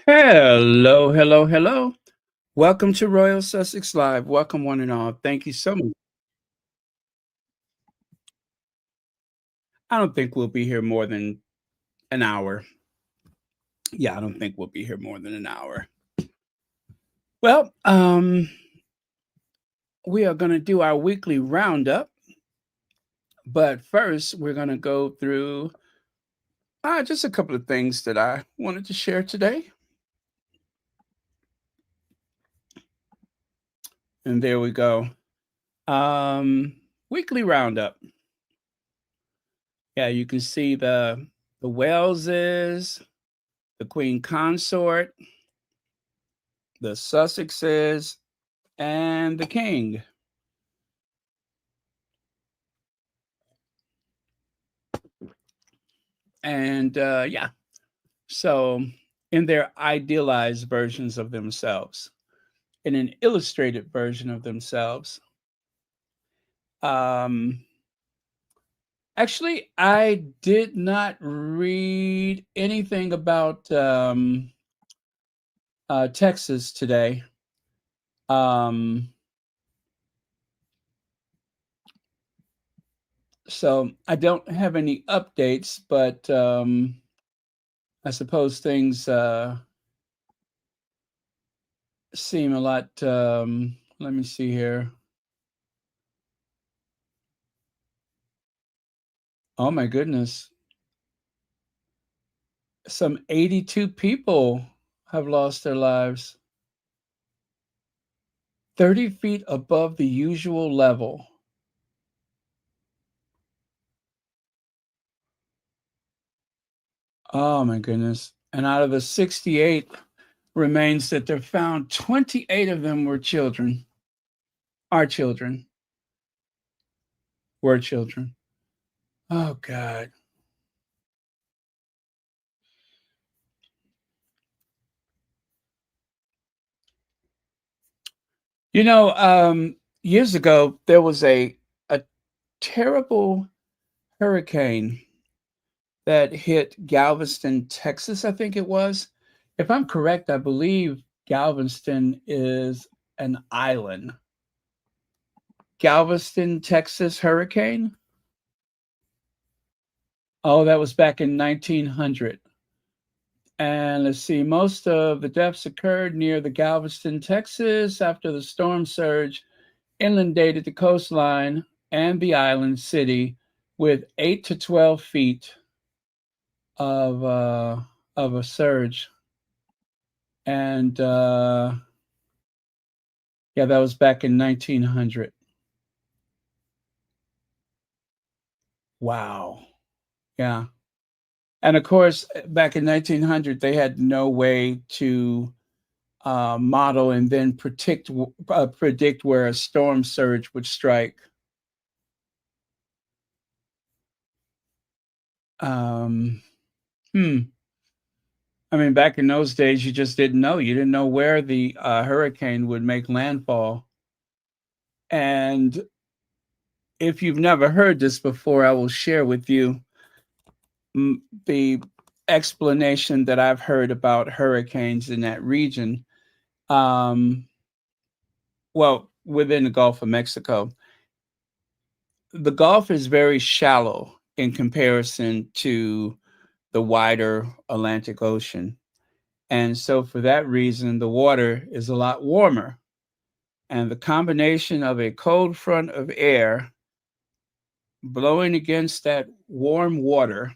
Hello, hello, hello. Welcome to Royal Sussex Live. Welcome, one and all. Thank you so much. I don't think we'll be here more than an hour. Yeah, I don't think we'll be here more than an hour. Well, we are going to do our weekly roundup, but first, we're going to go through just a couple of things that I wanted to share today. And there we go. Weekly roundup. Yeah, you can see the Waleses, the Queen Consort, the Sussexes, and the King. And yeah, so in their idealized versions of themselves, in an illustrated version of themselves. Um, Actually, I did not read anything about Texas today. Um, so I don't have any updates, but I suppose things seem a lot. Let me see here. Oh my goodness. Some 82 people have lost their lives, 30 feet above the usual level. Oh my goodness. And out of the 68 remains that they're found, 28 of them were children, are children, were children. Oh God. You know, years ago, there was a terrible hurricane that hit Galveston, Texas, I think it was. If I'm correct, I believe Galveston is an island. Galveston, Texas hurricane? Oh, that was back in 1900. And let's see, most of the deaths occurred near the Galveston, Texas, after the storm surge inundated the coastline and the island city with 8 to 12 feet of, uh, of a surge. And yeah, that was back in 1900. Wow. Yeah. And of course, back in 1900, they had no way to model and then predict where a storm surge would strike. Um, hmm. I mean, back in those days, you just didn't know. You didn't know where the hurricane would make landfall. And if you've never heard this before, I will share with you the explanation that I've heard about hurricanes in that region. Um, well, within the Gulf of Mexico, the Gulf is very shallow in comparison to the wider Atlantic Ocean. And so, for that reason, the water is a lot warmer. And the combination of a cold front of air blowing against that warm water,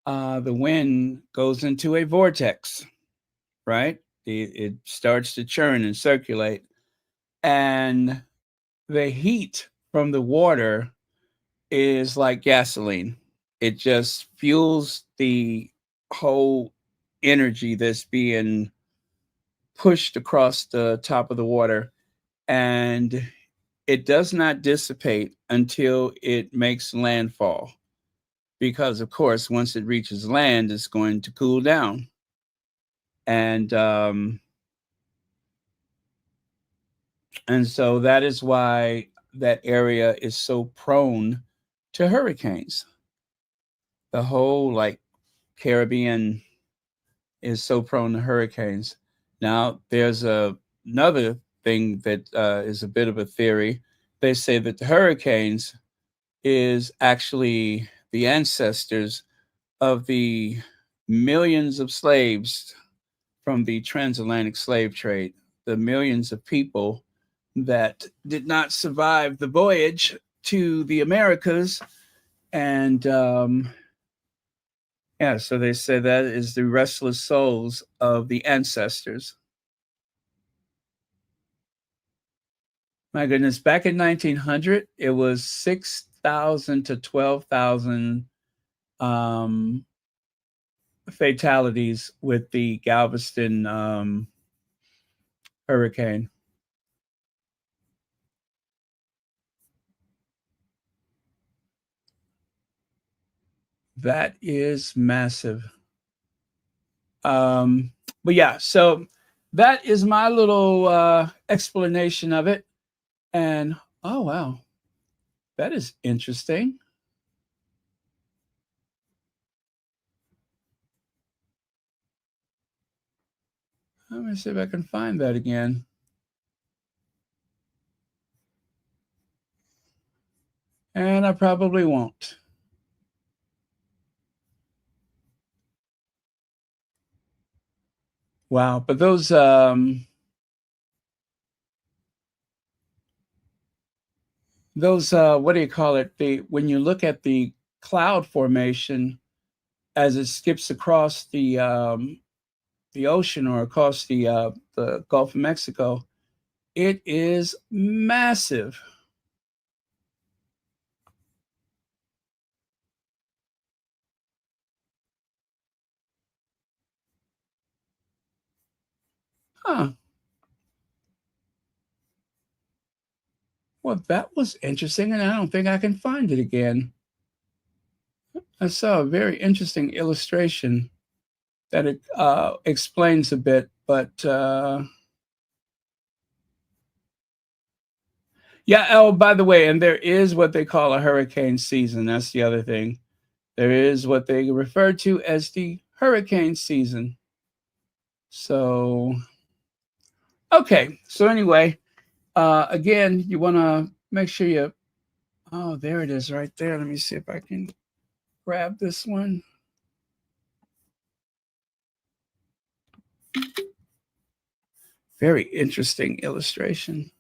the wind goes into a vortex, right? It starts to churn and circulate. And the heat from the water is like gasoline. It just fuels the whole energy that's being pushed across the top of the water. And it does not dissipate until it makes landfall. Because, of course, once it reaches land, it's going to cool down. And and so that is why that area is so prone to hurricanes. The whole like Caribbean is so prone to hurricanes. Now, there's another thing that is a bit of a theory. They say that the hurricanes is actually the ancestors of the millions of slaves from the transatlantic slave trade, the millions of people that did not survive the voyage to the Americas. And yeah, so they say that is the restless souls of the ancestors. My goodness, back in 1900, it was 6,000 to 12,000 um, fatalities with the Galveston hurricane. That is massive. Um, but yeah, so that is my little explanation of it. And oh, wow, that is interesting. Let me see if I can find that again. And I probably won't. Wow, but those what do you call it? The when you look at the cloud formation as it skips across the ocean or across the Gulf of Mexico, it is massive. Huh. Well, that was interesting, and I don't think I can find it again. I saw a very interesting illustration that it explains a bit, but yeah. Oh, by the way, and there is what they call a hurricane season. That's the other thing. There is what they refer to as the hurricane season. So, okay. So anyway, again, you want to make sure you. Oh, there it is, right there. Let me see if I can grab this one. Very interesting illustration.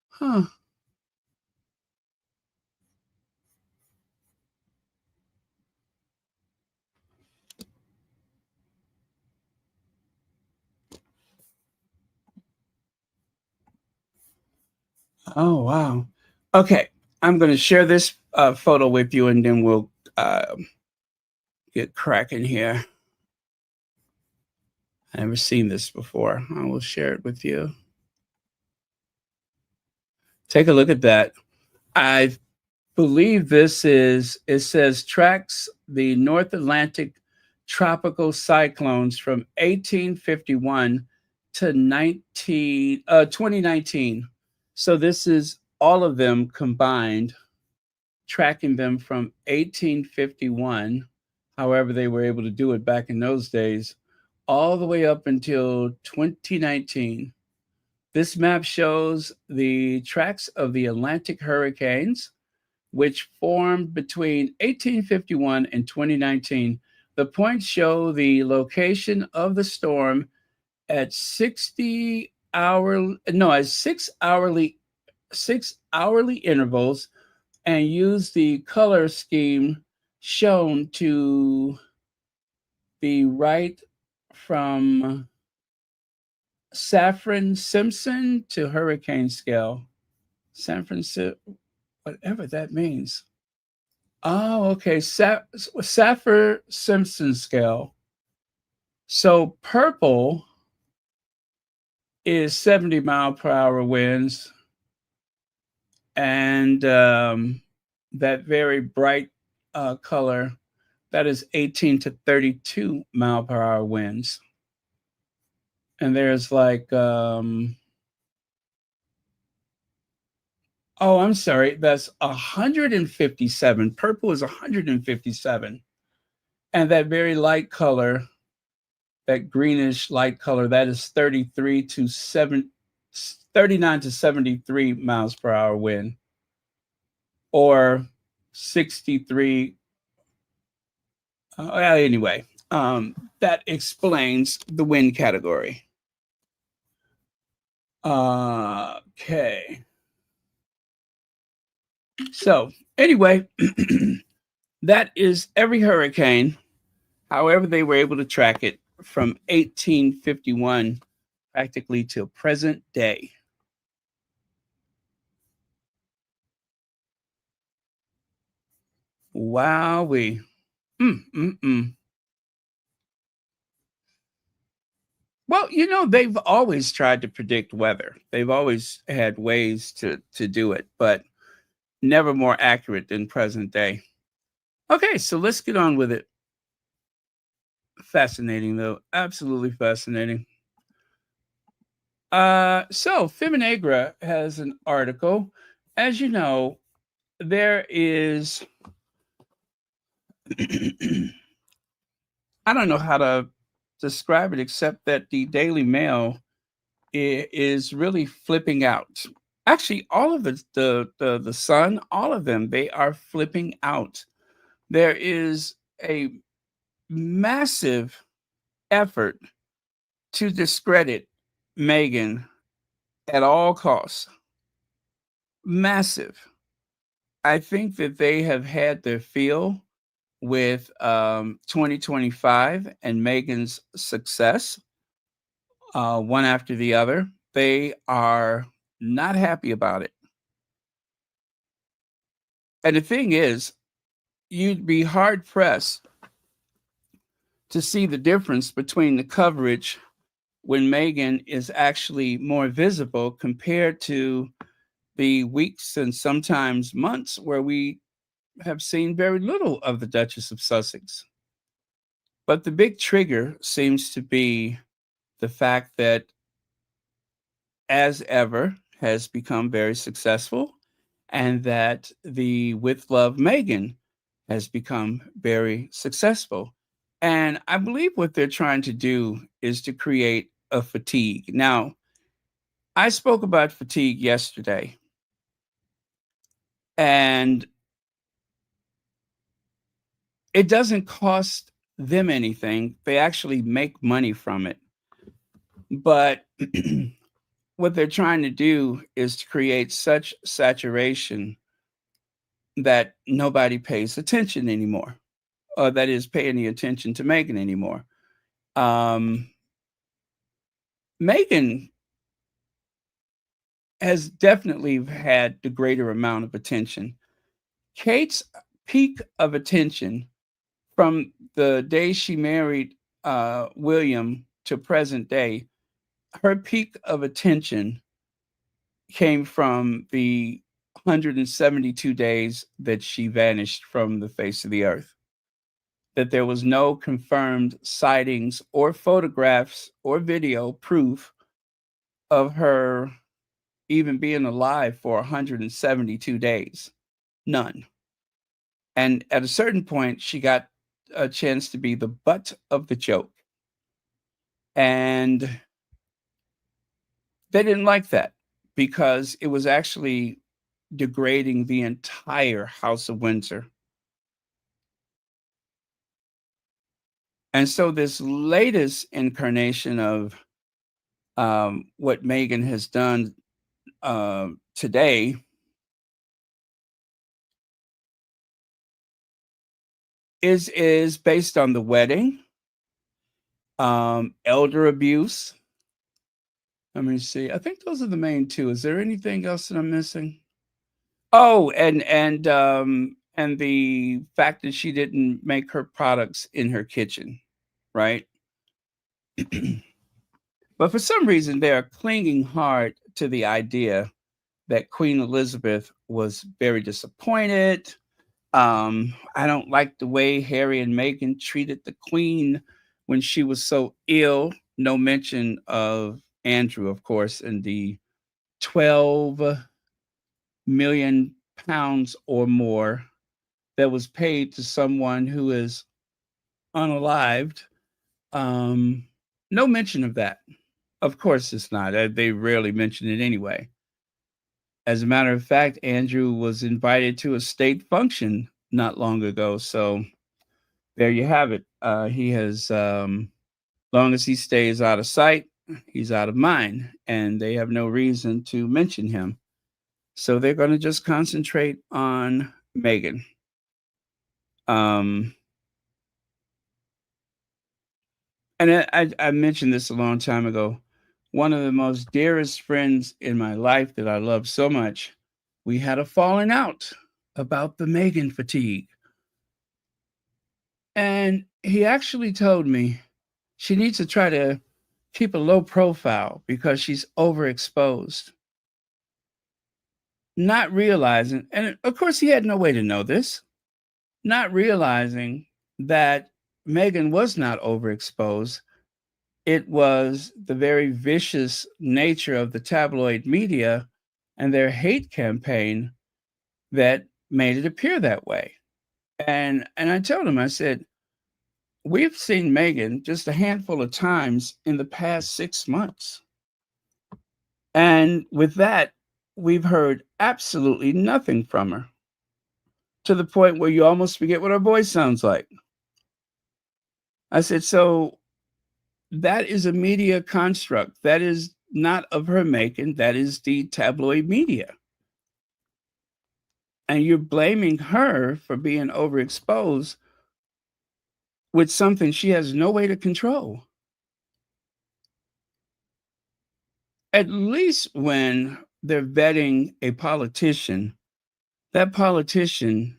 Huh. Oh, wow. Okay. I'm going to share this photo with you and then we'll get cracking here. I've never seen this before. I will share it with you. Take a look at that. I believe it says tracks the North Atlantic tropical cyclones from 1851 to 2019. So this is all of them combined, tracking them from 1851, however they were able to do it back in those days, all the way up until 2019. This map shows the tracks of the Atlantic hurricanes, which formed between 1851 and 2019. The points show the location of the storm at 60 hour no at 6 hourly intervals and use the color scheme shown to the right from Saffron Simpson to hurricane scale. San Francisco, whatever that means. Oh, okay. Saffir Simpson scale. So purple is 70 mile per hour winds, and that very bright color, that is 18 to 32 mile per hour winds. And there's like oh, I'm sorry, that's 157. Purple is 157. And that very light color, that greenish light color, that is 39 to 73 miles per hour wind, or 63. Anyway, that explains the wind category. Okay. So, anyway, that is every hurricane. However, they were able to track it from 1851 practically till present day. Wowee. Mm-mm-mm. Well, they've always tried to predict weather. They've always had ways to do it, but never more accurate than present day. Okay, so let's get on with it. Fascinating, though. Absolutely fascinating. So Feminagra has an article. As you know, there is I don't know how to describe it except that the Daily Mail is really flipping out. Actually, all of the Sun, all of them, they are flipping out. There is a massive effort to discredit Meghan at all costs. Massive. I think that they have had their fill with 2025 and Meghan's success, one after the other. They are not happy about it. And the thing is, you'd be hard pressed to see the difference between the coverage when Meghan is actually more visible compared to the weeks and sometimes months where we have seen very little of the Duchess of Sussex. But the big trigger seems to be the fact that, as ever, has become very successful, and that the With Love Meghan has become very successful. And I believe what they're trying to do is to create a fatigue. Now, I spoke about fatigue yesterday, and it doesn't cost them anything. They actually make money from it. But what they're trying to do is to create such saturation that nobody pays attention anymore, or that is, pay any attention to Meghan anymore. Um, Meghan has definitely had the greater amount of attention. Kate's peak of attention from the day she married William to present day, her peak of attention came from the 172 days that she vanished from the face of the earth. That there was no confirmed sightings or photographs or video proof of her even being alive for 172 days. None. And at a certain point, she got a chance to be the butt of the joke. And they didn't like that because it was actually degrading the entire House of Windsor. And so, this latest incarnation of what Meghan has done today is based on the wedding, elder abuse. Let me see. I think those are the main two. Is there anything else that I'm missing? Oh, and the fact that she didn't make her products in her kitchen, right? But for some reason, they are clinging hard to the idea that Queen Elizabeth was very disappointed. I don't like the way Harry and Meghan treated the Queen when she was so ill. no mention of Andrew, of course, and the 12 million pounds or more that was paid to someone who is unalived. Um, no mention of that. Of course, it's not. They rarely mention it anyway. As a matter of fact, Andrew was invited to a state function not long ago. So there you have it. He has, long as he stays out of sight, he's out of mind, and they have no reason to mention him. So they're going to just concentrate on Meghan. Um, and I mentioned this a long time ago. One of the most dearest friends in my life that I love so much, we had a falling out about the Meghan fatigue. And he actually told me she needs to try to keep a low profile because she's overexposed. Not realizing, and of course, he had no way to know this, not realizing that Meghan was not overexposed. It was the very vicious nature of the tabloid media and their hate campaign that made it appear that way. And I told him, I said, we've seen Meghan just a handful of times in the past 6 months. And with that, we've heard absolutely nothing from her to the point where you almost forget what her voice sounds like. I said, so that is a media construct. That is not of her making. That is the tabloid media. And you're blaming her for being overexposed with something she has no way to control. At least when they're vetting a politician, that politician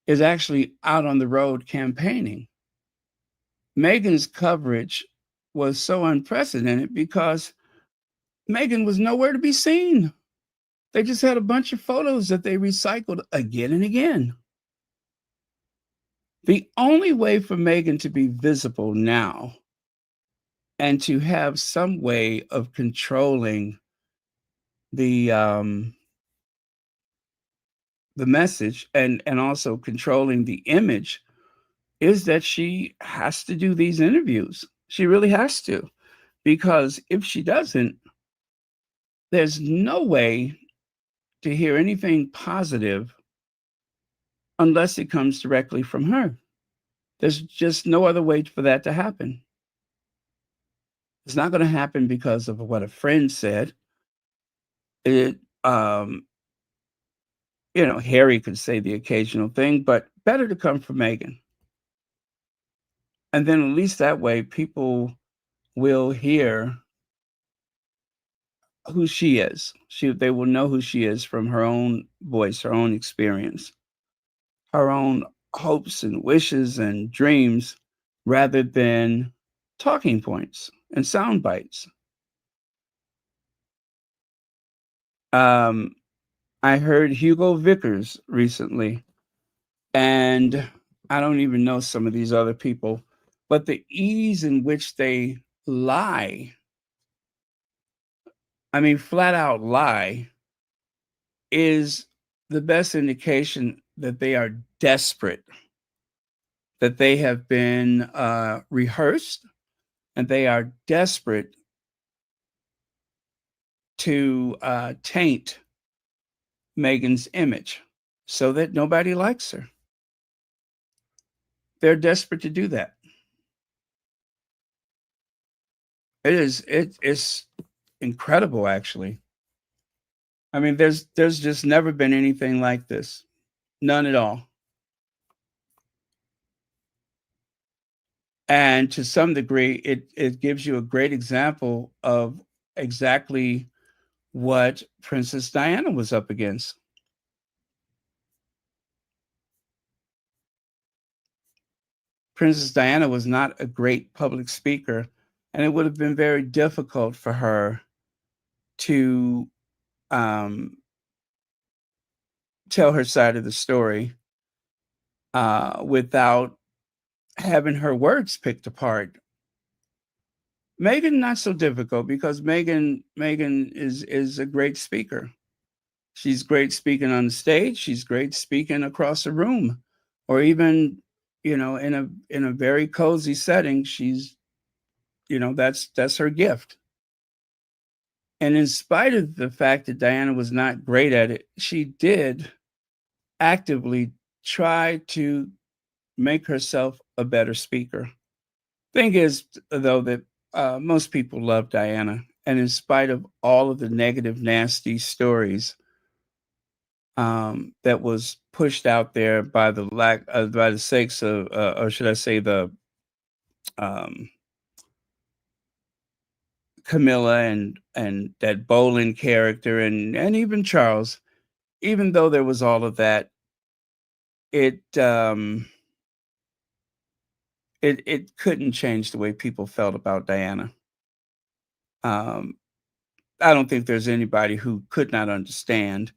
is actually out on the road campaigning. Meghan's coverage was so unprecedented because Meghan was nowhere to be seen. They just had a bunch of photos that they recycled again and again. The only way for Meghan to be visible now and to have some way of controlling the um, the message and also controlling the image is that she has to do these interviews. She really has to, because if she doesn't, there's no way to hear anything positive unless it comes directly from her. There's just no other way for that to happen. It's not going to happen because of what a friend said. It, Harry could say the occasional thing, but better to come from Meghan. And then at least that way, people will hear who she is. They will know who she is from her own voice, her own experience, her own hopes and wishes and dreams, rather than talking points and sound bites. Um, I heard Hugo Vickers recently, and I don't even know some of these other people, but the ease in which they lie, I mean, flat out lie, is the best indication that they are desperate, that they have been rehearsed, and they are desperate to taint Meghan's image so that nobody likes her. They're desperate to do that. It's incredible, actually. I mean, there's just never been anything like this. None at all. And to some degree, it gives you a great example of exactly what Princess Diana was up against. Princess Diana was not a great public speaker, and it would have been very difficult for her to um, tell her side of the story without having her words picked apart. Meghan, not so difficult because Meghan is a great speaker. She's great speaking on the stage. She's great speaking across a room, or even, in a very cozy setting. That's her gift. And in spite of the fact that Diana was not great at it, she did actively try to make herself a better speaker. Thing is, though, that most people love Diana, and in spite of all of the negative, nasty stories that was pushed out there by by the sakes of, or should I say, the um, Camilla and that Boland character, and even Charles, even though there was all of that, it it couldn't change the way people felt about Diana. Um, I don't think there's anybody who could not understand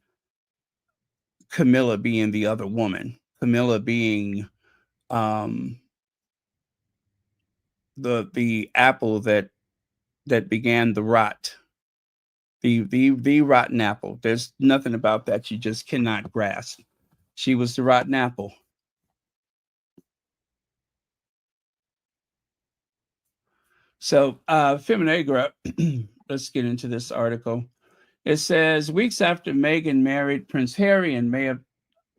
Camilla being the other woman, Camilla being um, the apple that began the rot, the rotten apple. There's nothing about that you just cannot grasp. She was the rotten apple. So, Feminagra, let's get into this article. It says weeks after Meghan married Prince Harry in May of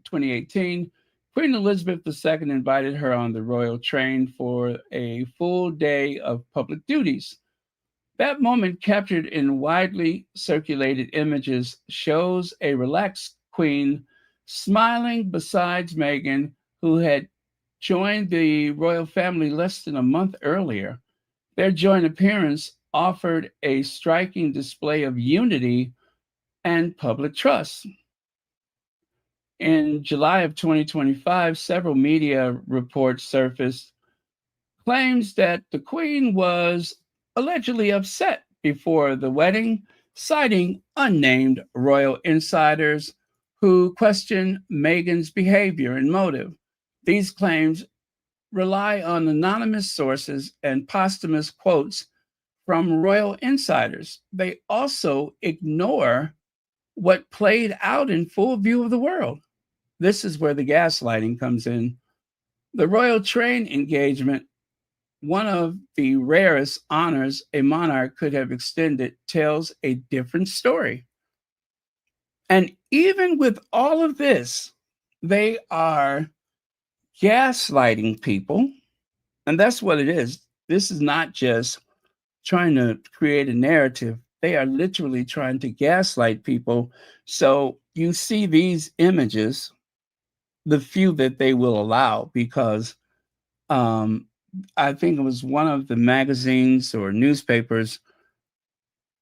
2018, Queen Elizabeth II invited her on the royal train for a full day of public duties. That moment, captured in widely circulated images, shows a relaxed Queen smiling beside Meghan, who had joined the royal family less than a month earlier. Their joint appearance offered a striking display of unity and public trust. In July of 2025, several media reports surfaced claims that the Queen was allegedly upset before the wedding, citing unnamed royal insiders who questioned Meghan's behavior and motive. These claims rely on anonymous sources and posthumous quotes from royal insiders. They also ignore what played out in full view of the world. This is where the gaslighting comes in. The royal train engagement, one of the rarest honors a monarch could have extended, tells a different story. And even with all of this, they are gaslighting people. And that's what it is. This is not just trying to create a narrative. They are literally trying to gaslight people. So you see these images, the few that they will allow, because um, I think it was one of the magazines or newspapers,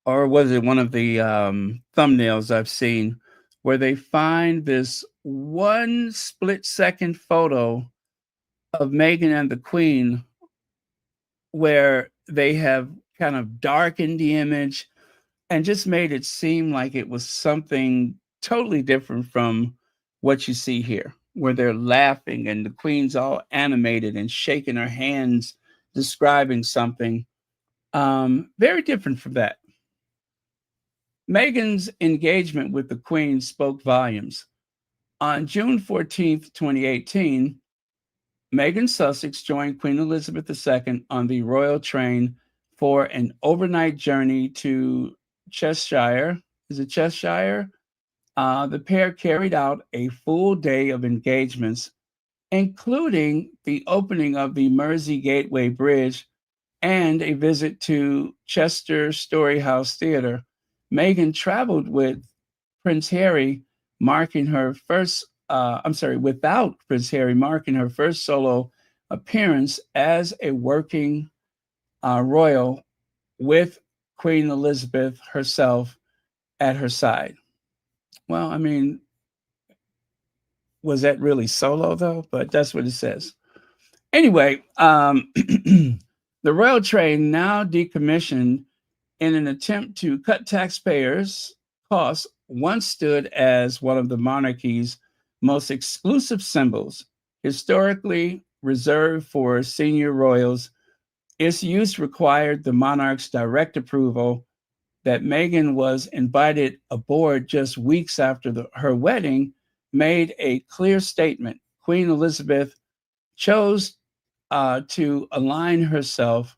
or was it one of the thumbnails I've seen, where they find this one split second photo of Meghan and the Queen, where they have kind of darkened the image and just made it seem like it was something totally different from what you see here, where they're laughing and the Queen's all animated and shaking her hands, describing something. Very different from that. Meghan's engagement with the Queen spoke volumes. On June 14th, 2018, Meghan Sussex joined Queen Elizabeth II on the royal train for an overnight journey to Cheshire. Is it Cheshire? The pair carried out a full day of engagements, including the opening of the Mersey Gateway Bridge and a visit to Chester Storyhouse Theater. Meghan traveled with Prince Harry, marking her first, without Prince Harry, marking her first solo appearance as a working royal, with Queen Elizabeth herself at her side. Well, I mean, was that really solo though? But that's what it says. Anyway, the rail train, now decommissioned in an attempt to cut taxpayers' costs, once stood as one of the monarchy's most exclusive symbols, historically reserved for senior royals. Its use required the monarch's direct approval. That Meghan was invited aboard just weeks after her wedding made a clear statement. Queen Elizabeth chose to align herself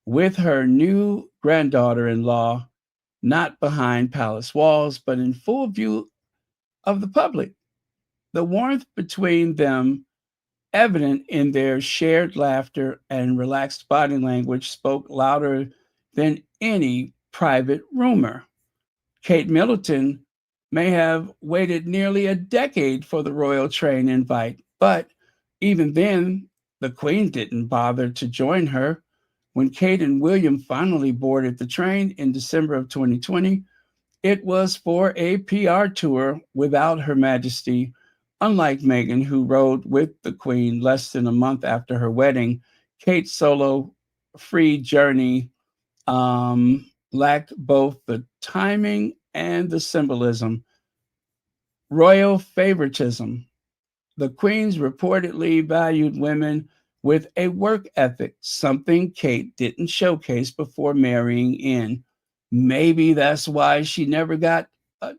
with her new granddaughter in law, not behind palace walls, but in full view of the public. The warmth between them, evident in their shared laughter and relaxed body language, spoke louder than any private rumor. Kate Middleton may have waited nearly a decade for the royal train invite, but even then, the Queen didn't bother to join her. When Kate and William finally boarded the train in December of 2020, it was for a PR tour without Her Majesty. Unlike Meghan, who rode with the Queen less than a month after her wedding, Kate's solo free journey lacked both the timing and the symbolism. Royal favoritism. The Queens reportedly valued women with a work ethic, something Kate didn't showcase before marrying in. Maybe that's why she never got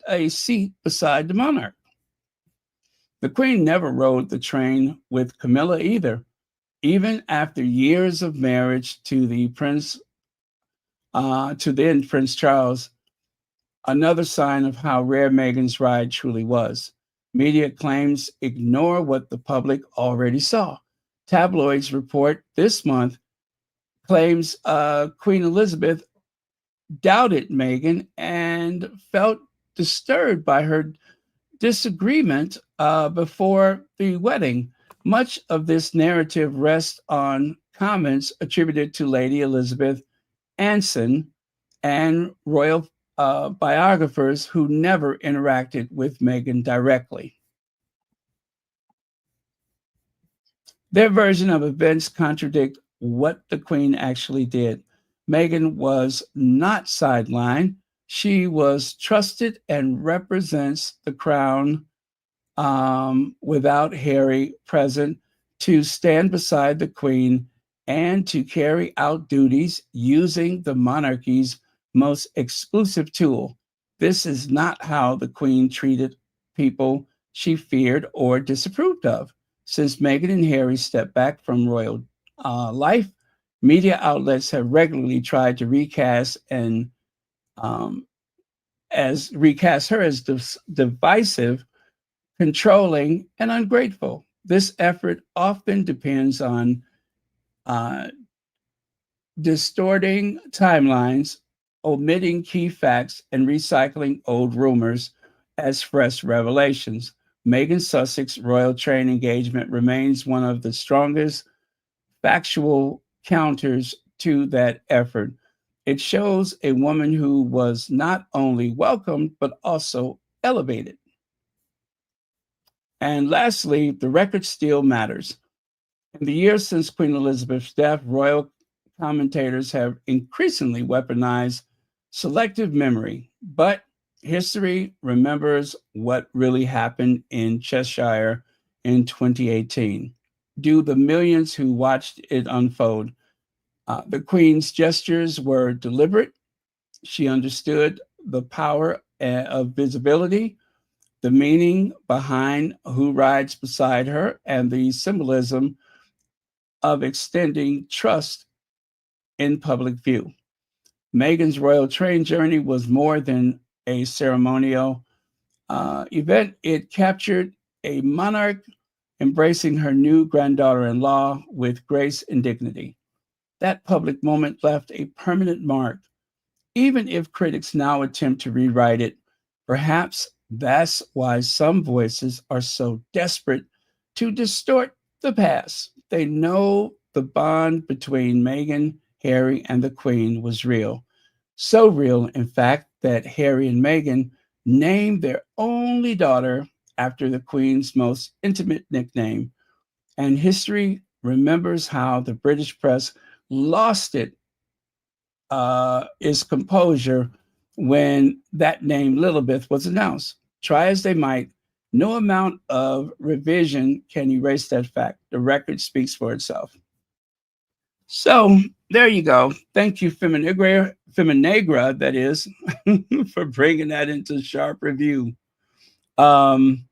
a seat beside the monarch. The Queen never rode the train with Camilla either, even after years of marriage to the to then Prince Charles. Another sign of how rare Meghan's ride truly was. Media claims ignore what the public already saw. Tabloids report this month claims Queen Elizabeth doubted Meghan and felt disturbed by her disagreement before the wedding. Much of this narrative rests on comments attributed to Lady Elizabeth Anson and royal biographers who never interacted with Meghan directly. Their version of events contradict what the Queen actually did. Meghan was not sidelined. She was trusted and represents the crown without Harry present to stand beside the Queen and to carry out duties using the monarchy's most exclusive tool. This is not how the Queen treated people she feared or disapproved of. Since Meghan and Harry stepped back from royal life, media outlets have regularly tried to um, recast her as divisive, controlling, and ungrateful. This effort often depends on uh, distorting timelines, omitting key facts, and recycling old rumors as fresh revelations. Meghan Sussex royal train engagement remains one of the strongest factual counters to that effort. It shows a woman who was not only welcomed, but also elevated. And lastly, the record still matters. In the years since Queen Elizabeth's death, royal commentators have increasingly weaponized selective memory, but history remembers what really happened in Cheshire in 2018. Do the millions who watched it unfold? The Queen's gestures were deliberate. She understood the power of visibility, the meaning behind who rides beside her, and the symbolism of extending trust in public view. Meghan's royal train journey was more than a ceremonial event. It captured a monarch embracing her new granddaughter in law with grace and dignity. That public moment left a permanent mark. Even if critics now attempt to rewrite it, perhaps that's why some voices are so desperate to distort the past. They know the bond between Meghan, Harry, and the Queen was real. So real, in fact, that Harry and Meghan named their only daughter after the Queen's most intimate nickname. And history remembers how the British press lost its composure when that name Lilibeth was announced. Try as they might, no amount of revision can erase that fact. The record speaks for itself. So there you go. Thank you, Feminegra, that is, for bringing that into sharp review. Um,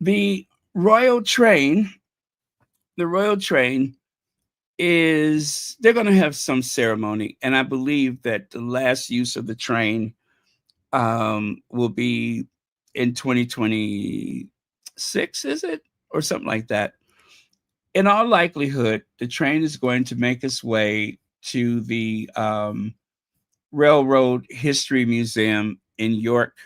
the Royal Train, the Royal Train is, they're going to have some ceremony, and I believe that the last use of the train will be in 2026, is it? Or something like that. In all likelihood, the train is going to make its way to the Railroad History Museum in York,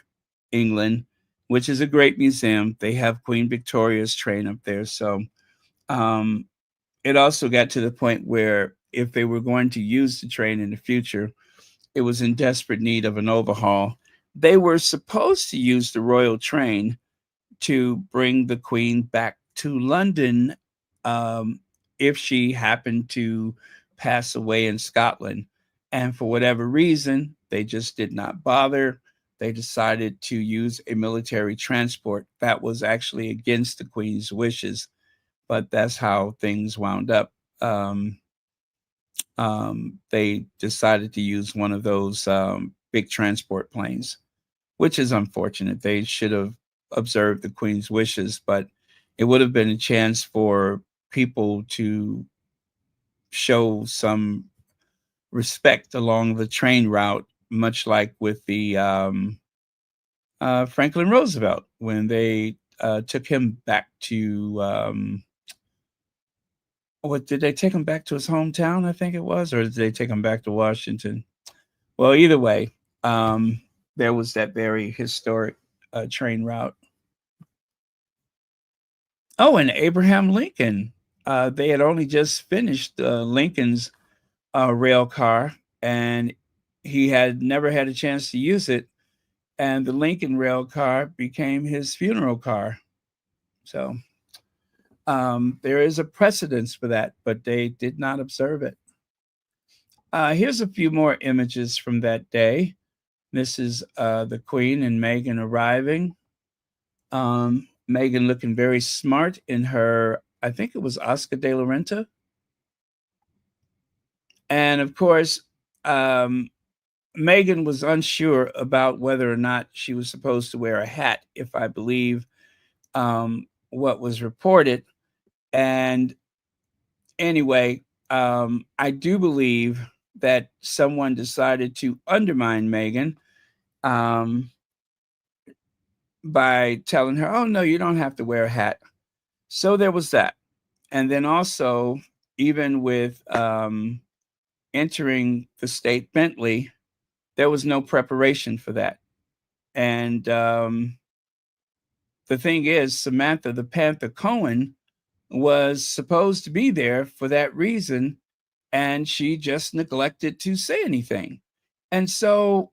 England, which is a great museum. They have Queen Victoria's train up there. So um, it also got to the point where if they were going to use the train in the future, it was in desperate need of an overhaul. They were supposed to use the Royal Train to bring the Queen back to London um, if she happened to pass away in Scotland. And for whatever reason, they just did not bother. They decided to use a military transport that was actually against the Queen's wishes, but that's how things wound up. Um, they decided to use one of those big transport planes, which is unfortunate. They should have observed the Queen's wishes, but it would have been a chance for people to show some respect along the train route, much like with the Franklin Roosevelt when they took him back to. What did they take him back to his hometown? I think it was, or did they take him back to Washington? Well, either way, um, there was that very historic train route. Oh, and Abraham Lincoln. They had only just finished Lincoln's rail car, and he had never had a chance to use it. And the Lincoln rail car became his funeral car. So there is a precedence for that, but they did not observe it. Here's a few more images from that day. This is the Queen and Meghan arriving. Meghan looking very smart in her, I think it was Oscar de la Renta. And of course, um, Meghan was unsure about whether or not she was supposed to wear a hat, if I believe what was reported. And anyway, I do believe that someone decided to undermine Meghan um, by telling her, oh, no, you don't have to wear a hat. So there was that. And then also, even with entering the state Bentley, there was no preparation for that. And the thing is, Samantha the Panther Cohen was supposed to be there for that reason, and she just neglected to say anything. And so,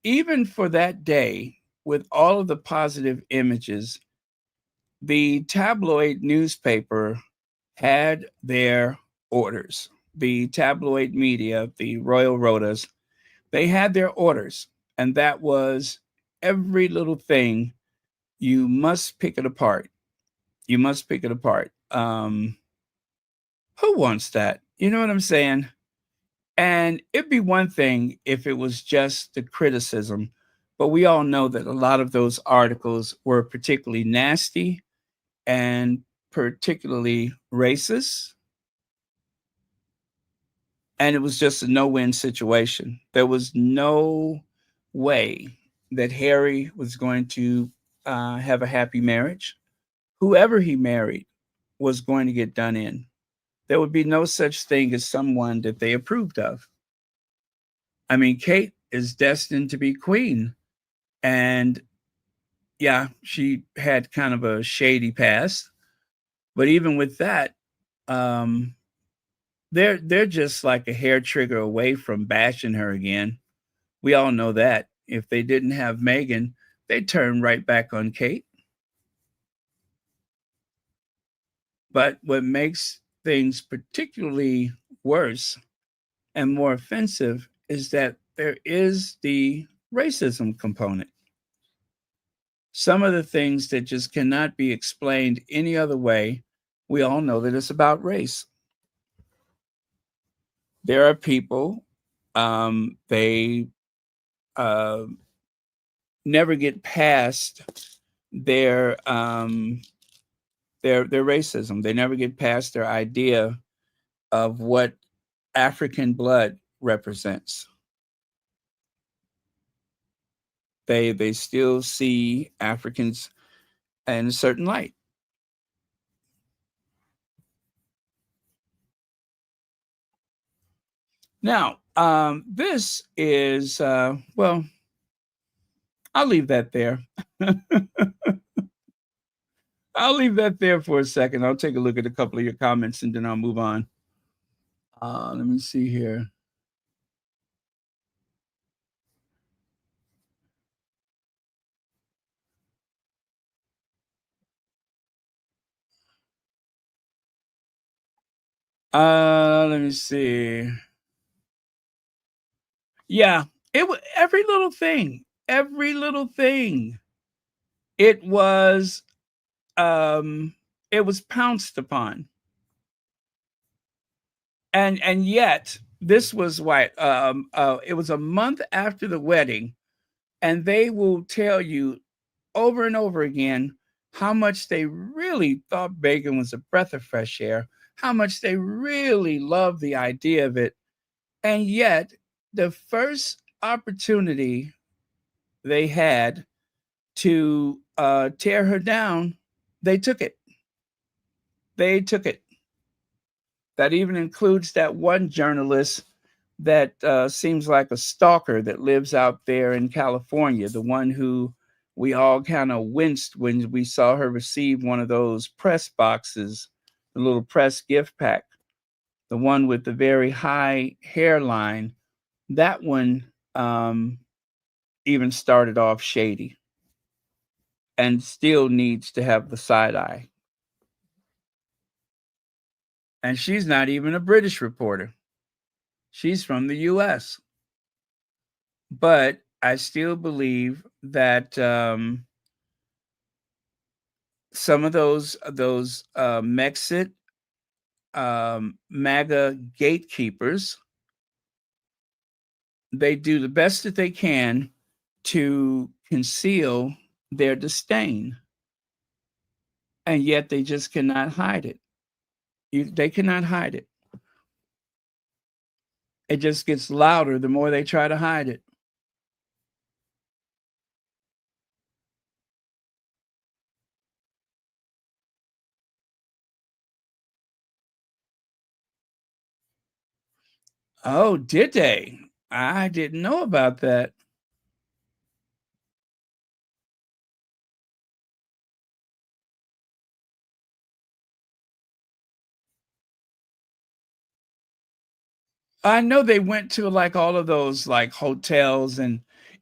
even for that day, with all of the positive images, the tabloid newspaper had their orders. The tabloid media, the Royal Rotas, they had their orders, and that was every little thing. You must pick it apart. You must pick it apart. Who wants that? You know what I'm saying? And it'd be one thing if it was just the criticism, but we all know that a lot of those articles were particularly nasty and particularly racist. And it was just a no win situation. There was no way that Harry was going to have a happy marriage. Whoever he married was going to get done in. There would be no such thing as someone that they approved of. I mean, Kate is destined to be queen. And yeah, she had kind of a shady past. But even with that, um, they're just like a hair trigger away from bashing her again. We all know that. If they didn't have Meghan, they'd turn right back on Kate. But what makes things particularly worse and more offensive is that there is the racism component. Some of the things that just cannot be explained any other way, we all know that it's about race. There are people, they uh, never get past their their racism. They never get past their idea of what African blood represents. They still see Africans in a certain light. Now, this is well, I'll leave that there. I'll leave that there for a second. I'll take a look at a couple of your comments and then I'll move on. Let me see here. Let me see. Yeah, it was every little thing. It was um it was pounced upon. And yet this was what it was a month after the wedding, and they will tell you over and over again how much they really thought bacon was a breath of fresh air, how much they really loved the idea of it. And yet, the first opportunity they had to tear her down, they took it. They took it. That even includes that one journalist that seems like a stalker that lives out there in California, the one who we all kind of winced when we saw her receive one of those press boxes, the little press gift pack, the one with the very high hairline. That one even started off shady and still needs to have the side eye. And she's not even a British reporter. She's from the US. But I still believe that some of those Mexit MAGA gatekeepers, they do the best that they can to conceal their disdain, and yet they just cannot hide it. They cannot hide it. It just gets louder the more they try to hide it. Oh, did they? I didn't know about that. I know they went to like all of those like hotels and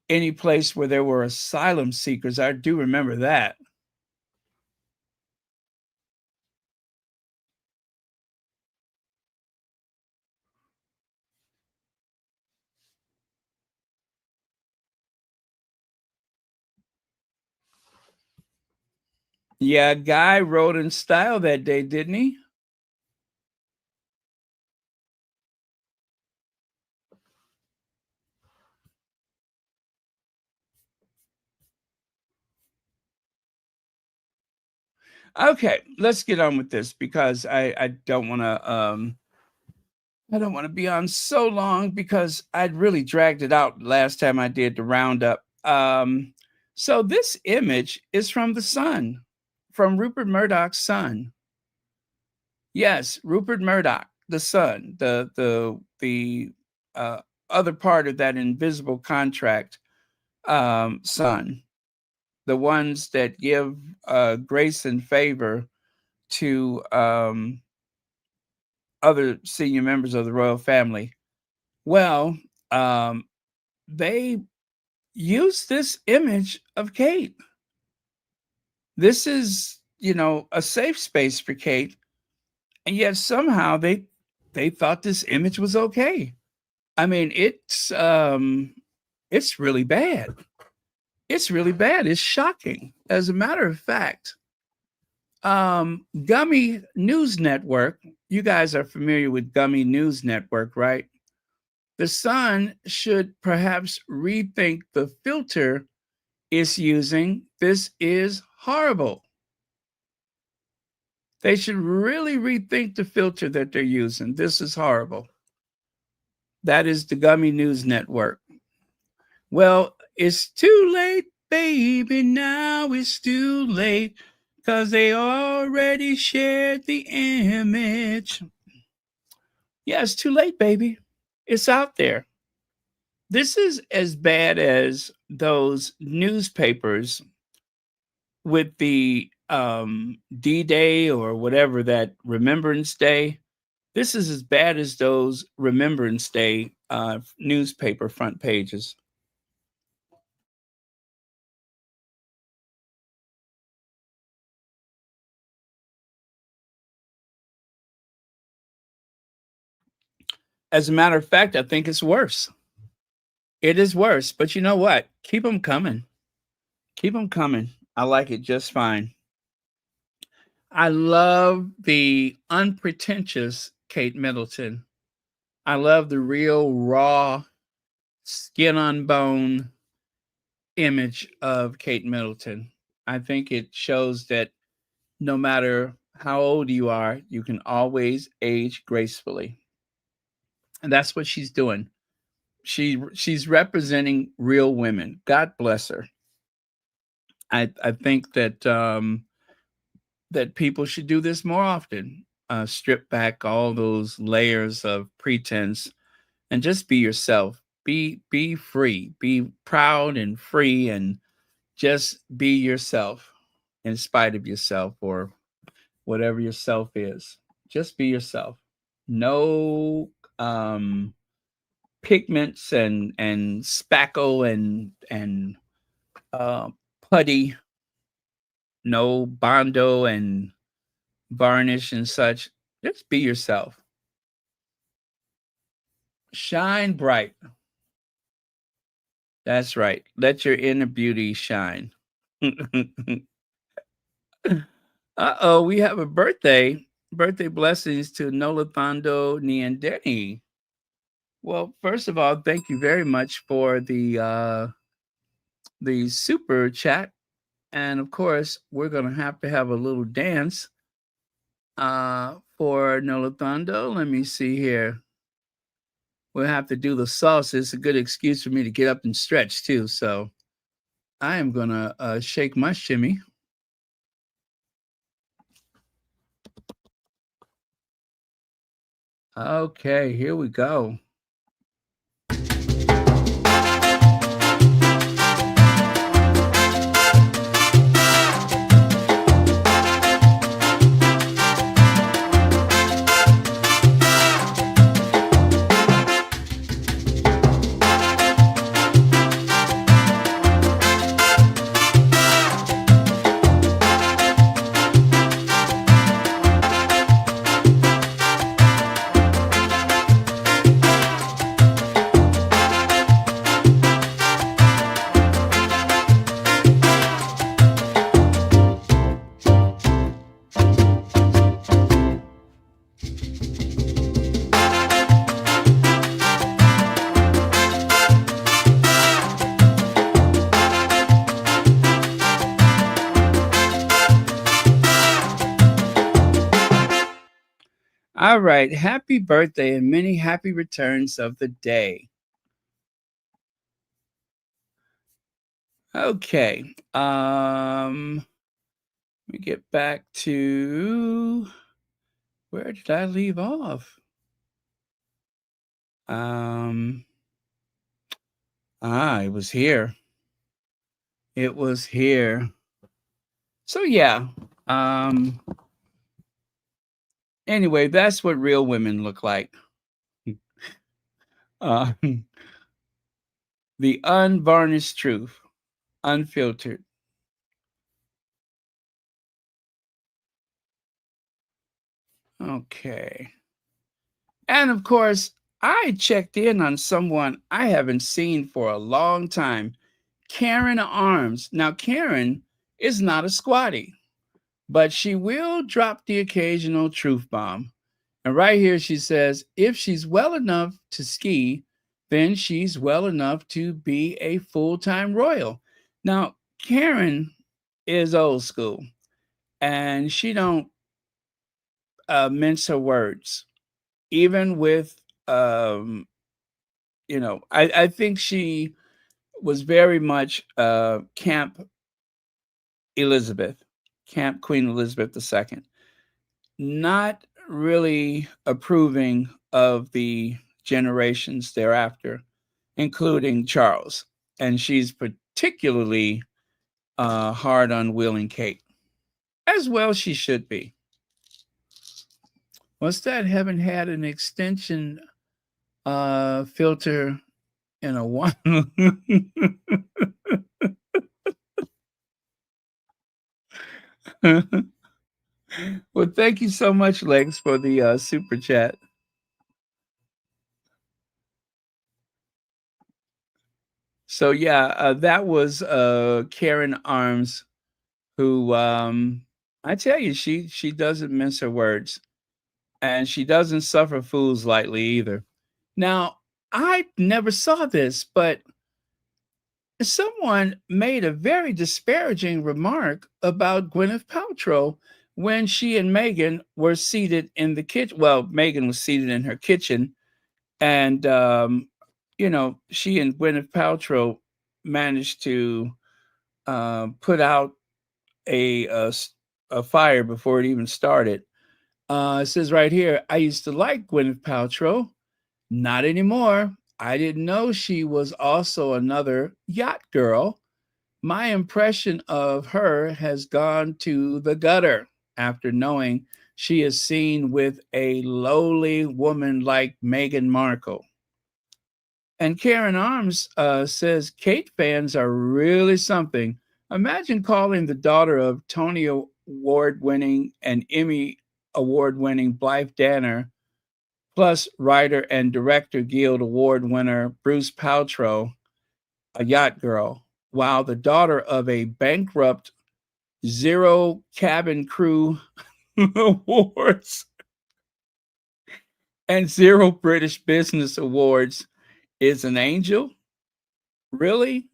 any place where there were asylum seekers. I do remember that. Yeah, Guy wrote in style that day, didn't he? Okay, let's get on with this because I don't want to be on so long because I'd really dragged it out last time I did the roundup. So this image is from the Sun, from Rupert Murdoch's son. Yes, Rupert Murdoch, the son, the other part of that invisible contract, son, the ones that give grace and favor to other senior members of the royal family. Well, um, they use this image of Kate. This is, a safe space for Kate, and yet somehow they thought this image was okay. I mean, it's really bad. It's really bad. It's shocking. As a matter of fact, Gummy News Network. You guys are familiar with Gummy News Network, right? The Sun should perhaps rethink the filter it's using. This is horrible. They should really rethink the filter that they're using. This is horrible. That is the Gummy News Network. Well, it's too late, baby. Now it's too late. Because they already shared the image. Yeah, it's too late, baby. It's out there. This is as bad as those newspapers with the D-Day or whatever, that Remembrance Day. This is as bad as those Remembrance Day newspaper front pages. As a matter of fact, I think it's worse. It is worse, but you know what? Keep them coming. Keep them coming. I like it just fine. I love the unpretentious Kate Middleton. I love the real raw, skin on bone image of Kate Middleton. I think it shows that no matter how old you are, you can always age gracefully. And that's what she's doing. She's representing real women. God bless her. I think that that people should do this more often. Strip back all those layers of pretense and just be yourself. Be free. Be proud and free, and just be yourself in spite of yourself, or whatever yourself is. Just be yourself. No pigments and spackle and uh, putty. No bondo and varnish and such. Just be yourself. Shine bright. That's right. Let your inner beauty shine. Uh-oh, we have a birthday. Birthday blessings to Nolithando Niandeni. Well, first of all, thank you very much for the super chat. And of course, we're gonna have to have a little dance for Nolithando. Let me see here. We'll have to do the salsa. It's a good excuse for me to get up and stretch too. So I am gonna shake my shimmy. Okay, here we go. All right. Happy birthday and many happy returns of the day. Okay. Let me get back to, where did I leave off? It was here. It was here. So yeah. Anyway, that's what real women look like. Uh, the unvarnished truth, unfiltered. Okay. And of course, I checked in on someone I haven't seen for a long time, Karen Arms. Now, Karen is not a squatty, but she will drop the occasional truth bomb. And right here, she says, if she's well enough to ski, then she's well enough to be a full time royal. Now, Karen is old school, and she don't mince her words, even with I think she was very much Camp Elizabeth, Camp Queen Elizabeth II, not really approving of the generations thereafter, including Charles. And she's particularly hard on Will and Kate, as well she should be. What's that? Haven't had an extension filter in a while. Well, thank you so much, Lex, for the super chat. So yeah, that was Karen Arms, who I tell you, she doesn't mince her words, and she doesn't suffer fools lightly either. Now, I never saw this, but someone made a very disparaging remark about Gwyneth Paltrow when she and Meghan were seated in the kitchen. Well, Meghan was seated in her kitchen, and she and Gwyneth Paltrow managed to put out a fire before it even started. It says right here, I used to like Gwyneth Paltrow, not anymore. I didn't know she was also another yacht girl. My impression of her has gone to the gutter after knowing she is seen with a lowly woman like Meghan Markle. And Karen Arms says Kate fans are really something. Imagine calling the daughter of Tony Award winning and Emmy Award winning Blythe Danner, plus writer and director Guild Award winner Bruce Paltrow, a yacht girl, while the daughter of a bankrupt zero cabin crew awards and zero British business awards is an angel? Really?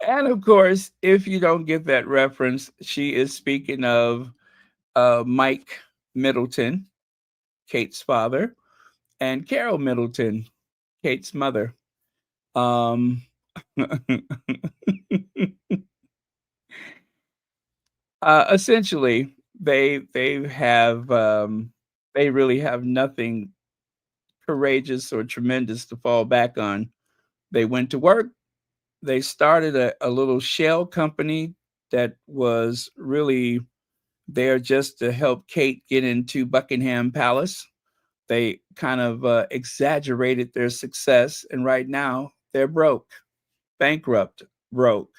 And of course, if you don't get that reference, she is speaking of Mike Middleton, Kate's father, and Carol Middleton, Kate's mother. Um, essentially, they really have nothing courageous or tremendous to fall back on. They went to work. They started a little shell company that was really there just to help Kate get into Buckingham Palace. They kind of exaggerated their success, and right now they're broke, bankrupt, broke.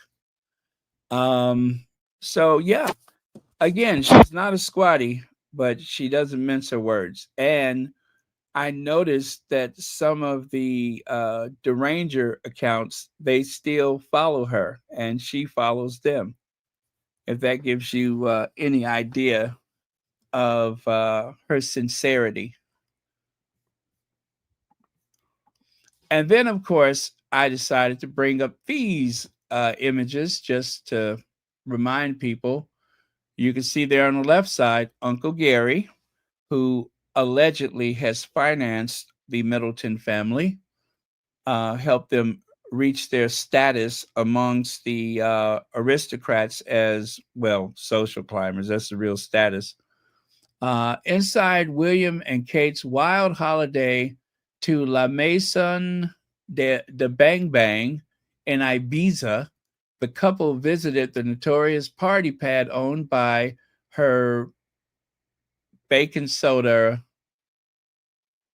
Um, so yeah, again, she's not a squatty, but she doesn't mince her words. And I noticed that some of the Deranger accounts, they still follow her, and she follows them. If that gives you any idea of her sincerity. And then, of course, I decided to bring up these images just to remind people. You can see there on the left side, Uncle Gary, who allegedly has financed the Middleton family, helped them reach their status amongst the aristocrats as well, social climbers. That's the real status. Inside William and Kate's wild holiday to La Maison de Bang Bang in Ibiza, the couple visited the notorious party pad owned by her bacon soda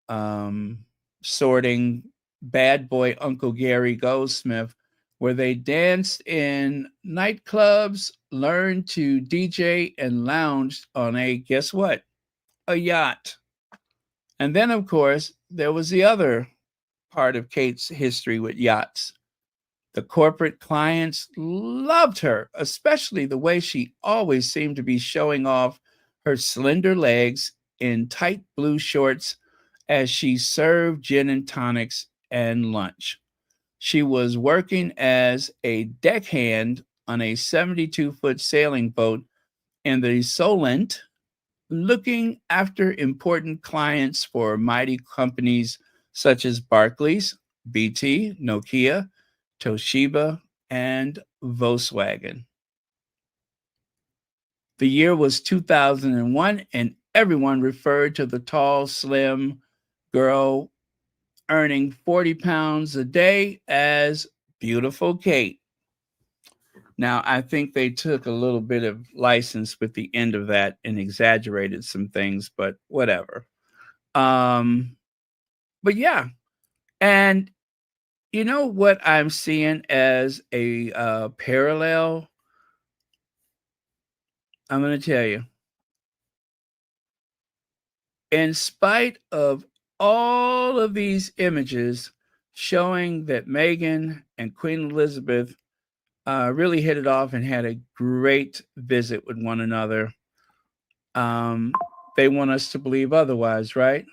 um, sorting bad boy Uncle Gary Goldsmith, where they danced in nightclubs, learned to DJ, and lounged on a, guess what? A yacht. And then, of course, there was the other part of Kate's history with yachts. The corporate clients loved her, especially the way she always seemed to be showing off her slender legs in tight blue shorts as she served gin and tonics and lunch. She was working as a deckhand on a 72-foot sailing boat in the Solent, looking after important clients for mighty companies such as Barclays, BT, Nokia, Toshiba, and Volkswagen. The year was 2001, and everyone referred to the tall, slim girl earning 40 pounds a day as Beautiful Kate. Now, I think they took a little bit of license with the end of that and exaggerated some things, but whatever. Um, but yeah, and you know what I'm seeing as a parallel? I'm going to tell you. In spite of all of these images showing that Meghan and Queen Elizabeth really hit it off and had a great visit with one another, um, they want us to believe otherwise, right?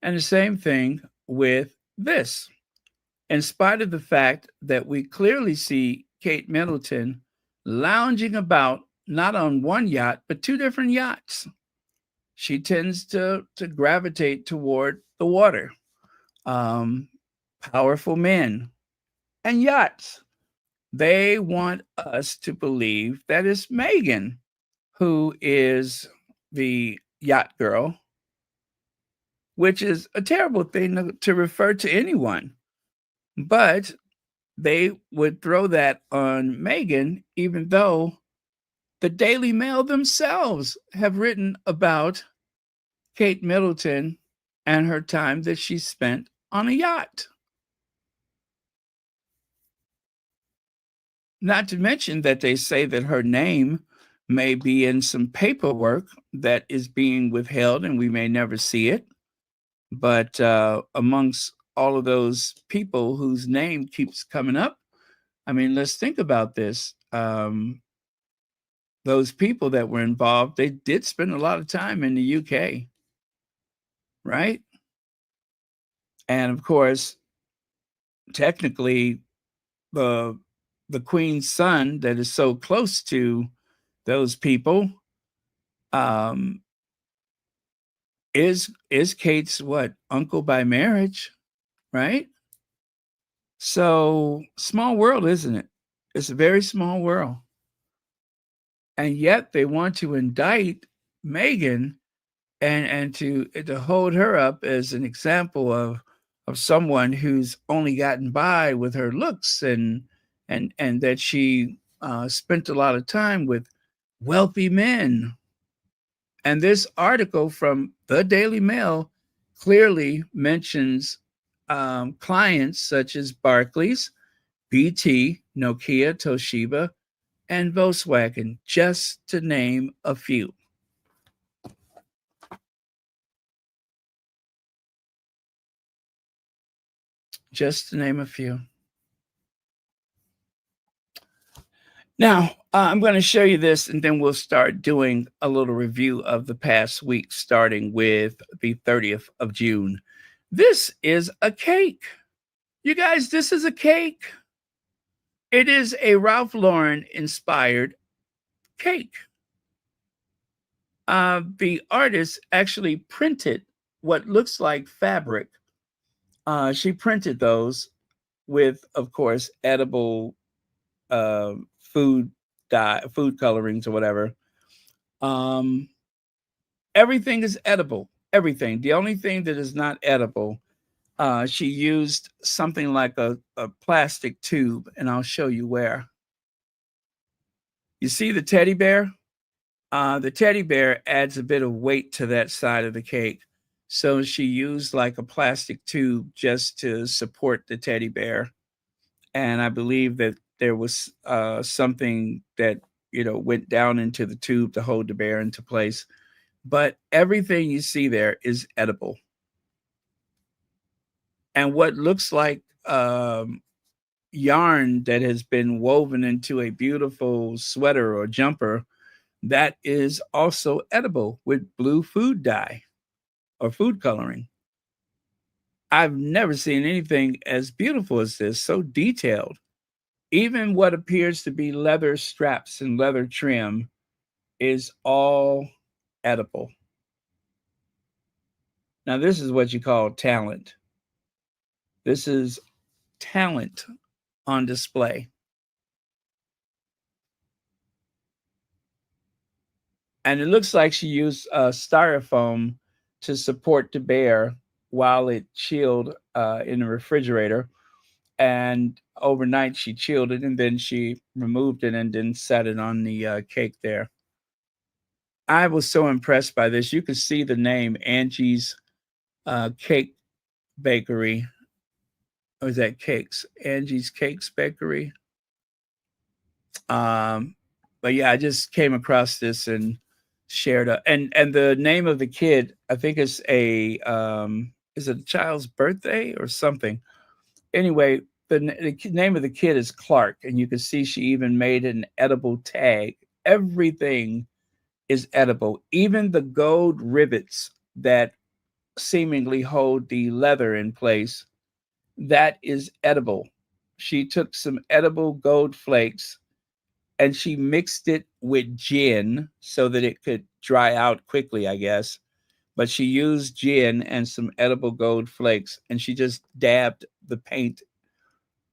And the same thing with this. In spite of the fact that we clearly see Kate Middleton lounging about not on one yacht, but two different yachts, she tends to gravitate toward the water, um, powerful men, and yachts. They want us to believe that it's Meghan who is the yacht girl, which is a terrible thing to refer to anyone. But they would throw that on Meghan, even though the Daily Mail themselves have written about Kate Middleton and her time that she spent on a yacht. Not to mention that they say that her name may be in some paperwork that is being withheld and we may never see it. But amongst all of those people whose name keeps coming up, I mean, let's think about this. Those people that were involved, they did spend a lot of time in the UK, right? And of course, technically, the the queen's son that is so close to those people um, is Kate's what uncle by marriage, right? So small world, isn't it? It's a very small world, and yet they want to indict Meghan and to hold her up as an example of someone who's only gotten by with her looks and that she spent a lot of time with wealthy men. And this article from the Daily Mail clearly mentions clients such as Barclays, BT, Nokia, Toshiba, and Volkswagen, just to name a few. Just to name a few. Now, I'm going to show you this and then we'll start doing a little review of the past week, starting with the 30th of June. This is a cake. You guys, this is a cake. It is a Ralph Lauren inspired cake. The artist actually printed what looks like fabric. She printed those with, of course, edible food food colorings or whatever. Um, Everything is edible. Everything. The only thing that is not edible, she used something like a plastic tube, and I'll show you where. You see the teddy bear? The teddy bear adds a bit of weight to that side of the cake. So she used like a plastic tube just to support the teddy bear. And I believe that there was something that, went down into the tube to hold the bear into place. But everything you see there is edible. And what looks like yarn that has been woven into a beautiful sweater or jumper that is also edible with blue food dye or food coloring. I've never seen anything as beautiful as this, so detailed. Even what appears to be leather straps and leather trim is all edible. Now, this is what you call talent. This is talent on display. And it looks like she used styrofoam to support the bear while it chilled in the refrigerator. And overnight she chilled it and then she removed it and then set it on the cake there. I was so impressed by this. You could see the name Angie's Cake Bakery. Or is that Cakes? Angie's Cakes Bakery. Um, but yeah, I just came across this and shared and the name of the kid, I think is it a child's birthday or something? Anyway, the name of the kid is Clark, and you can see she even made an edible tag. Everything is edible, even the gold rivets that seemingly hold the leather in place. That is edible. She took some edible gold flakes and she mixed it with gin so that it could dry out quickly, I guess. But she used gin and some edible gold flakes, and she just dabbed the paint,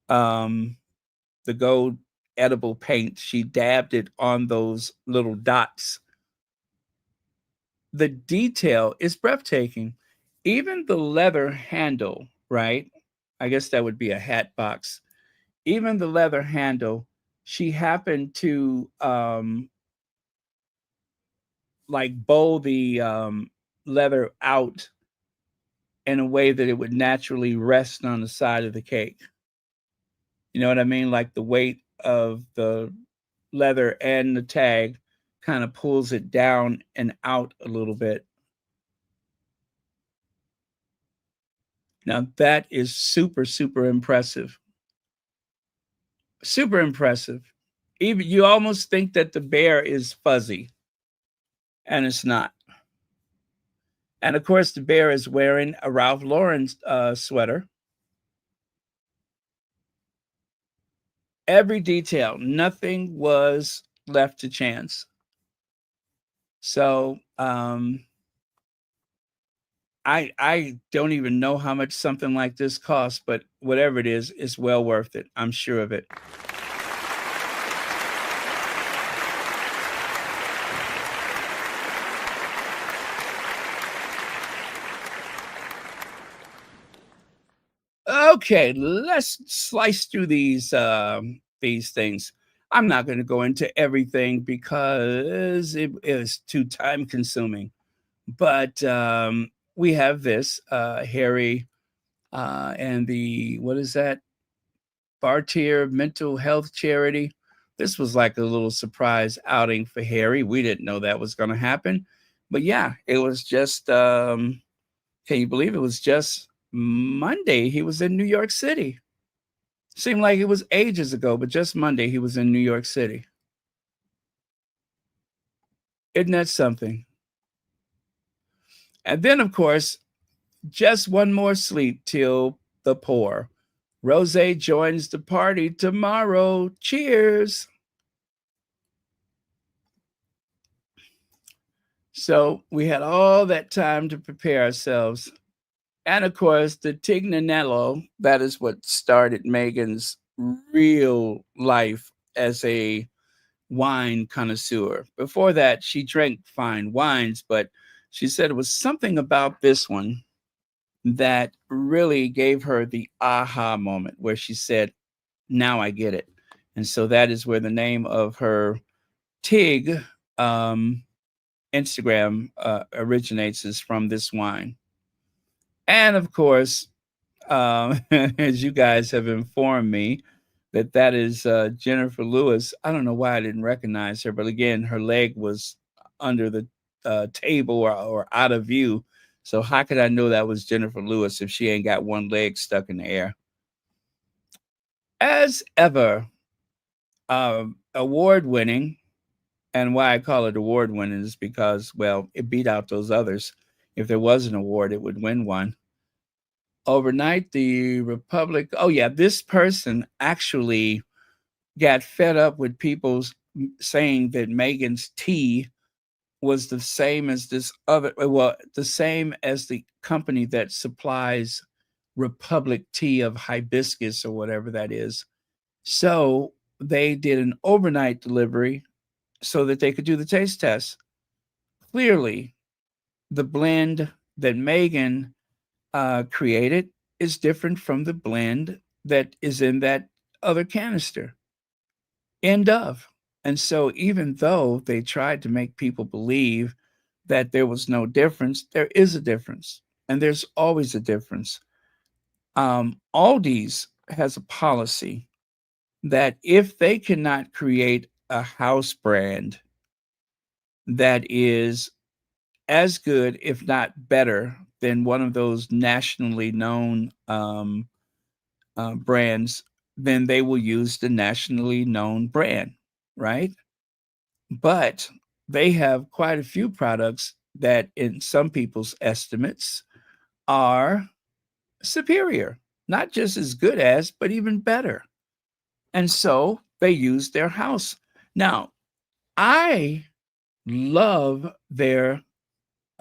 um, the gold edible paint. She dabbed it on those little dots. The detail is breathtaking. Even the leather handle, right? I guess that would be a hat box. Even the leather handle, she happened to like bowl the leather out in a way that it would naturally rest on the side of the cake. You know what I mean? Like the weight of the leather and the tag kind of pulls it down and out a little bit. Now that is super, super impressive. Super impressive. Even you almost think that the bear is fuzzy, and it's not. And of course, the bear is wearing a Ralph Lauren sweater. Every detail, nothing was left to chance. So I don't even know how much something like this costs, but whatever it is, it's well worth it. I'm sure of it. Okay, let's slice through these things. I'm not going to go into everything because it is too time consuming. But we have this Harry and the what is that? Bartier Mental Health Charity. This was like a little surprise outing for Harry. We didn't know that was going to happen, but yeah, it was just. Can you believe it was just Monday? He was in New York City. Seemed like it was ages ago, but just Monday he was in New York City. Isn't that something? And then, of course, just one more sleep till the poor. Rose joins the party tomorrow. Cheers. So we had all that time to prepare ourselves. And of course, the Tignanello, that is what started Meghan's real life as a wine connoisseur. Before that, she drank fine wines, but she said it was something about this one that really gave her the aha moment where she said, now I get it. And so that is where the name of her TIG Instagram originates, is from this wine. And of course, as you guys have informed me, that is Jennifer Lewis. I don't know why I didn't recognize her, but again, her leg was under the table or out of view. So how could I know that was Jennifer Lewis if she ain't got one leg stuck in the air? As ever, award winning, and why I call it award winning is because, well, it beat out those others. If there was an award, it would win one. Overnight, the Republic, oh, yeah, this person actually got fed up with people saying that Meghan's tea was the same as this other, well, the same as the company that supplies Republic tea of hibiscus or whatever that is. So they did an overnight delivery so that they could do the taste test. Clearly, the blend that Meghan created is different from the blend that is in that other canister. End of. And so, even though they tried to make people believe that there was no difference, there is a difference. And there's always a difference. Aldi's has a policy that if they cannot create a house brand that is as good, if not better, than one of those nationally known brands, then they will use the nationally known brand, right? But they have quite a few products that, in some people's estimates, are superior, not just as good as, but even better. And so they use their house. Now, I love their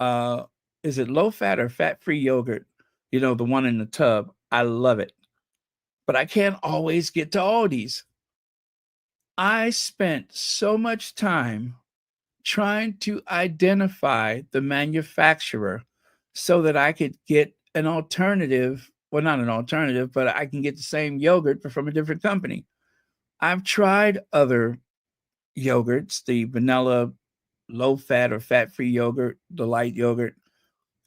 uh is it low fat or fat free yogurt? You know, the one in the tub. I love it. But I can't always get to Aldi's. I spent so much time trying to identify the manufacturer so that I could get an alternative. Well, not an alternative, but I can get the same yogurt but from a different company. I've tried other yogurts, the vanilla low fat or fat free yogurt, the light yogurt,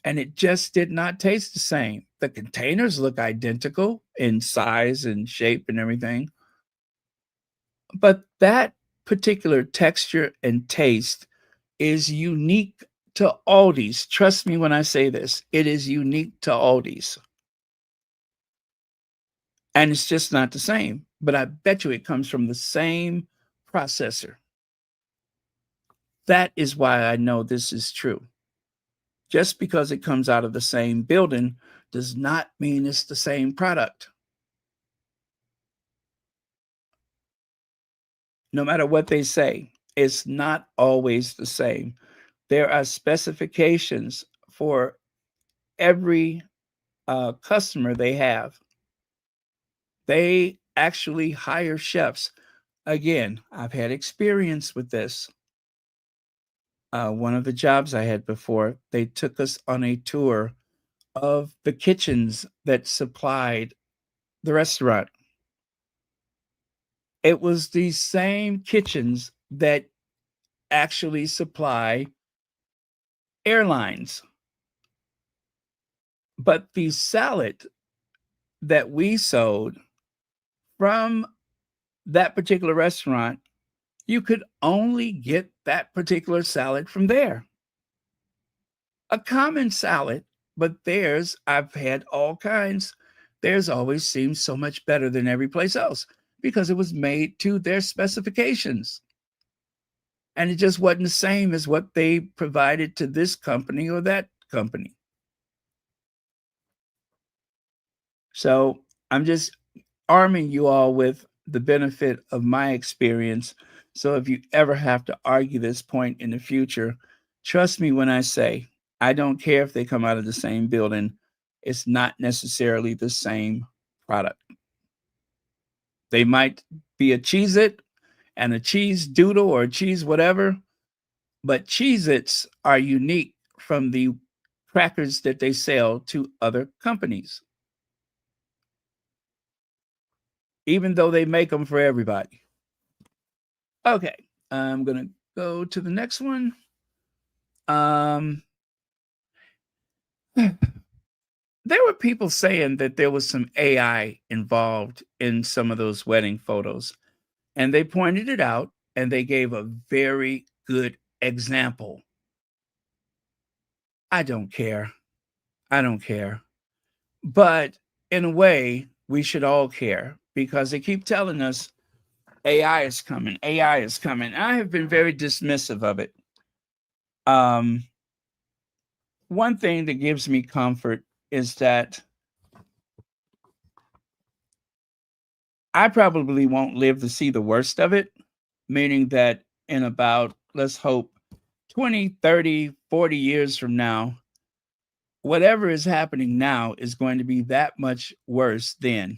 and it just did not taste the same. The containers look identical in size and shape and everything, but that particular texture and taste is unique to Aldi's. Trust me when I say this, it is unique to Aldi's. And it's just not the same, but I bet you it comes from the same processor. That is why I know this is true. Just because it comes out of the same building does not mean it's the same product. No matter what they say, it's not always the same. There are specifications for every customer they have. They actually hire chefs. Again, I've had experience with this. One of the jobs I had before, they took us on a tour of the kitchens that supplied the restaurant. It was the same kitchens that actually supply airlines. But the salad that we sold from that particular restaurant, you could only get that particular salad from there. A common salad, but theirs, I've had all kinds. Theirs always seems so much better than every place else because it was made to their specifications. And it just wasn't the same as what they provided to this company or that company. So I'm just arming you all with the benefit of my experience. So if you ever have to argue this point in the future, trust me when I say, I don't care if they come out of the same building, it's not necessarily the same product. They might be a Cheez It and a cheese doodle or a cheese whatever, but Cheez Its are unique from the crackers that they sell to other companies, even though they make them for everybody. Okay, I'm going to go to the next one. Um, there were people saying that there was some AI involved in some of those wedding photos, and they pointed it out and they gave a very good example. I don't care. I don't care. But in a way, we should all care because they keep telling us AI is coming, AI is coming. I have been very dismissive of it. Um, One thing that gives me comfort is that I probably won't live to see the worst of it, meaning that in about, let's hope, 20, 30, 40 years from now, whatever is happening now is going to be that much worse then.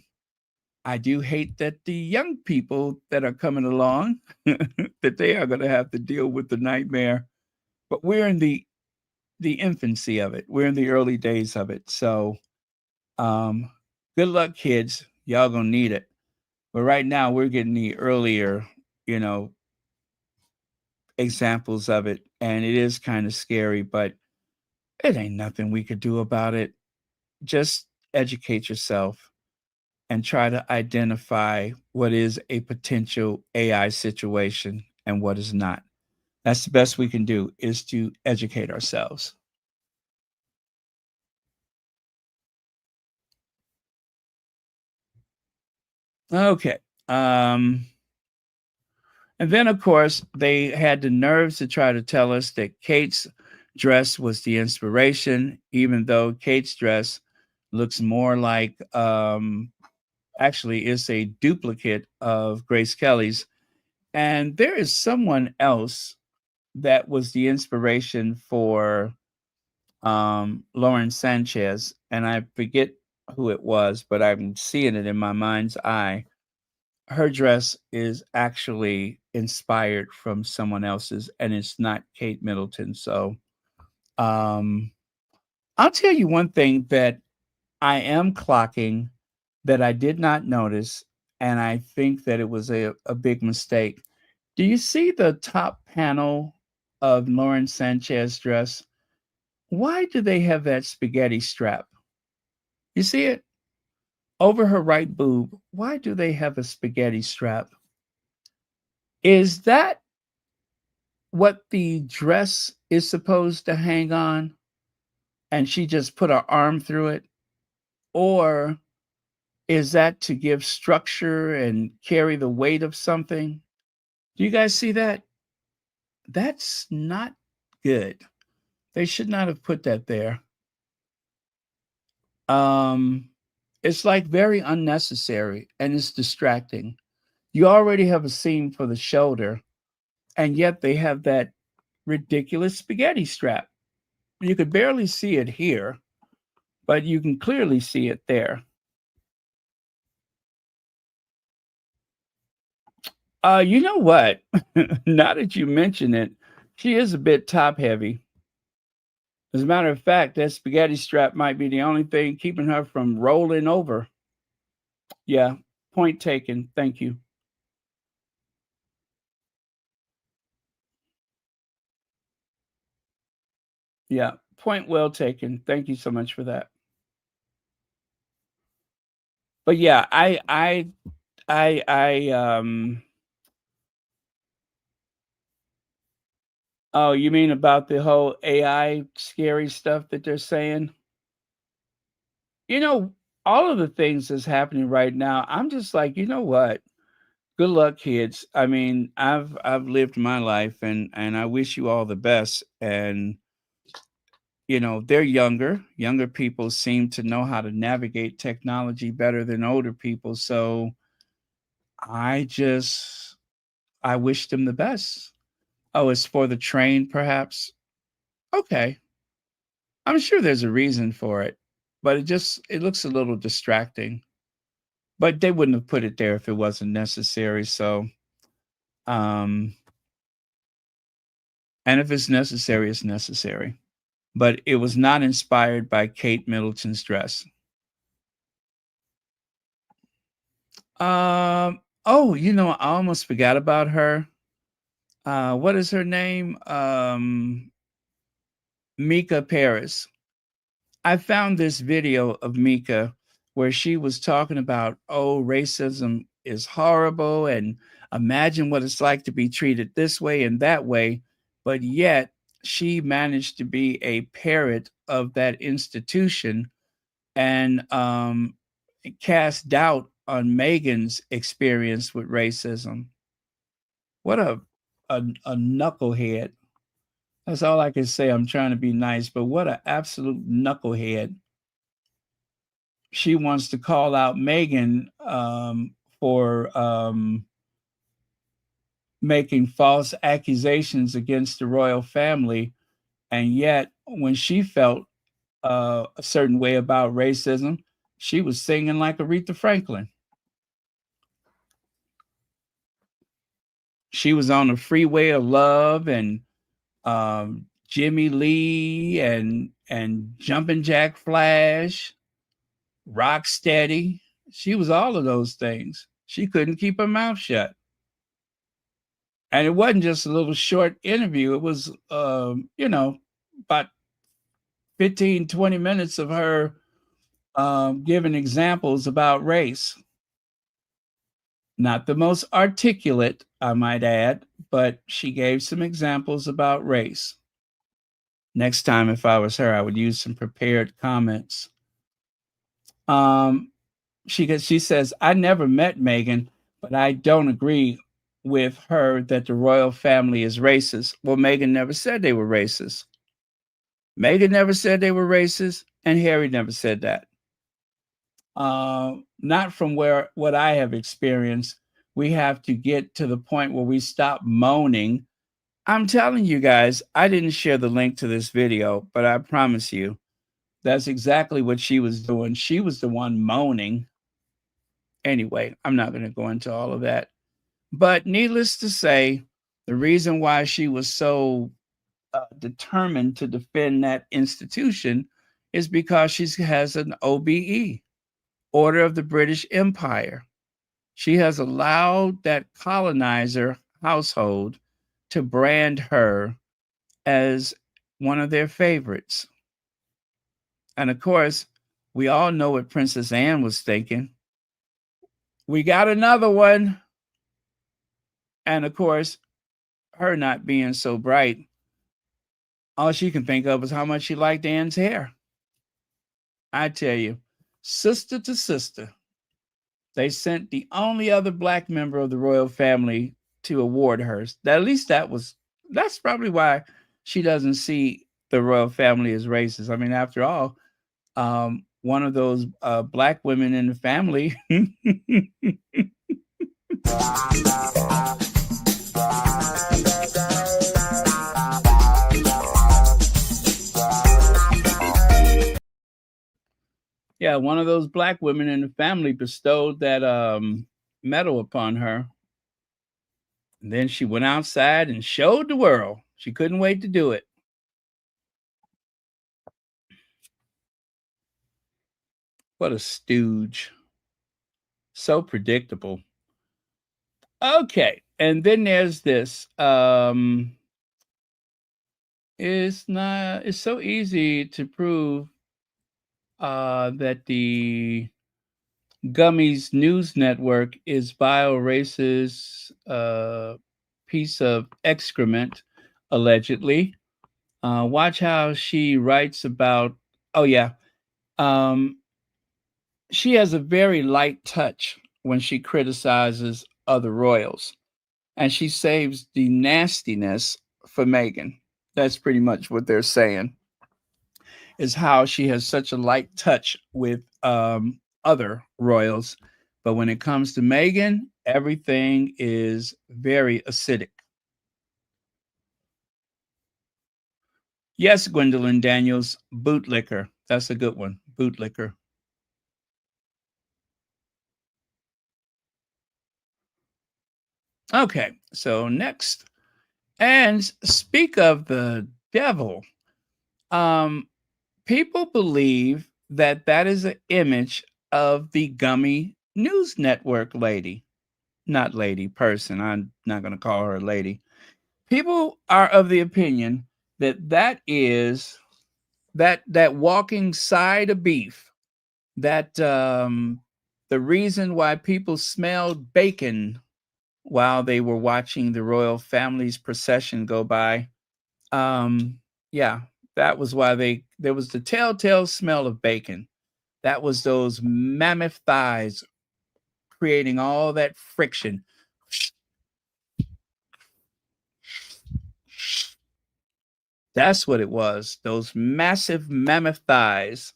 I do hate that the young people that are coming along that they are going to have to deal with the nightmare, but we're in the infancy of it. We're in the early days of it. So, um good luck kids. Y'all going to need it. But right now we're getting the earlier, you know, examples of it, and it is kind of scary, but it ain't nothing we could do about it. Just educate yourself and try to identify what is a potential AI situation and what is not. That's the best we can do, is to educate ourselves. Okay. Um and then of course they had the nerves to try to tell us that Kate's dress was the inspiration, even though Kate's dress looks more like actually is a duplicate of Grace Kelly's. And there is someone else that was the inspiration for Lauren Sanchez, and I forget who it was, but I'm seeing it in my mind's eye. Her dress is actually inspired from someone else's, and it's not Kate Middleton. So, um, I'll tell you one thing that I am clocking that I did not notice, and I think that it was a big mistake. Do you see the top panel of Lauren Sanchez dress? Why do they have that spaghetti strap? You see it over her right boob. Why do they have a spaghetti strap? Is that what the dress is supposed to hang on and she just put her arm through it? Or is that to give structure and carry the weight of something? Do you guys see that? That's not good. They should not have put that there. Um, it's like very unnecessary and it's distracting. You already have a seam for the shoulder, and yet they have that ridiculous spaghetti strap. You could barely see it here, but you can clearly see it there. You know what? Now that you mention it, she is a bit top heavy. As a matter of fact, that spaghetti strap might be the only thing keeping her from rolling over. Yeah, point taken. Thank you. Yeah, point well taken. Thank you so much for that. But yeah, I oh, you mean about the whole AI scary stuff that they're saying? You know, all of the things that's happening right now, I'm just like, you know what? Good luck, kids. I mean, I've lived my life, and I wish you all the best. And you know, they're younger. Younger people seem to know how to navigate technology better than older people. So I just I wish them the best. Oh, it's for the train, perhaps. Okay. I'm sure there's a reason for it, but it looks a little distracting. But they wouldn't have put it there if it wasn't necessary. So, um, and if it's necessary, it's necessary. But it was not inspired by Kate Middleton's dress. Oh, you know, I almost forgot about her. What is her name? Mika Paris. I found this video of Mika where she was talking about, oh, racism is horrible and imagine what it's like to be treated this way and that way. But yet she managed to be a parrot of that institution and cast doubt on Meghan's experience with racism. What a knucklehead. That's all I can say. I'm trying to be nice, but what an absolute knucklehead. She wants to call out Meghan for making false accusations against the royal family. And yet, when she felt a certain way about racism, she was singing like Aretha Franklin. She was on the freeway of love and Jimmy Lee and Jumpin' Jack Flash, Rocksteady. She was all of those things. She couldn't keep her mouth shut. And it wasn't just a little short interview. It was, about 15, 20 minutes of her giving examples about race. Not the most articulate, I might add, but she gave some examples about race. Next time, if I was her, I would use some prepared comments. She says, I never met Meghan, but I don't agree with her that the royal family is racist. Well, Meghan never said they were racist. Meghan never said they were racist, and Harry never said that. Not from what I have experienced. We have to get to the point where we stop moaning. I'm telling you guys, I didn't share the link to this video, but I promise you, that's exactly what she was doing. She was the one moaning. Anyway, I'm not going to go into all of that. But needless to say, the reason why she was so determined to defend that institution is because she has an OBE, Order of the British Empire. She has allowed that colonizer household to brand her as one of their favorites. And of course, we all know what Princess Anne was thinking. We got another one. And of course, her not being so bright, all she can think of is how much she liked Anne's hair. I tell you, sister to sister, they sent the only other black member of the royal family to award her. At least that's probably why she doesn't see the royal family as racist. I mean, after all, one of those black women in the family. Yeah, one of those black women in the family bestowed that medal upon her. And then she went outside and showed the world. She couldn't wait to do it. What a stooge. So predictable. Okay. And then there's this. It's so easy to prove that the Gummies News Network is bio-racist piece of excrement, allegedly. Watch how she writes about. Oh yeah, she has a very light touch when she criticizes other royals, and she saves the nastiness for Meghan. That's pretty much what they're saying. Is how she has such a light touch with other royals. But when it comes to Meghan, everything is very acidic. Yes, Gwendolyn Daniels, bootlicker. That's a good one. Bootlicker. Okay, so next. And speak of the devil. People believe that is an image of the Gummy News Network lady. Not lady, person. I'm not going to call her a lady. People are of the opinion that is that walking side of beef, that the reason why people smelled bacon while they were watching the royal family's procession go by. Yeah, that was why there was the telltale smell of bacon. That was those mammoth thighs creating all that friction. That's what it was. Those massive mammoth thighs.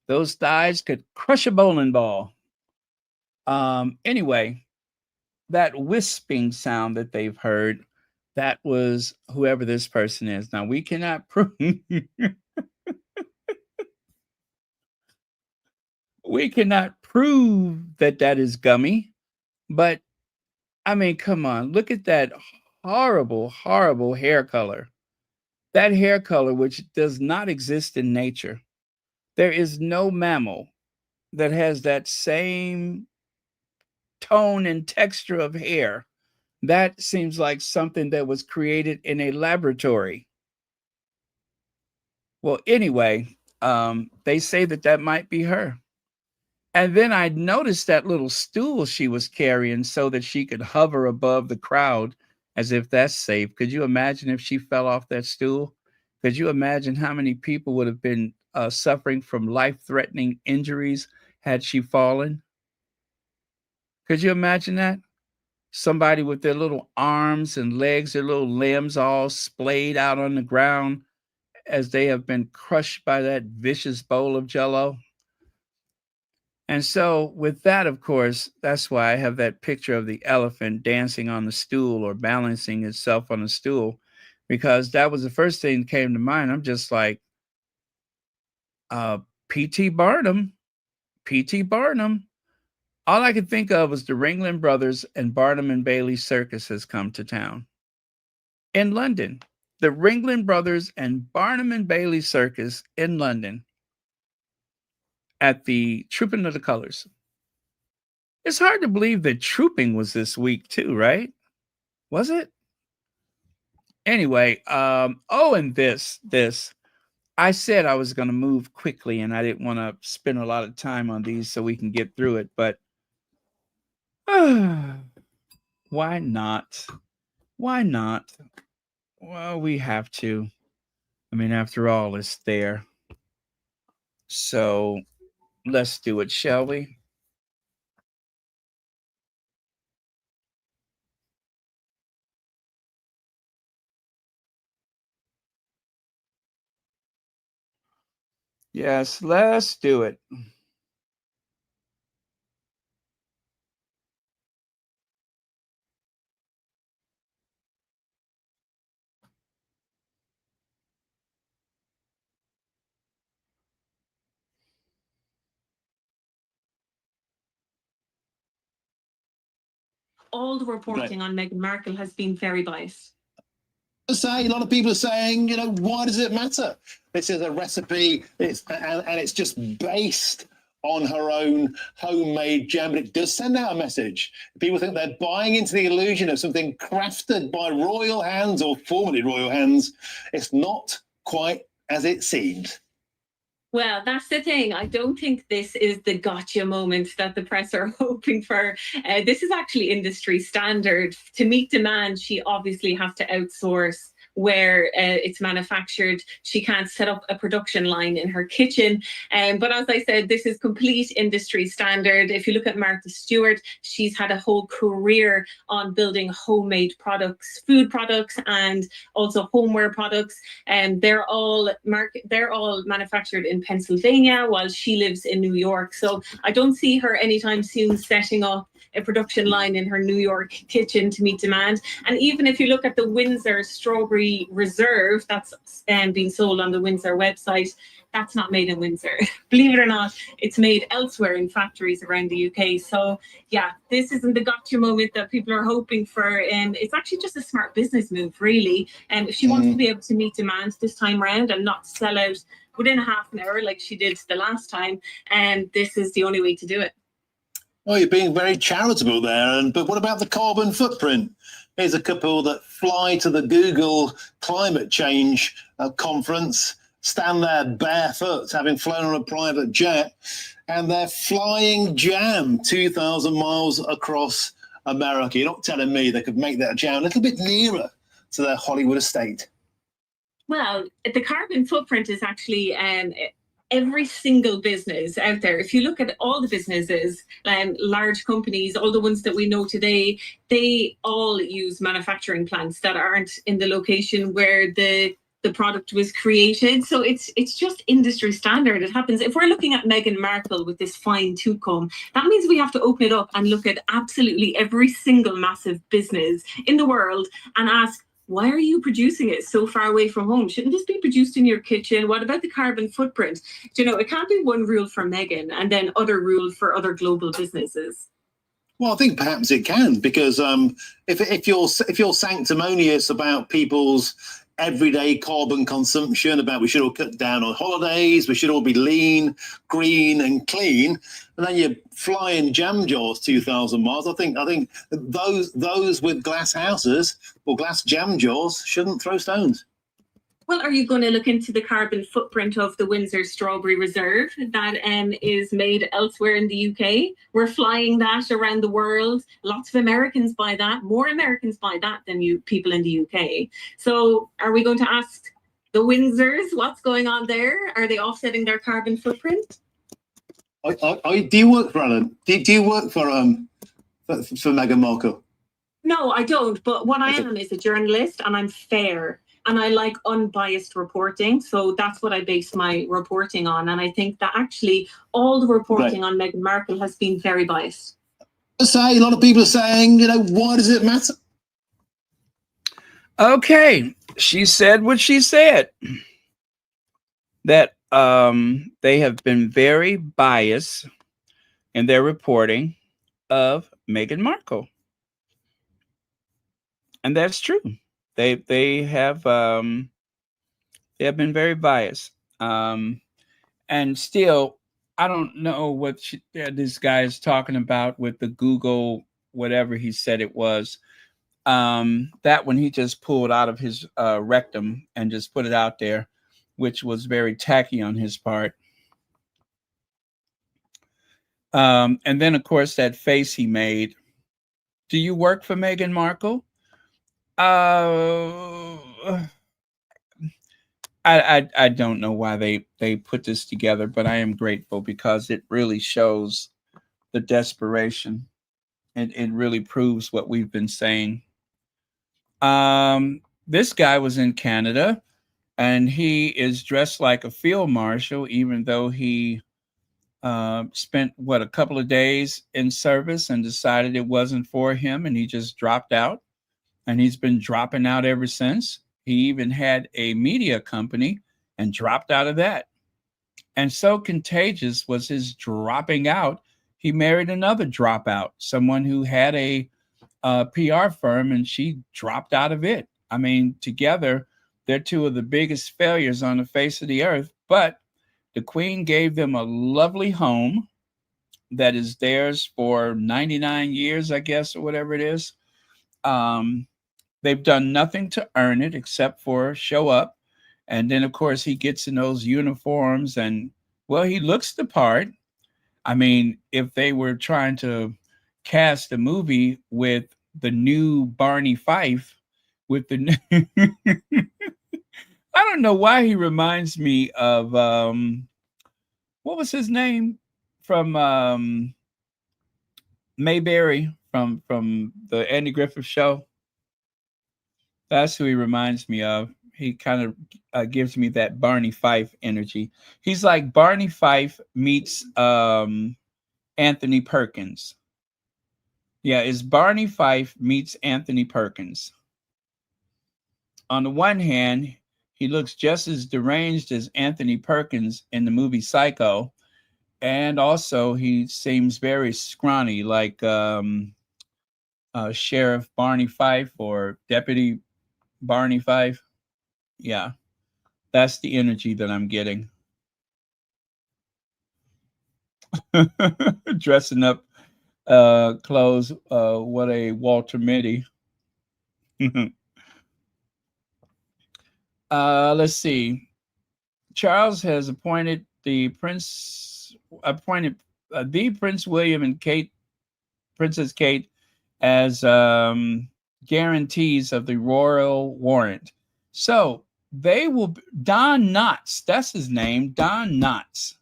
Those thighs could crush a bowling ball. Anyway, that wisping sound that they've heard, that was whoever this person is. Now, we cannot prove we cannot prove that that is Gummy, but I mean, come on, look at that horrible, horrible hair color. That hair color, which does not exist in nature. There is no mammal that has that same tone and texture of hair. That seems like something that was created in a laboratory. Well, anyway, they say that that might be her. And then I noticed that little stool she was carrying so that she could hover above the crowd as if that's safe. Could you imagine if she fell off that stool? Could you imagine how many people would have been suffering from life-threatening injuries had she fallen? Could you imagine that? Somebody with their little arms and legs, their little limbs all splayed out on the ground as they have been crushed by that vicious bowl of jello. And so, with that, of course, that's why I have that picture of the elephant dancing on the stool or balancing itself on the stool, because that was the first thing that came to mind. I'm just like, P.T. Barnum, P.T. Barnum. All I could think of was the Ringling Brothers and Barnum and Bailey Circus has come to town in London. The Ringling Brothers and Barnum and Bailey Circus in London at the Trooping of the Colors. It's hard to believe that Trooping was this week too, right? Was it? Anyway, and this. I said I was going to move quickly and I didn't want to spend a lot of time on these so we can get through it, but why not? Why not? Well, we have to. I mean, after all, it's there. So let's do it, shall we? Yes, let's do it. All the reporting on Meghan Markle has been very biased. Say a lot of people are saying, why does it matter? This is a recipe, and it's just based on her own homemade jam, but it does send out a message. People think they're buying into the illusion of something crafted by royal hands or formerly royal hands. It's not quite as it seemed. Well, that's the thing. I don't think this is the gotcha moment that the press are hoping for. This is actually industry standard. To meet demand, she obviously has to outsource where it's manufactured. She can't set up a production line in her kitchen. But as I said, this is complete industry standard. If you look at Martha Stewart, she's had a whole career on building homemade products, food products, and also homeware products. And they're all manufactured in Pennsylvania while she lives in New York. So I don't see her anytime soon setting up a production line in her New York kitchen to meet demand. And even if you look at the Windsor Strawberry Reserve that's being sold on the Windsor website, that's not made in Windsor. Believe it or not, it's made elsewhere in factories around the UK. So yeah, this isn't the gotcha moment that people are hoping for. And it's actually just a smart business move, really. And if she wants to be able to meet demand this time around and not sell out within a half an hour like she did the last time, and this is the only way to do it. Well, you're being very charitable there, but what about the carbon footprint? Here's a couple that fly to the Google climate change conference, stand there barefoot, having flown on a private jet, and they're flying jam 2,000 miles across America. You're not telling me they could make that jam a little bit nearer to their Hollywood estate? Well, the carbon footprint is actually every single business out there, if you look at all the businesses, large companies, all the ones that we know today, they all use manufacturing plants that aren't in the location where the product was created. So it's just industry standard. It happens. If we're looking at Meghan Markle with this fine tooth comb, that means we have to open it up and look at absolutely every single massive business in the world and ask, why are you producing it so far away from home? Shouldn't this be produced in your kitchen? What about the carbon footprint? Do you know, it can't be one rule for Meghan and then other rules for other global businesses. Well, I think perhaps it can, because if you're sanctimonious about people's everyday carbon consumption, about we should all cut down on holidays, we should all be lean, green, and clean, and then you fly in jam jars 2,000 miles. I think those with glass houses or glass jam jars shouldn't throw stones. Well, are you going to look into the carbon footprint of the Windsor Strawberry Reserve that is made elsewhere in the UK? We're flying that around the world. Lots of Americans buy that. More Americans buy that than people in the UK. So are we going to ask the Windsors what's going on there? Are they offsetting their carbon footprint? Do you work for Alan? Do you work for Meghan Markle? No, I don't. But what I am is a journalist, and I'm fair. And I like unbiased reporting. So that's what I base my reporting on. And I think that actually all the reporting on Meghan Markle has been very biased. A lot of people are saying, why does it matter? Okay. She said what she said. That they have been very biased in their reporting of Meghan Markle. And that's true. They have been very biased, and still I don't know what this guy is talking about with the Google whatever he said it was. That one he just pulled out of his rectum and just put it out there, which was very tacky on his part. And then of course that face he made. Do you work for Meghan Markle? I don't know why they put this together, but I am grateful because it really shows the desperation. It really proves what we've been saying. This guy was in Canada, and he is dressed like a field marshal, even though he spent a couple of days in service and decided it wasn't for him, and he just dropped out. And he's been dropping out ever since. He even had a media company and dropped out of that. And so contagious was his dropping out, he married another dropout, someone who had a PR firm, and she dropped out of it. I mean, together, they're two of the biggest failures on the face of the earth. But the Queen gave them a lovely home that is theirs for 99 years, I guess, or whatever it is. They've done nothing to earn it except for show up. And then, of course, he gets in those uniforms and, well, he looks the part. I mean, if they were trying to cast a movie with the new Barney Fife, with the new I don't know why he reminds me of, what was his name from Mayberry from the Andy Griffith Show? That's who he reminds me of. He kind of gives me that Barney Fife energy. He's like Barney Fife meets Anthony Perkins. Yeah, it's Barney Fife meets Anthony Perkins. On the one hand, he looks just as deranged as Anthony Perkins in the movie Psycho. And also he seems very scrawny, like Sheriff Barney Fife or Deputy Barney Fife. Yeah, that's the energy that I'm getting. Dressing up clothes, what a Walter Mitty. Let's see. Charles has appointed the Prince William and Princess Kate as guarantees of the royal warrant. So they will, Don Knotts, that's his name, Don Knotts.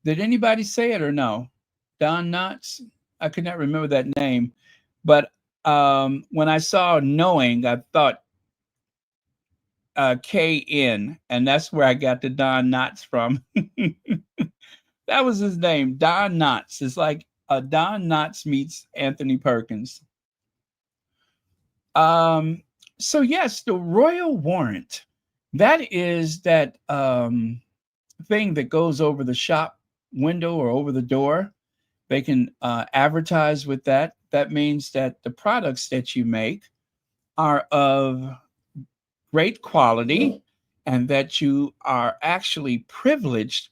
Did anybody say it or no? Don Knotts? I could not remember that name. But when I saw Knowing, I thought KN, and that's where I got the Don Knotts from. That was his name, Don Knotts. It's like Don Knotts meets Anthony Perkins. So yes, the royal warrant, that is that thing that goes over the shop window or over the door. They can advertise with that. That means that the products that you make are of great quality and that you are actually privileged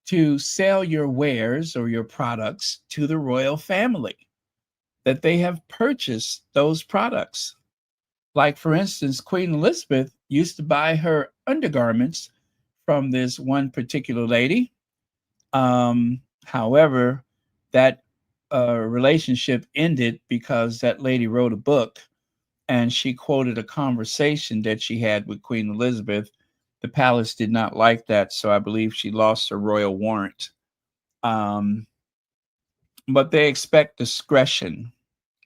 to sell your wares or your products to the royal family, that they have purchased those products. Like, for instance, Queen Elizabeth used to buy her undergarments from this one particular lady. However, that relationship ended because that lady wrote a book and she quoted a conversation that she had with Queen Elizabeth. The palace did not like that, so I believe she lost her royal warrant. But they expect discretion.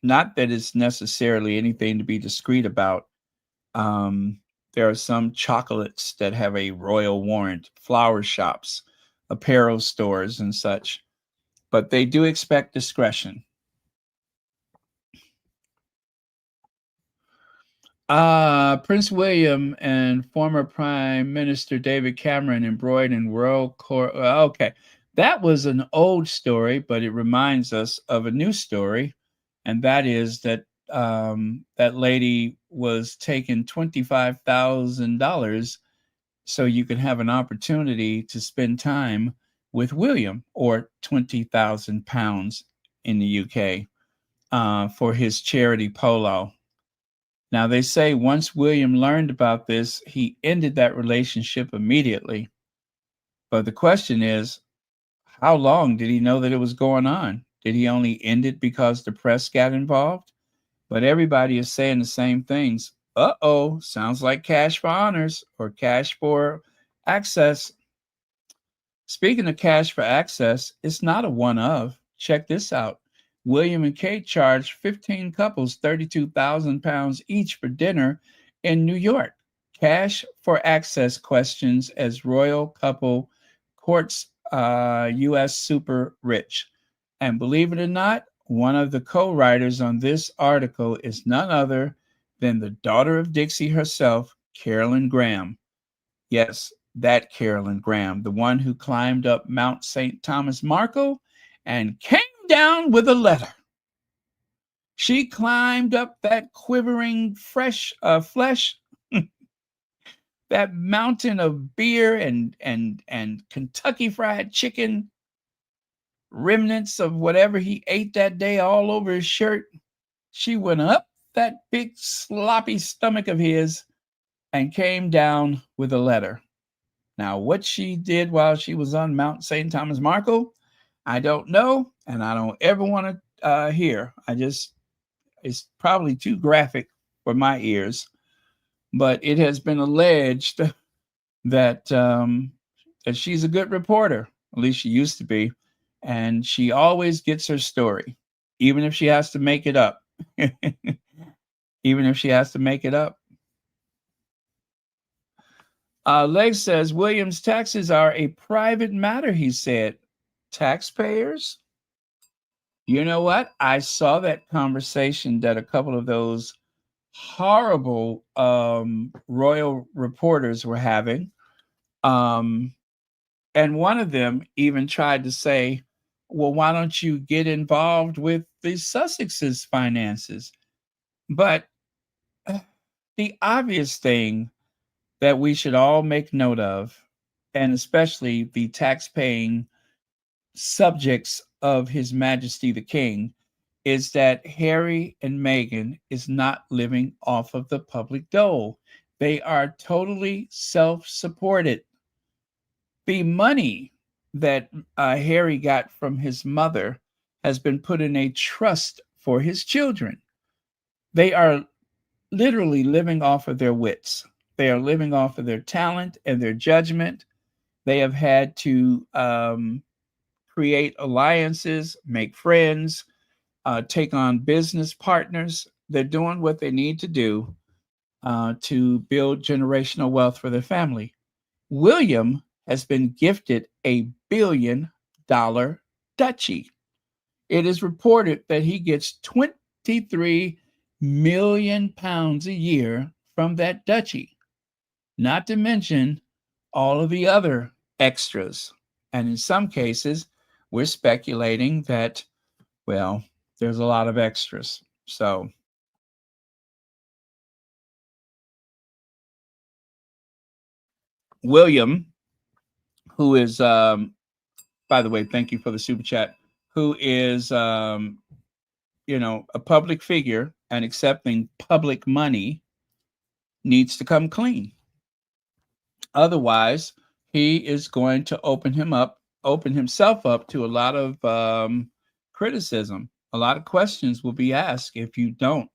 Not that it's necessarily anything to be discreet about. There are some chocolates that have a royal warrant, flower shops, apparel stores, and such. But they do expect discretion. Prince William and former Prime Minister David Cameron embroiled in royal court. Okay, that was an old story, but it reminds us of a new story, and that is that that lady was taking $25,000 so you could have an opportunity to spend time with William, or £20,000 in the UK, for his charity polo. Now, they say once William learned about this, he ended that relationship immediately. But the question is, how long did he know that it was going on? Did he only end it because the press got involved? But everybody is saying the same things. Uh-oh, sounds like cash for honors or cash for access. Speaking of cash for access, it's not a one of. Check this out. William and Kate charged 15 couples £32,000 each for dinner in New York. Cash for access questions as royal couple courts U.S. super rich. And believe it or not, one of the co-writers on this article is none other than the daughter of Dixie herself, Carolyn Graham. Yes, that Carolyn Graham, the one who climbed up Mount St. Thomas Marco and came down with a letter. She climbed up that quivering flesh, that mountain of beer and Kentucky Fried Chicken, remnants of whatever he ate that day all over his shirt. She went up that big sloppy stomach of his and came down with a letter. Now, what she did while she was on Mount St. Thomas Marco, I don't know, and I don't ever want to hear. It's probably too graphic for my ears, but it has been alleged that that she's a good reporter. At least she used to be, and she always gets her story, even if she has to make it up. Even if she has to make it up. Leg says Williams' taxes are a private matter, he said. Taxpayers? You know what? I saw that conversation that a couple of those horrible royal reporters were having. And one of them even tried to say, well, why don't you get involved with the Sussex's finances? But the obvious thing that we should all make note of, and especially the tax-paying subjects of His Majesty the King, is that Harry and Meghan is not living off of the public dole. They are totally self-supported. The money that Harry got from his mother has been put in a trust for his children. They are literally living off of their wits. They are living off of their talent and their judgment. They have had to create alliances, make friends, take on business partners. They're doing what they need to do to build generational wealth for their family. William has been gifted $1 billion duchy. It is reported that he gets 23 million pounds a year from that duchy, not to mention all of the other extras. And in some cases, we're speculating that, well, there's a lot of extras. So, William, who is, by the way, thank you for the super chat, who is, a public figure and accepting public money, needs to come clean. Otherwise, he is going to open himself up to a lot of criticism. A lot of questions will be asked if you don't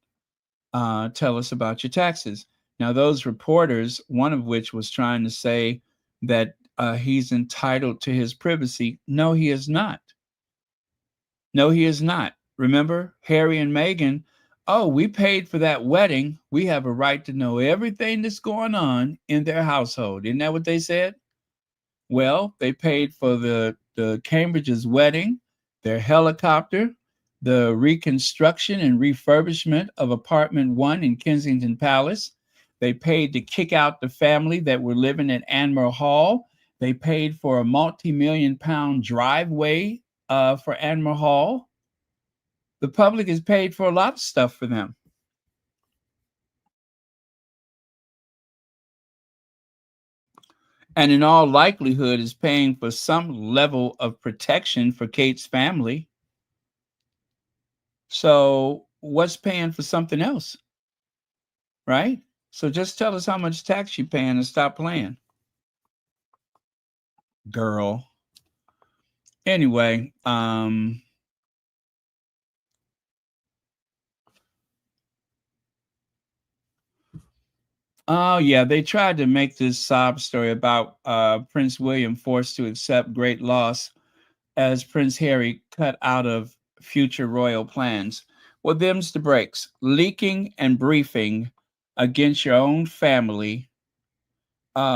tell us about your taxes. Now, those reporters, one of which was trying to say that he's entitled to his privacy. No, he is not. No, he is not. Remember, Harry and Meghan, oh, we paid for that wedding. We have a right to know everything that's going on in their household. Isn't that what they said? Well, they paid for the Cambridge's wedding, their helicopter, the reconstruction and refurbishment of apartment 1 in Kensington Palace. They paid to kick out the family that were living at Admiral Hall. They paid for a multi-million-pound driveway for Admiral Hall. The public has paid for a lot of stuff for them. And in all likelihood is paying for some level of protection for Kate's family. So what's paying for something else? Right? So just tell us how much tax you're paying and stop playing. Girl. Anyway, oh, yeah, they tried to make this sob story about Prince William forced to accept great loss as Prince Harry cut out of future royal plans. Well, them's the breaks. Leaking and briefing against your own family,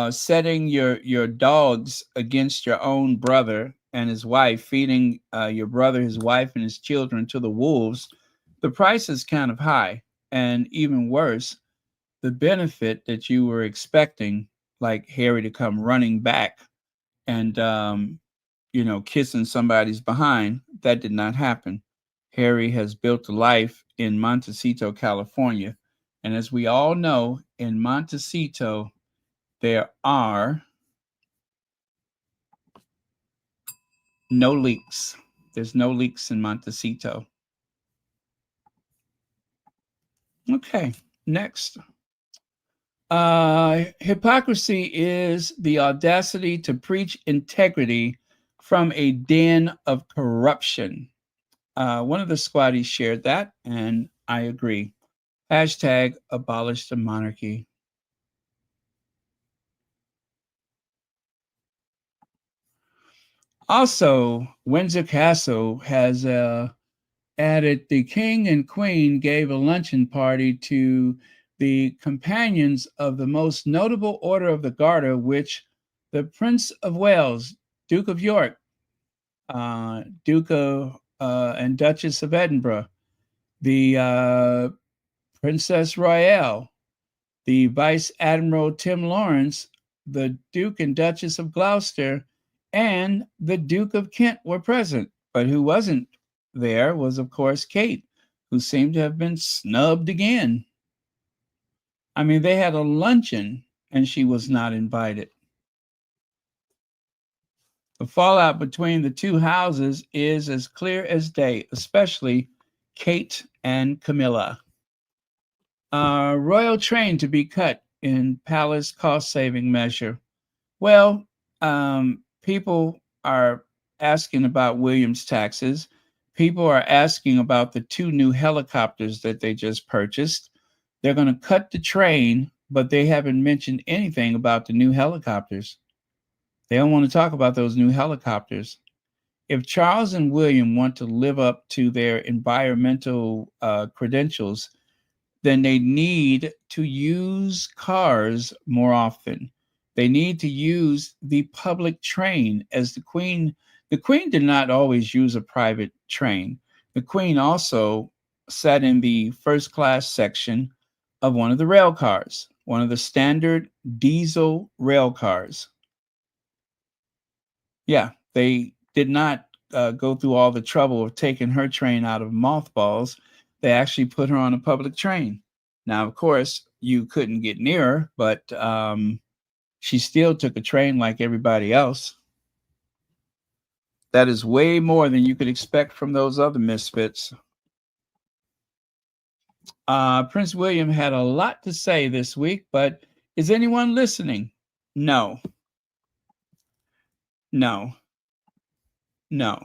setting your dogs against your own brother and his wife, feeding your brother, his wife, and his children to the wolves. The price is kind of high. And even worse, the benefit that you were expecting, like Harry to come running back and, kissing somebody's behind, that did not happen. Harry has built a life in Montecito, California. And as we all know, in Montecito, there are no leaks. There's no leaks in Montecito. Okay, next. Hypocrisy is the audacity to preach integrity from a den of corruption. One of the squaddies shared that, and I agree. Hashtag abolish the monarchy. Also, Windsor Castle has added the king and queen gave a luncheon party to the companions of the most notable Order of the Garter, which the Prince of Wales, Duke of York, Duke of and Duchess of Edinburgh, the Princess Royale, the Vice Admiral Tim Lawrence, the Duke and Duchess of Gloucester, and the Duke of Kent were present. But who wasn't there was, of course, Kate, who seemed to have been snubbed again. I mean, they had a luncheon and she was not invited. The fallout between the two houses is as clear as day, especially Kate and Camilla. Royal train to be cut in palace cost-saving measure. Well, people are asking about William's taxes. People are asking about the 2 new helicopters that they just purchased. They're going to cut the train but they haven't mentioned anything about the new helicopters. They don't want to talk about those new helicopters. If Charles and William want to live up to their environmental credentials, then they need to use cars more often. They need to use the public train. As the Queen did not always use a private train. The Queen also sat in the first class section of one of the rail cars, one of the standard diesel rail cars. Yeah, they did not go through all the trouble of taking her train out of mothballs. They actually put her on a public train. Now, of course, you couldn't get near her, but she still took a train like everybody else. That is way more than you could expect from those other misfits. Prince William had a lot to say this week, but is anyone listening? No. No. No.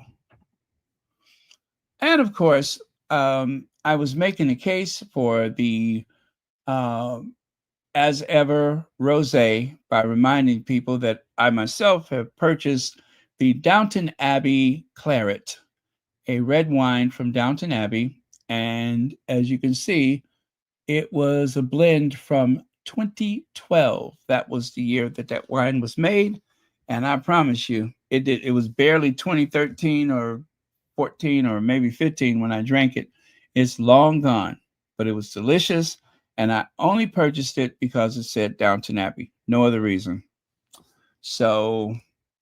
And of course, I was making a case for the As Ever Rosé by reminding people that I myself have purchased the Downton Abbey Claret, a red wine from Downton Abbey. And as you can see, it was a blend from 2012. That was the year that that wine was made. And I promise you, it was barely 2013 or 14 or maybe 15 when I drank it. It's long gone, but it was delicious. And I only purchased it because it said Downton Abbey. No other reason. So,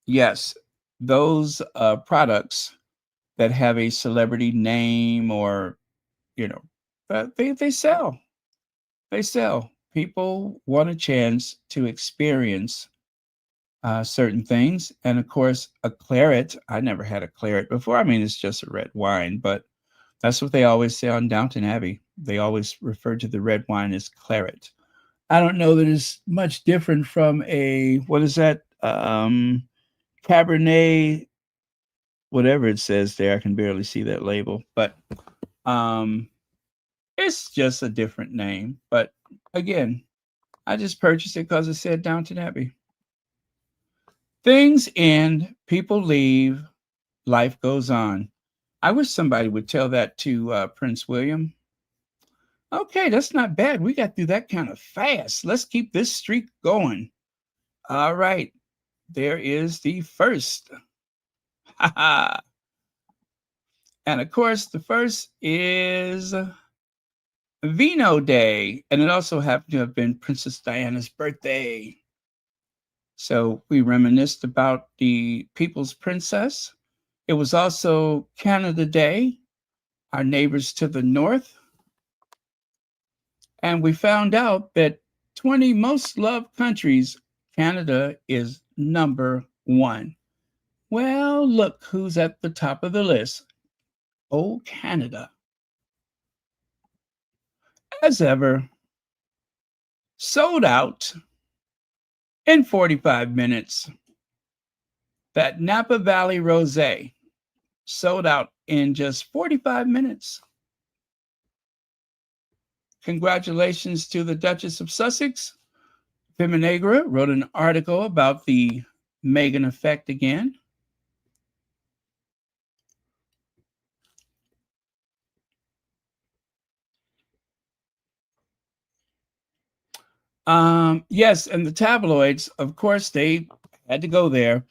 yes, those products that have a celebrity name or, they sell. They sell. People want a chance to experience certain things. And of course, a claret. I never had a claret before. I mean, it's just a red wine, but that's what they always say on Downton Abbey. They always refer to the red wine as claret. I don't know that it's much different from a, what is that? Cabernet, whatever it says there. I can barely see that label, but it's just a different name. But again, I just purchased it because it said Downton Abbey. Things end, people leave, life goes on. I wish somebody would tell that to Prince William. Okay, that's not bad. We got through that kind of fast. Let's keep this streak going. All right, there is the first. And of course, the first is Vino Day, and it also happened to have been Princess Diana's birthday. So we reminisced about the People's Princess. It was also Canada Day, our neighbors to the north. And we found out that 20 most loved countries, Canada is number one. Well, look who's at the top of the list. Oh, Canada. As ever, sold out in 45 minutes. That Napa Valley Rosé sold out in just 45 minutes. Congratulations to the Duchess of Sussex. Feminegra wrote an article about the Meghan effect again. Yes, and the tabloids, of course, they had to go there.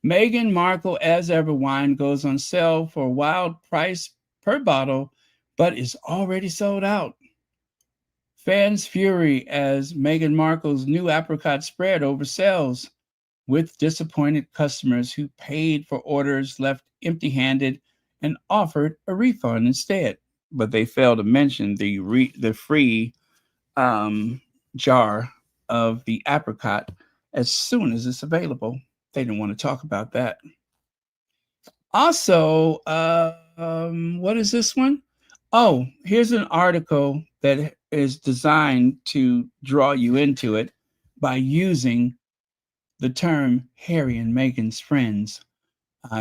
Meghan Markle As Ever wine goes on sale for a wild price per bottle, but is already sold out. Fans fury as Meghan Markle's new apricot spread oversells, with disappointed customers who paid for orders left empty-handed and offered a refund instead. But they failed to mention the free jar of the apricot as soon as it's available. They didn't want to talk about that. Also, what is this one? Oh, here's an article that is designed to draw you into it by using the term Harry and Meghan's friends.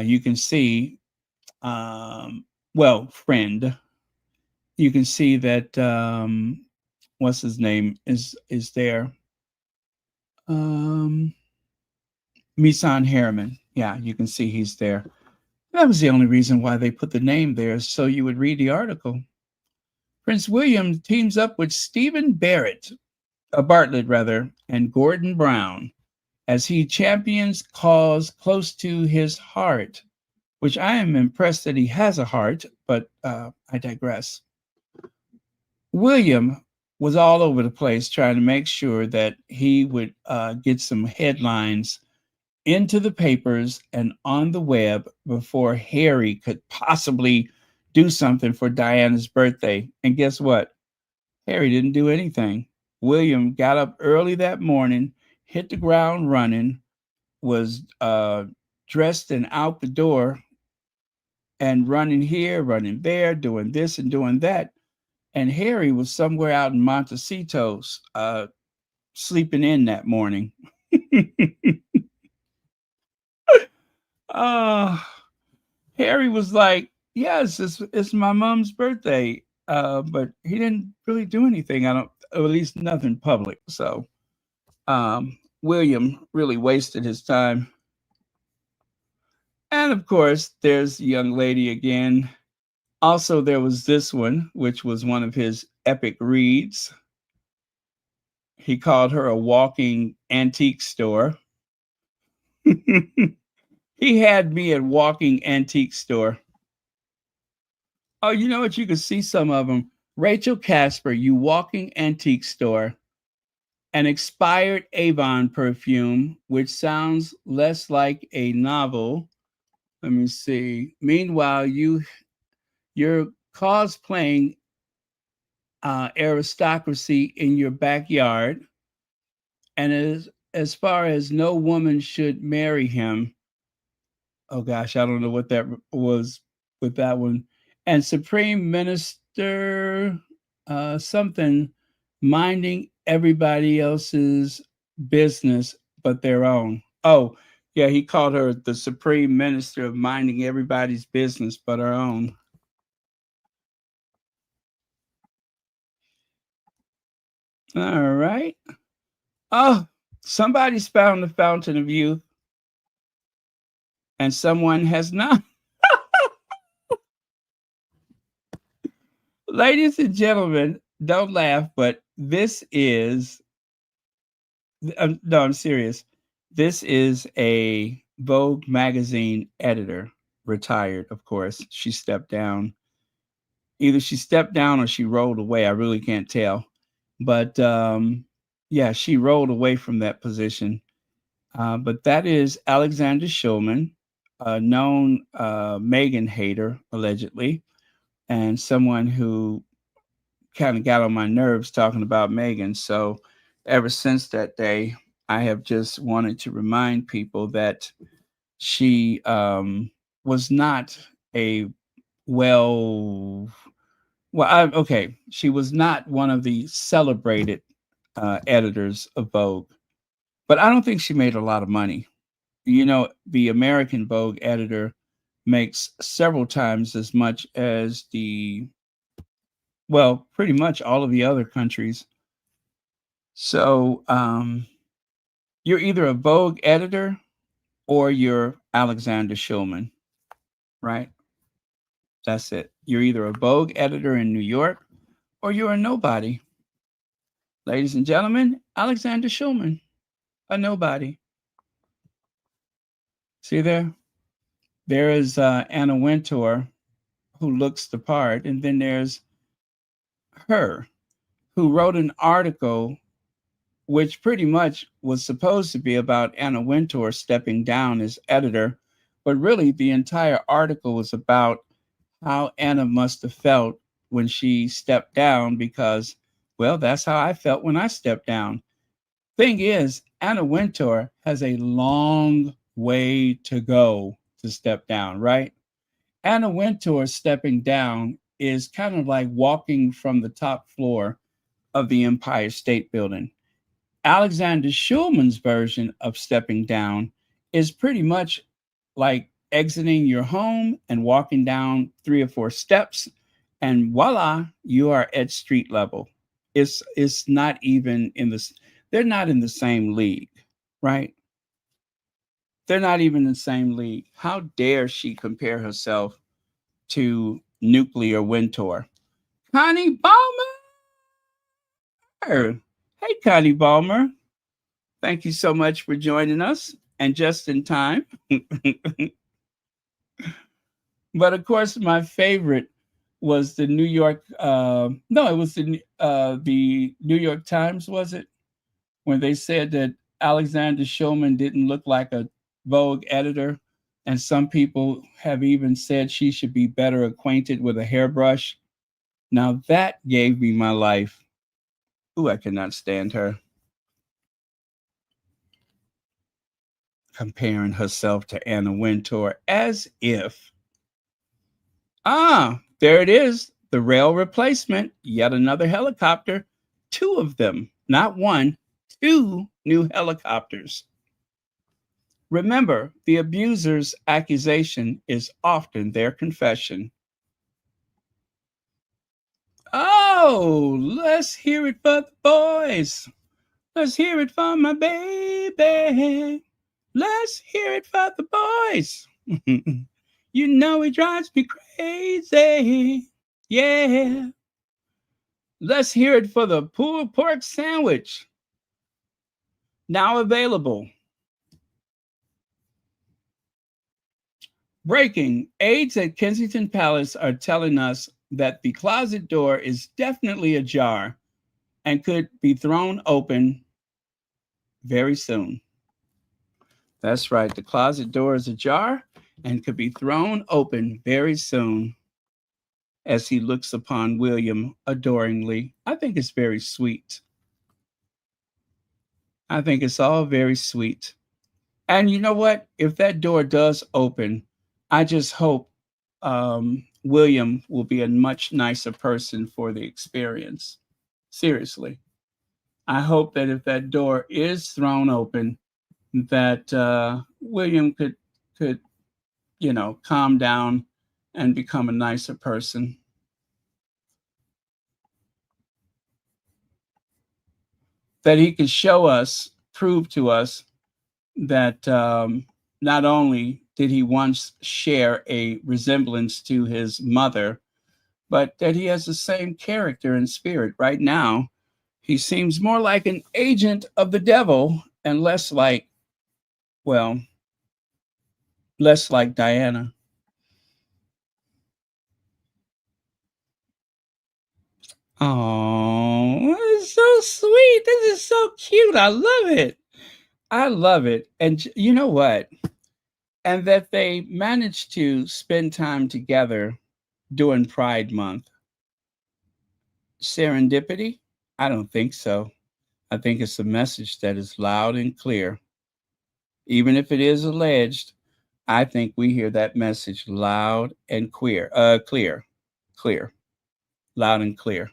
You can see, friend. You can see that what's his name is there. Misan Harriman. Yeah, you can see he's there. That was the only reason why they put the name there, so you would read the article. Prince William teams up with Stephen Bartlett rather, and Gordon Brown as he champions cause close to his heart, which I am impressed that he has a heart, but I digress. William was all over the place trying to make sure that he would get some headlines into the papers and on the web before Harry could possibly do something for Diana's birthday. And guess what? Harry didn't do anything. William got up early that morning, hit the ground running, was dressed and out the door and running here, running there, doing this and doing that. And Harry was somewhere out in Montecitos sleeping in that morning. Harry was like, yes, it's my mom's birthday. But he didn't really do anything. Or at least nothing public. So William really wasted his time. And of course, there's the young lady again. Also, there was this one, which was one of his epic reads. He called her a walking antique store. He had me at walking antique store. Oh, you know what? You can see some of them. Rachel Casper, you walking antique store. An expired Avon perfume, which sounds less like a novel. Let me see. Meanwhile, you're cosplaying aristocracy in your backyard. And as far as no woman should marry him, oh gosh, I don't know what that was with that one. And Supreme Minister something minding everybody else's business but their own. Oh, yeah, he called her the Supreme Minister of minding everybody's business but her own. All right. Oh, somebody's found the fountain of youth and someone has not. Ladies and gentlemen, don't laugh, but this is, no, I'm serious. This is a Vogue magazine editor, retired, of course. She stepped down. Either she stepped down or she rolled away. I really can't tell. But yeah, she rolled away from that position. But that is Alexander Shulman, a known Meghan hater, allegedly, and someone who kind of got on my nerves talking about Meghan. So ever since that day, I have just wanted to remind people that she was not a okay, she was not one of the celebrated editors of Vogue, but I don't think she made a lot of money. You know, the American Vogue editor makes several times as much as pretty much all of the other countries. So you're either a Vogue editor or you're Alexander Shulman, right? That's it. You're either a Vogue editor in New York or you're a nobody. Ladies and gentlemen, Alexander Shulman, a nobody. See there? There is Anna Wintour, who looks the part, and then there's her, who wrote an article which pretty much was supposed to be about Anna Wintour stepping down as editor, but really the entire article was about how Anna must have felt when she stepped down because, well, that's how I felt when I stepped down. Thing is, Anna Wintour has a long way to go to step down, right? Anna Wintour stepping down is kind of like walking from the top floor of the Empire State Building. Alexander Shulman's version of stepping down is pretty much like exiting your home and walking down 3 or 4 steps, and voila, you are at street level. It's not even they're not in the same league. right? They're not even in the same league. How dare she compare herself to Nuclear Winter? Connie Balmer! Hey, Connie Balmer. Thank you so much for joining us, and just in time. But of course, my favorite was the New York. No, it was the New York Times. Was it when they said that Alexander Shulman didn't look like a Vogue editor, and some people have even said she should be better acquainted with a hairbrush. Now that gave me my life. Ooh, I cannot stand her. Comparing herself to Anna Wintour as if. There it is. The rail replacement. Yet another helicopter. 2 of them. Not 1, 2 new helicopters. Remember, the abuser's accusation is often their confession. Oh, let's hear it for the boys. Let's hear it for my baby. Let's hear it for the boys. You know he drives me crazy. Yeah. Let's hear it for the pulled pork sandwich. Now available. Breaking. Aides at Kensington Palace are telling us that the closet door is definitely ajar and could be thrown open very soon. That's right. The closet door is ajar and could be thrown open very soon as he looks upon William adoringly. I think it's very sweet. I think it's all very sweet. And you know what? If that door does open, I just hope William will be a much nicer person for the experience. Seriously. I hope that if that door is thrown open, that William could, calm down and become a nicer person. That he could prove to us that not only did he once share a resemblance to his mother, but that he has the same character and spirit. Right now, he seems more like an agent of the devil and less like Diana. Oh, it's so sweet. This is so cute. I love it. I love it. And you know what? And that they managed to spend time together during Pride Month. Serendipity? I don't think so. I think it's a message that is loud and clear. Even if it is alleged, I think we hear that message loud and clear, loud and clear.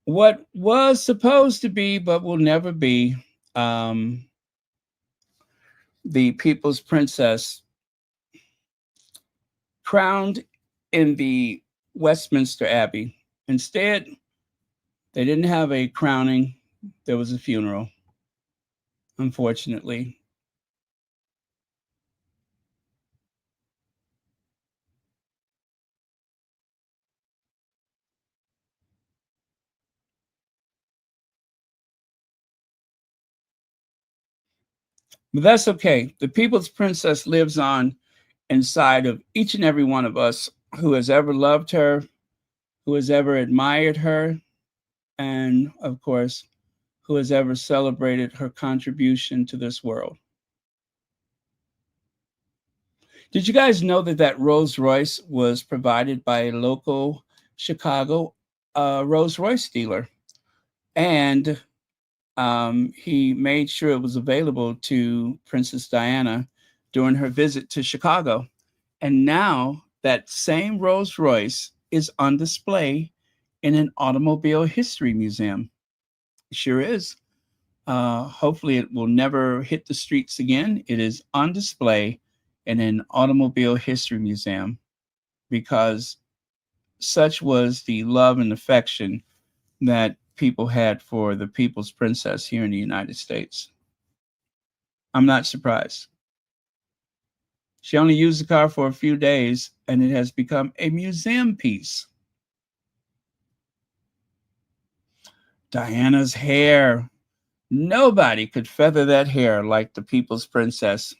What was supposed to be, but will never be, the People's Princess crowned in the Westminster Abbey. Instead, they didn't have a crowning. There was a funeral, unfortunately. But that's okay. The People's Princess lives on inside of each and every one of us who has ever loved her, who has ever admired her, and of course, who has ever celebrated her contribution to this world. Did you guys know that Rolls Royce was provided by a local Chicago Rolls Royce dealer? And he made sure it was available to Princess Diana during her visit to Chicago. And now that same Rolls Royce is on display in an automobile history museum. It sure is. Hopefully it will never hit the streets again. It is on display in an automobile history museum because such was the love and affection that people had for the People's Princess here in the United States. I'm not surprised. She only used the car for a few days, and it has become a museum piece. Diana's hair. Nobody could feather that hair like the People's Princess,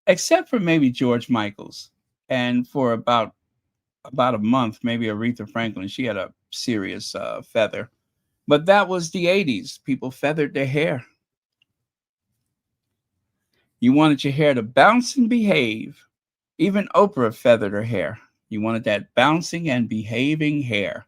except for maybe George Michael's. And for about a month, maybe Aretha Franklin, she had a serious feather. But that was the 80s. People feathered their hair. You wanted your hair to bounce and behave. Even Oprah feathered her hair. You wanted that bouncing and behaving hair.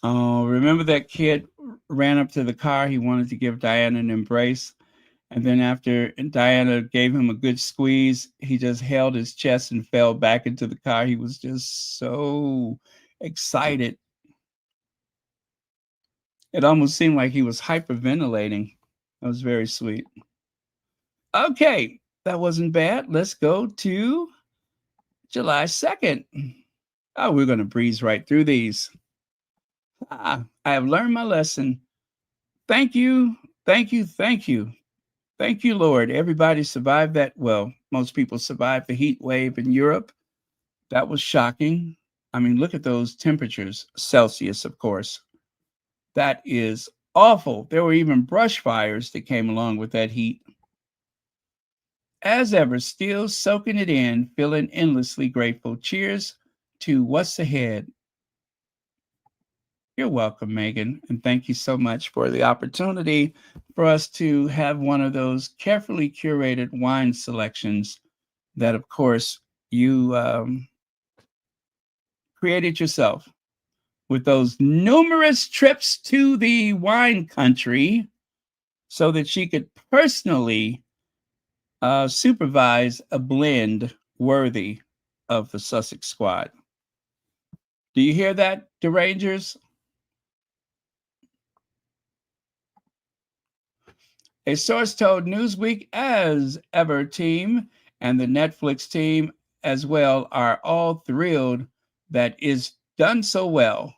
Oh, remember that kid ran up to the car? He wanted to give Diana an embrace. And then after Diana gave him a good squeeze, he just held his chest and fell back into the car. He was just so excited. It almost seemed like he was hyperventilating. That was very sweet. Okay, that wasn't bad. Let's go to July 2nd. Oh, we're going to breeze right through these. I have learned my lesson. Thank you, thank you, thank you. Thank you, Lord. Everybody survived that. Well, most people survived the heat wave in Europe. That was shocking. I mean, look at those temperatures, Celsius, of course. That is awful. There were even brush fires that came along with that heat. As ever, still soaking it in, feeling endlessly grateful. Cheers to what's ahead. You're welcome, Meghan, and thank you so much for the opportunity for us to have one of those carefully curated wine selections that, of course, you created yourself with those numerous trips to the wine country so that she could personally supervise a blend worthy of the Sussex squad. Do you hear that, Derangers? A source told Newsweek as ever team and the Netflix team as well are all thrilled that it's done so well.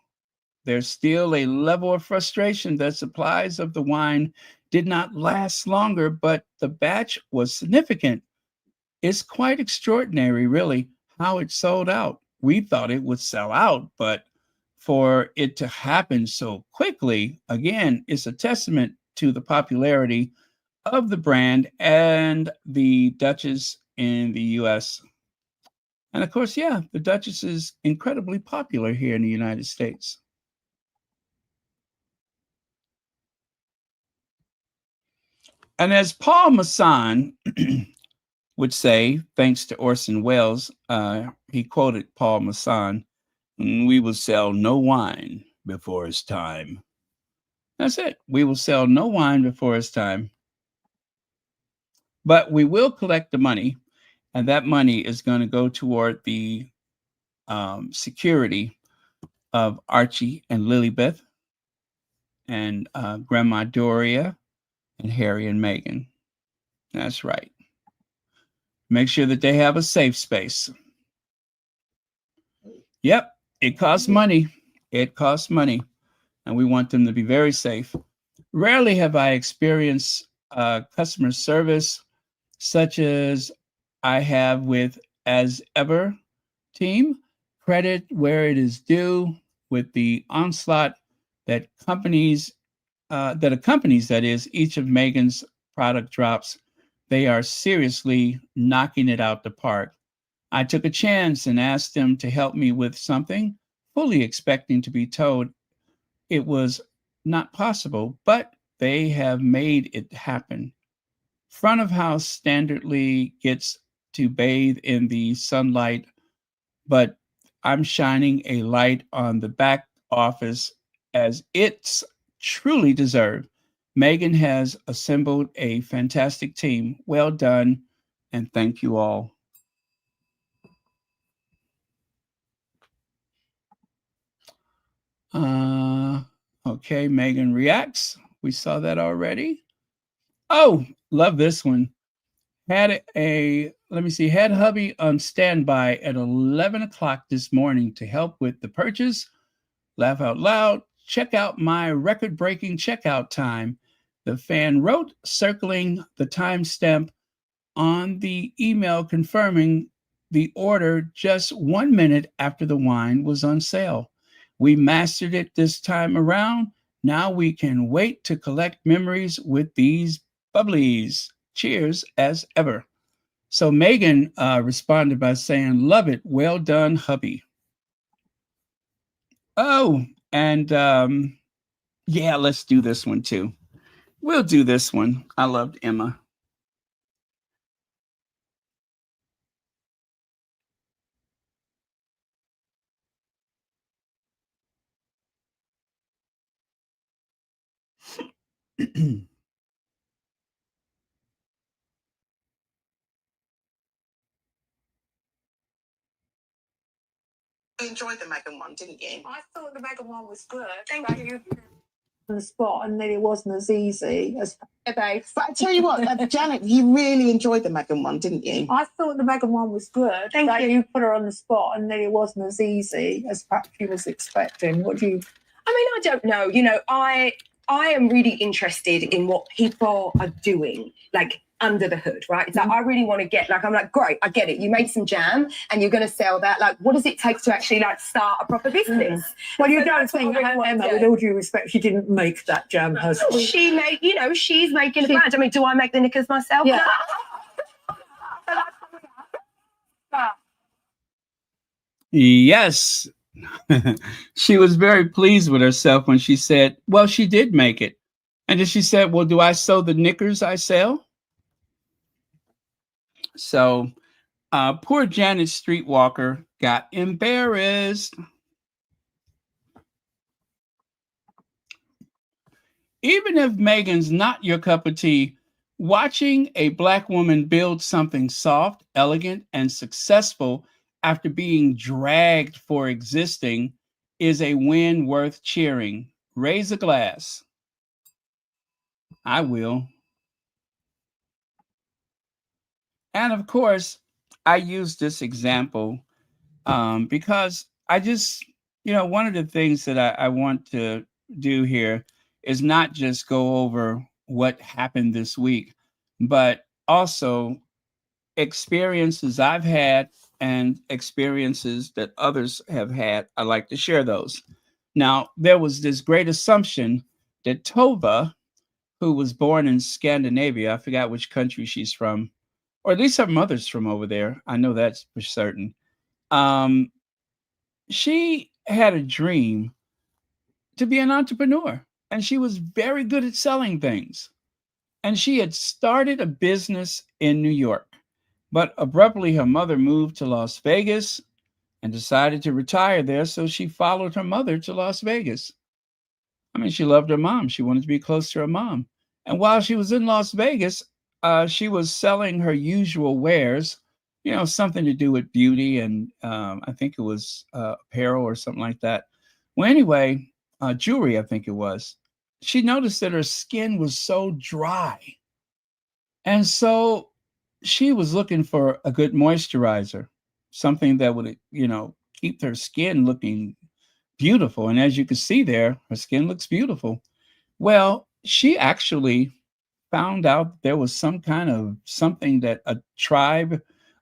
There's still a level of frustration that supplies of the wine did not last longer, but the batch was significant. It's quite extraordinary, really, how it sold out. We thought it would sell out, but for it to happen so quickly, again, it's a testament to the popularity of the brand and the Duchess in the US. And of course, yeah, the Duchess is incredibly popular here in the United States. And as Paul Masson would say, thanks to Orson Welles, he quoted Paul Masson, "We will sell no wine before it's time." That's it. We will sell no wine before it's time. But we will collect the money, and that money is going to go toward the security of Archie and Lilybeth and Grandma Doria and Harry and Meghan. That's right. Make sure that they have a safe space. Yep, it costs money. It costs money, and we want them to be very safe. Rarely have I experienced customer service such as I have with As Ever team. Credit where it is due with the onslaught that accompanies that is each of Meghan's product drops. They are seriously knocking it out the park. I took a chance and asked them to help me with something, fully expecting to be told it was not possible, but they have made it happen. Front of house standardly gets to bathe in the sunlight, but I'm shining a light on the back office as it's truly deserved. Meghan has assembled a fantastic team. Well done, and thank you all. Okay, Meghan reacts. We saw that already. Oh, love this one. Had hubby on standby at 11 o'clock this morning to help with the purchase. Laugh out loud. Check out my record-breaking checkout time. The fan wrote, circling the timestamp on the email confirming the order just 1 minute after the wine was on sale. We mastered it this time around. Now we can wait to collect memories with these bubblies. Cheers as ever. So Meghan responded by saying, love it. Well done, hubby. Oh, and yeah, let's do this one too. We'll do this one. I loved Emma. You enjoyed the Meghan one, didn't you? I thought the Meghan one was good. Thank you. On the spot, and then it wasn't as easy as. Okay, but I tell you what, Janet, you really enjoyed the Meghan one, didn't you? I thought the Meghan one was good. Thank you. You put her on the spot, and then it wasn't as easy as perhaps she was expecting. What do you? I mean, I don't know. You know, I am really interested in what people are doing, like under the hood, right? It's like, I really want to get, like, I'm like, great, I get it. You made some jam and you're going to sell that. Like, what does it take to actually, like, start a proper business? Well, you don't think, Emma, with all due respect, she didn't make that jam herself. She made, you know, she's making a brand. I mean, do I make the knickers myself? Yeah. Yes. She was very pleased with herself when she said, well, she did make it. And then she said, well, do I sew the knickers I sell? So poor Janet Streetwalker got embarrassed. Even if Meghan's not your cup of tea, watching a Black woman build something soft, elegant, and successful after being dragged for existing is a win worth cheering. Raise a glass. I will. And of course, I use this example because I just, you know, one of the things that I want to do here is not just go over what happened this week, but also experiences I've had and experiences that others have had. I like to share those. Now, there was this great assumption that Tova, who was born in Scandinavia, I forgot which country she's from, or at least her mother's from over there. I know that's for certain. She had a dream to be an entrepreneur, and she was very good at selling things. And she had started a business in New York, but abruptly her mother moved to Las Vegas and decided to retire there. So she followed her mother to Las Vegas. I mean, she loved her mom. She wanted to be close to her mom. And while she was in Las Vegas, she was selling her usual wares, you know, something to do with beauty. And I think it was apparel or something like that. Well, anyway, jewelry, I think it was. She noticed that her skin was so dry. And so she was looking for a good moisturizer, something that would, you know, keep her skin looking beautiful. And as you can see there, her skin looks beautiful. Well, she actually found out there was some kind of something that a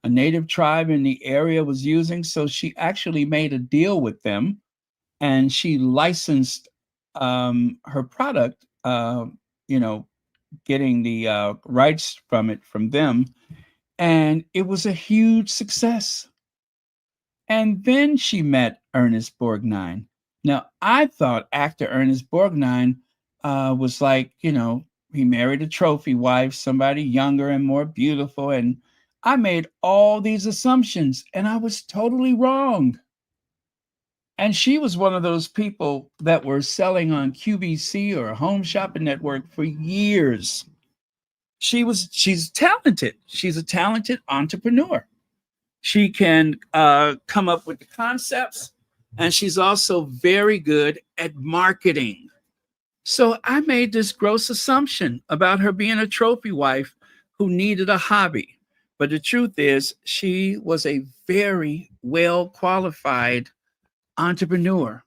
native tribe in the area was using. So she actually made a deal with them and she licensed her product, you know, getting the rights from them. And it was a huge success. And then she met Ernest Borgnine. Now, I thought actor Ernest Borgnine was like, you know, he married a trophy wife, somebody younger and more beautiful. And I made all these assumptions and I was totally wrong. And she was one of those people that were selling on QVC or Home Shopping Network for years. She's talented. She's a talented entrepreneur. She can come up with the concepts And she's also very good at marketing. So I made this gross assumption about her being a trophy wife who needed a hobby. But the truth is, she was a very well qualified entrepreneur.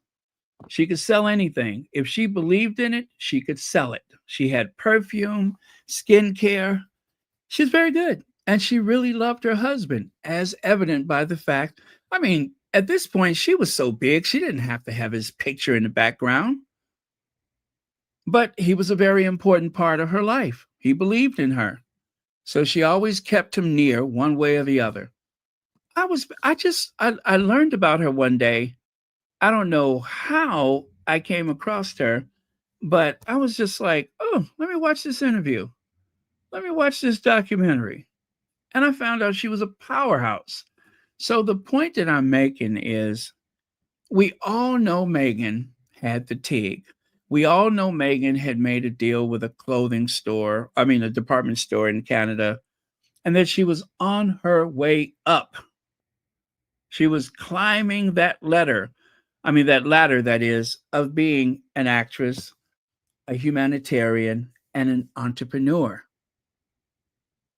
She could sell anything. If she believed in it, she could sell it. She had perfume, skincare. She's very good. And she really loved her husband, as evident by the fact, I mean, at this point, she was so big, she didn't have to have his picture in the background. But he was a very important part of her life. He believed in her. So she always kept him near one way or the other. I learned about her one day. I don't know how I came across her, but I was just like, oh, let me watch this interview. Let me watch this documentary. And I found out she was a powerhouse. So the point that I'm making is we all know Meghan had the TIG. We all know Meghan had made a deal with a a department store in Canada, and that she was on her way up. She was climbing that ladder, that is, of being an actress, a humanitarian, and an entrepreneur.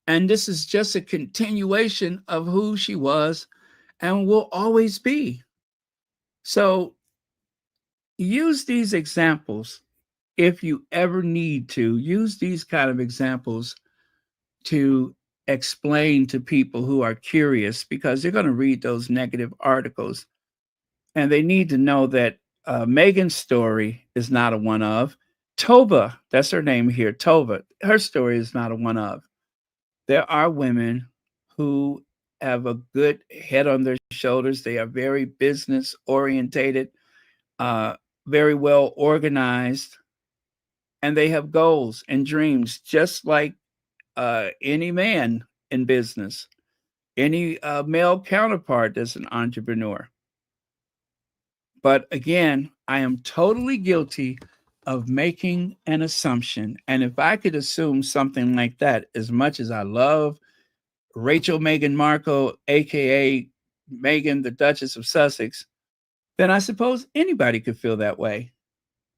And this is just a continuation of who she was and will always be. So use these examples if you ever need to. Use these kind of examples to explain to people who are curious, because they're going to read those negative articles and they need to know that Meghan's story is not a one of. Tova, that's her name here, Tova, her story is not a one of. There are women who have a good head on their shoulders. They are very business orientated, very well organized, and they have goals and dreams, just like any man in business, any male counterpart that's an entrepreneur. But again, I am totally guilty of making an assumption. And if I could assume something like that, as much as I love Rachel Meghan Markle, aka Meghan, the Duchess of Sussex, then I suppose anybody could feel that way.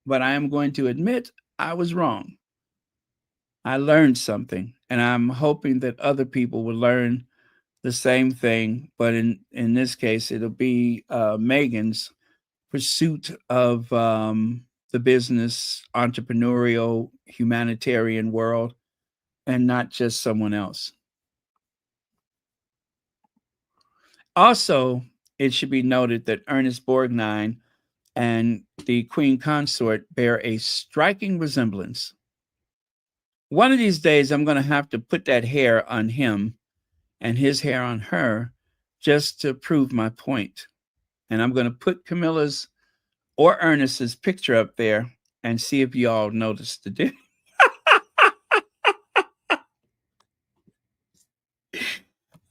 But I am going to admit I was wrong. I learned something, and I'm hoping that other people will learn the same thing. But in this case, it'll be Meghan's pursuit of the business, entrepreneurial, humanitarian world, and not just someone else. Also, it should be noted that Ernest Borgnine and the Queen Consort bear a striking resemblance. One of these days, I'm going to have to put that hair on him and his hair on her just to prove my point. And I'm going to put Camilla's or Ernest's picture up there and see if y'all notice the difference.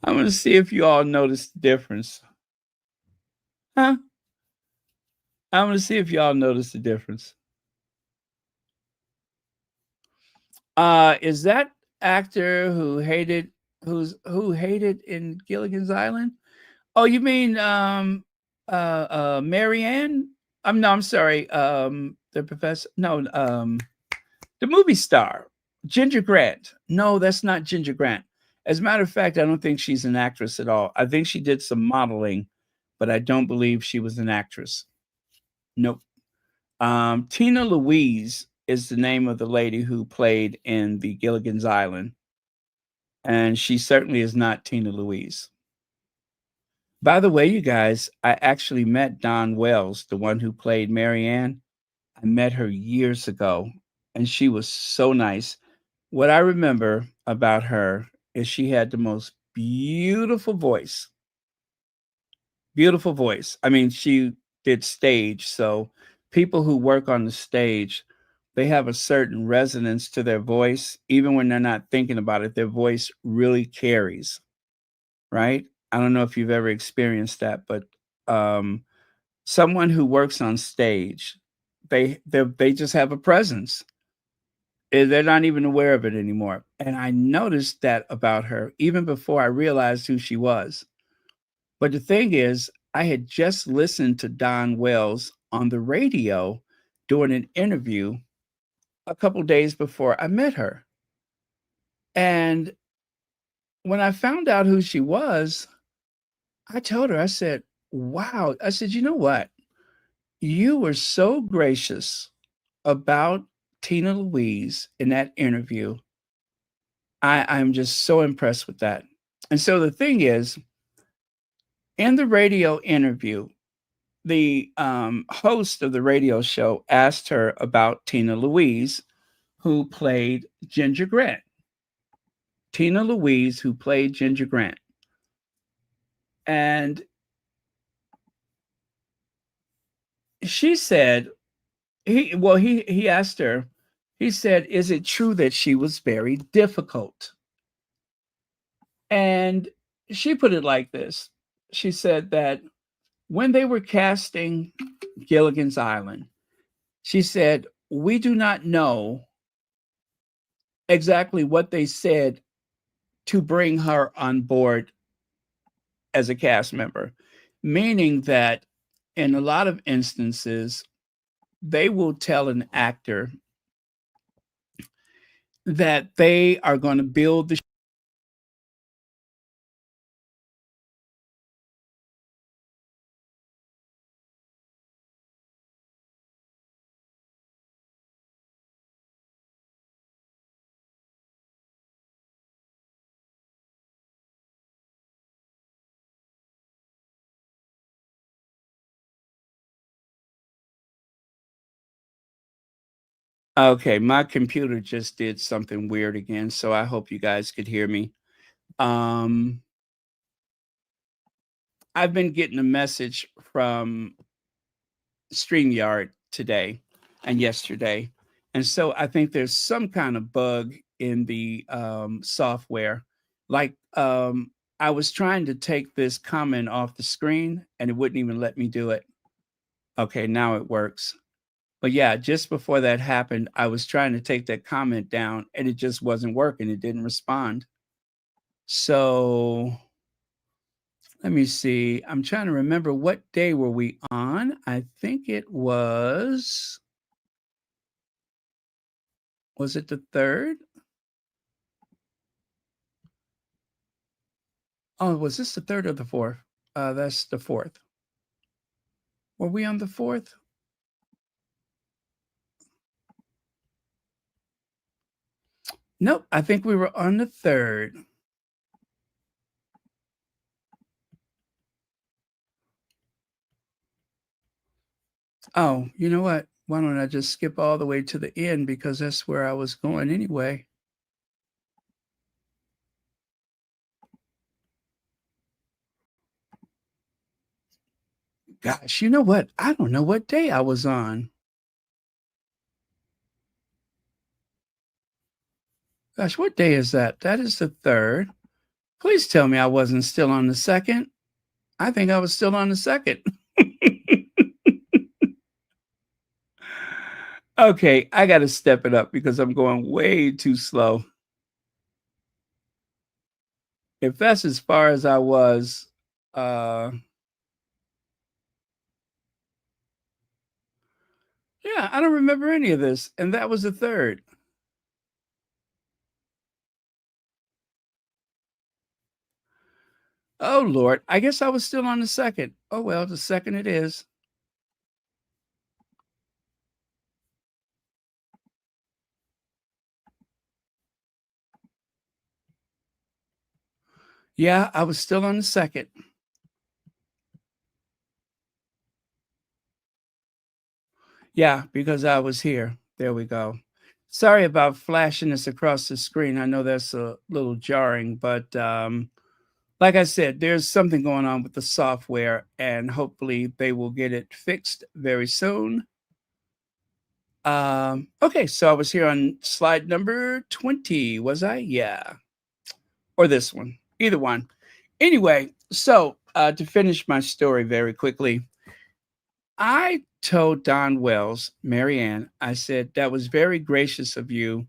I'm going to see if you all notice the difference. Huh? I'm going to see if y'all notice the difference. Is that actor who hated in Gilligan's Island? Oh, you mean Marianne? I'm sorry. The professor. No, the movie star, Ginger Grant. No, that's not Ginger Grant. As a matter of fact, I don't think she's an actress at all. I think she did some modeling, but I don't believe she was an actress. Nope. Tina Louise is the name of the lady who played in the Gilligan's Island. And she certainly is not Tina Louise. By the way, you guys, I actually met Dawn Wells, the one who played Marianne. I met her years ago, and she was so nice. What I remember about her is she had the most beautiful voice. Beautiful voice. I mean, she did stage, so people who work on the stage, they have a certain resonance to their voice. Even when they're not thinking about it, their voice really carries, right? I don't know if you've ever experienced that, but someone who works on stage, they just have a presence. They're not even aware of it anymore. And I noticed that about her even before I realized who she was. But the thing is, I had just listened to Don Wells on the radio doing an interview a couple days before I met her. And when I found out who she was, I told her, I said, wow. I said, you know what? You were so gracious about Tina Louise in that interview. I'm just so impressed with that. And so the thing is, in the radio interview, the host of the radio show asked her about Tina Louise, who played Ginger Grant. Tina Louise, who played Ginger Grant. And she said, he asked her, he said, is it true that she was very difficult? And she put it like this. She said that when they were casting Gilligan's Island, she said, we do not know exactly what they said to bring her on board as a cast member, meaning that in a lot of instances, they will tell an actor that they are going to build the Okay, my computer just did something weird again, so I hope you guys could hear me. Um, I've been getting a message from StreamYard today and yesterday, and so I think there's some kind of bug in the software. Like, I was trying to take this comment off the screen, and it wouldn't even let me do it. Okay, now it works. But yeah, just before that happened, I was trying to take that comment down and it just wasn't working. It didn't respond. So let me see. I'm trying to remember what day were we on? I think it was it the 3rd? Oh, was this the 3rd or the 4th? That's the 4th. Were we on the 4th? Nope, I think we were on the 3rd. Oh, you know what? Why don't I just skip all the way to the end because that's where I was going anyway. Gosh, you know what? I don't know what day I was on. Gosh, what day is that? That is the 3rd. Please tell me I wasn't still on the 2nd. I think I was still on the 2nd. Okay, I got to step it up because I'm going way too slow. If that's as far as I was, yeah, I don't remember any of this. And that was the 3rd. Oh, Lord. I guess I was still on the 2nd. Oh, well, the 2nd it is. Yeah, I was still on the 2nd. Yeah, because I was here. There we go. Sorry about flashing this across the screen. I know that's a little jarring, but like I said, there's something going on with the software, and hopefully they will get it fixed very soon. Okay, so I was here on slide number 20, was I? Yeah. Or this one, either one. Anyway, so to finish my story very quickly, I told Don Wells, Marianne, I said, that was very gracious of you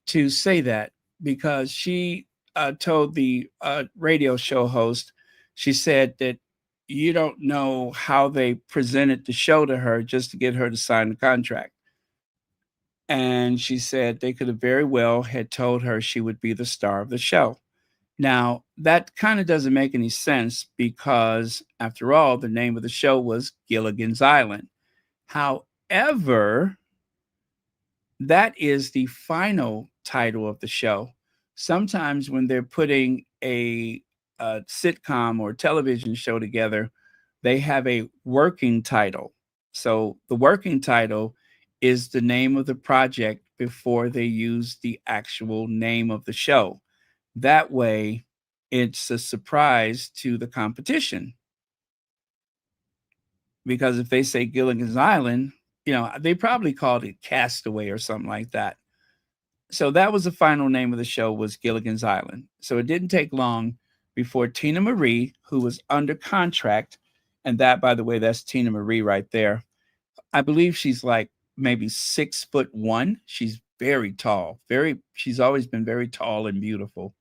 to say that because she told the radio show host, she said that you don't know how they presented the show to her just to get her to sign the contract. And she said they could have very well had told her she would be the star of the show. Now, that kind of doesn't make any sense because, after all, the name of the show was Gilligan's Island. However, that is the final title of the show. Sometimes when they're putting a sitcom or television show together, they have a working title. So the working title is the name of the project before they use the actual name of the show. That way, it's a surprise to the competition. Because if they say Gilligan's Island, they probably called it Castaway or something like that. So that was the final name of the show, was Gilligan's Island. So it didn't take long before Tina Marie, who was under contract, and that, by the way, that's Tina Marie right there. I believe she's like maybe 6'1". She's very tall. She's always been very tall and beautiful.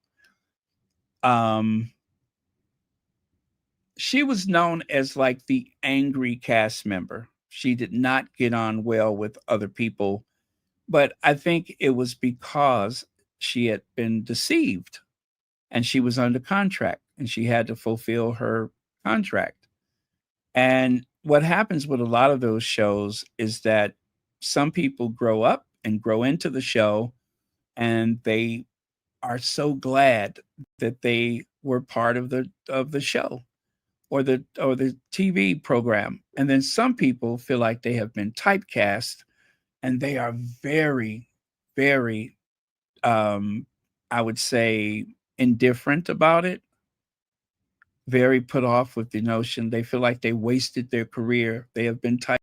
She was known as like the angry cast member. She did not get on well with other people, but I think it was because she had been deceived and she was under contract and she had to fulfill her contract. And what happens with a lot of those shows is that some people grow up and grow into the show and they are so glad that they were part of the show or the TV program. And then some people feel like they have been typecast and they are very, very, I would say, indifferent about it, very put off with the notion. They feel like they wasted their career. They have been typed.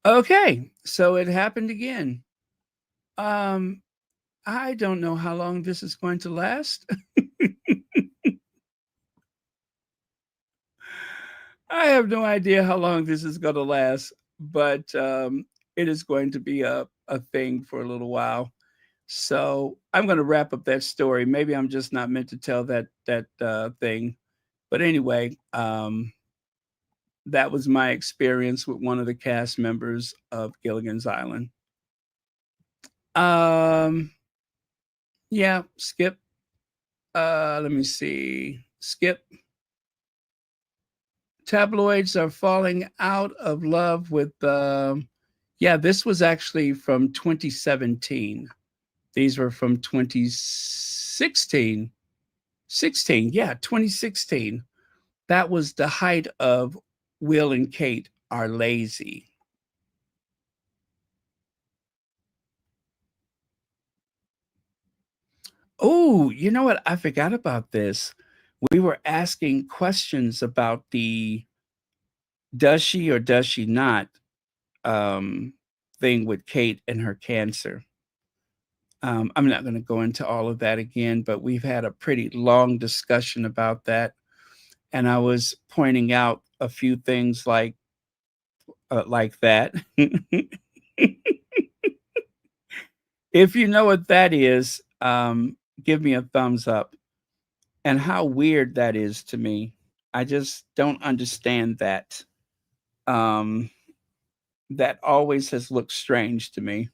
Okay, so it happened again. Um, I don't know how long this is going to last. I have no idea how long this is going to last, but it is going to be a thing for a little while. So I'm going to wrap up that story. Maybe I'm just not meant to tell that thing, but anyway, that was my experience with one of the cast members of Gilligan's Island. Yeah, skip. Let me see. Skip. Tabloids are falling out of love with yeah, this was actually from 2017. These were from 2016. 2016. That was the height of Will and Kate Are Lazy. Oh, you know what? I forgot about this. We were asking questions about the does she or does she not thing with Kate and her cancer. I'm not going to go into all of that again, but we've had a pretty long discussion about that. And I was pointing out a few things like that. If you know what that is, give me a thumbs up. And how weird that is to me. I just don't understand that. That always has looked strange to me.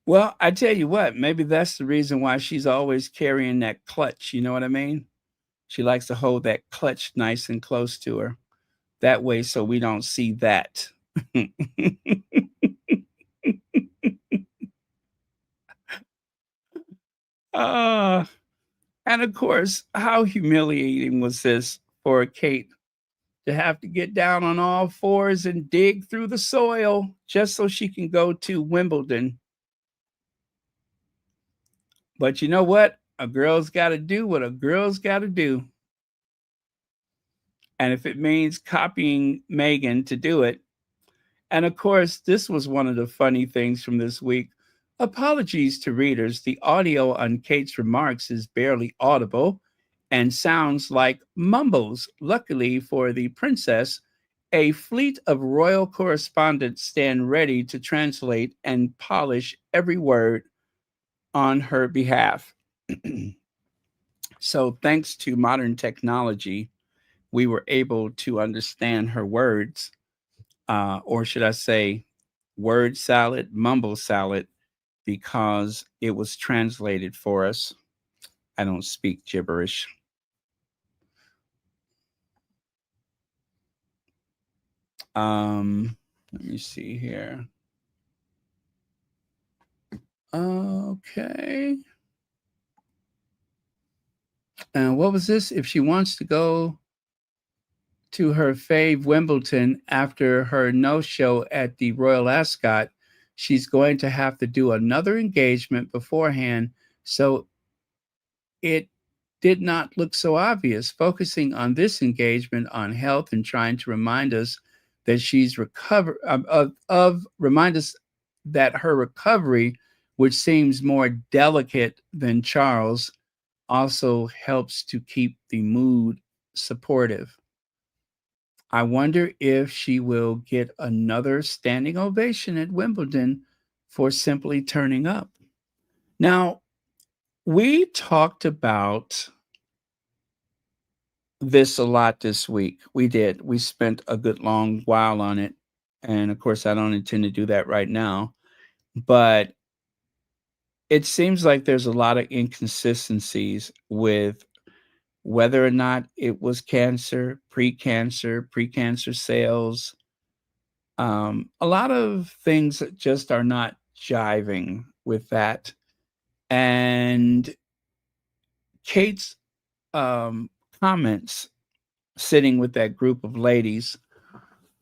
Well, I tell you what, maybe that's the reason why she's always carrying that clutch. You know what I mean? She likes to hold that clutch nice and close to her. That way, so we don't see that. uh, and of course, how humiliating was this for Kate to have to get down on all fours and dig through the soil just so she can go to Wimbledon? But you know what? A girl's got to do what a girl's got to do. And if it means copying Meghan to do it, and of course, this was one of the funny things from this week. Apologies to readers. The audio on Kate's remarks is barely audible and sounds like mumbles. Luckily for the princess, a fleet of royal correspondents stand ready to translate and polish every word on her behalf. So, thanks to modern technology, we were able to understand her words, or should I say, word salad, mumble salad, because it was translated for us. I don't speak gibberish. Let me see here. Okay. And what was this? If she wants to go to her fave Wimbledon after her no-show at the Royal Ascot, she's going to have to do another engagement beforehand, so it did not look so obvious. Focusing on this engagement on health and trying to remind us that she's remind us that her recovery, which seems more delicate than Charles, also helps to keep the mood supportive. I wonder if she will get another standing ovation at Wimbledon for simply turning up. Now, we talked about this a lot this week. We did. We spent a good long while on it. And of course, I don't intend to do that right now. But it seems like there's a lot of inconsistencies with whether or not it was cancer, pre-cancer cells. A lot of things that just are not jiving with that. And Kate's comments sitting with that group of ladies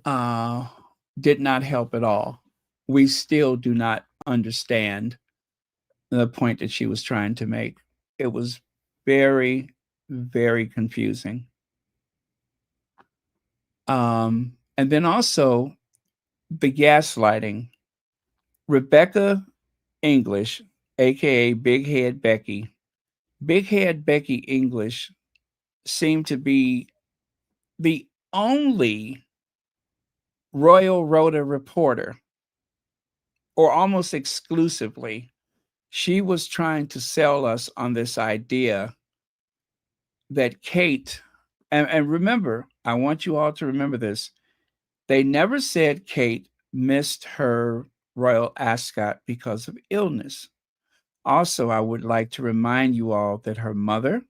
did not help at all. We still do not understand the point that she was trying to make. It was very, very confusing. And then also the gaslighting. Rebecca English, aka Big Head Becky, Big Head Becky English seemed to be the only Royal Rota reporter, or almost exclusively. She was trying to sell us on this idea that Kate, and remember, I want you all to remember this, they never said Kate missed her Royal Ascot because of illness. Also, I would like to remind you all that her mother,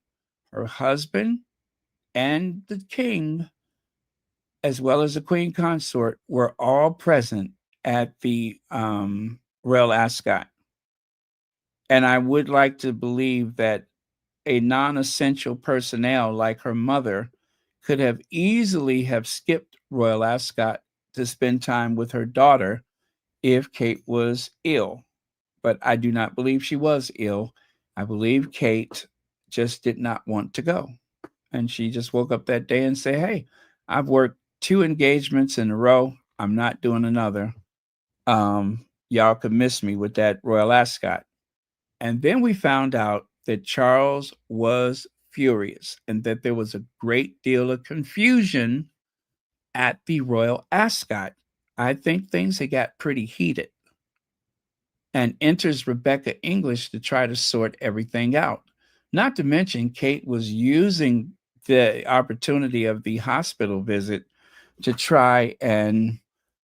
her husband, and the king, as well as the queen consort, were all present at the Royal Ascot. And I would like to believe that a non-essential personnel like her mother could have easily have skipped Royal Ascot to spend time with her daughter if Kate was ill. But I do not believe she was ill. I believe Kate just did not want to go. And she just woke up that day and said, hey, I've worked 2 engagements in a row. I'm not doing another. Y'all could miss me with that Royal Ascot. And then we found out that Charles was furious and that there was a great deal of confusion at the Royal Ascot. I think things had got pretty heated. And enters Rebecca English to try to sort everything out. Not to mention, Kate was using the opportunity of the hospital visit to try and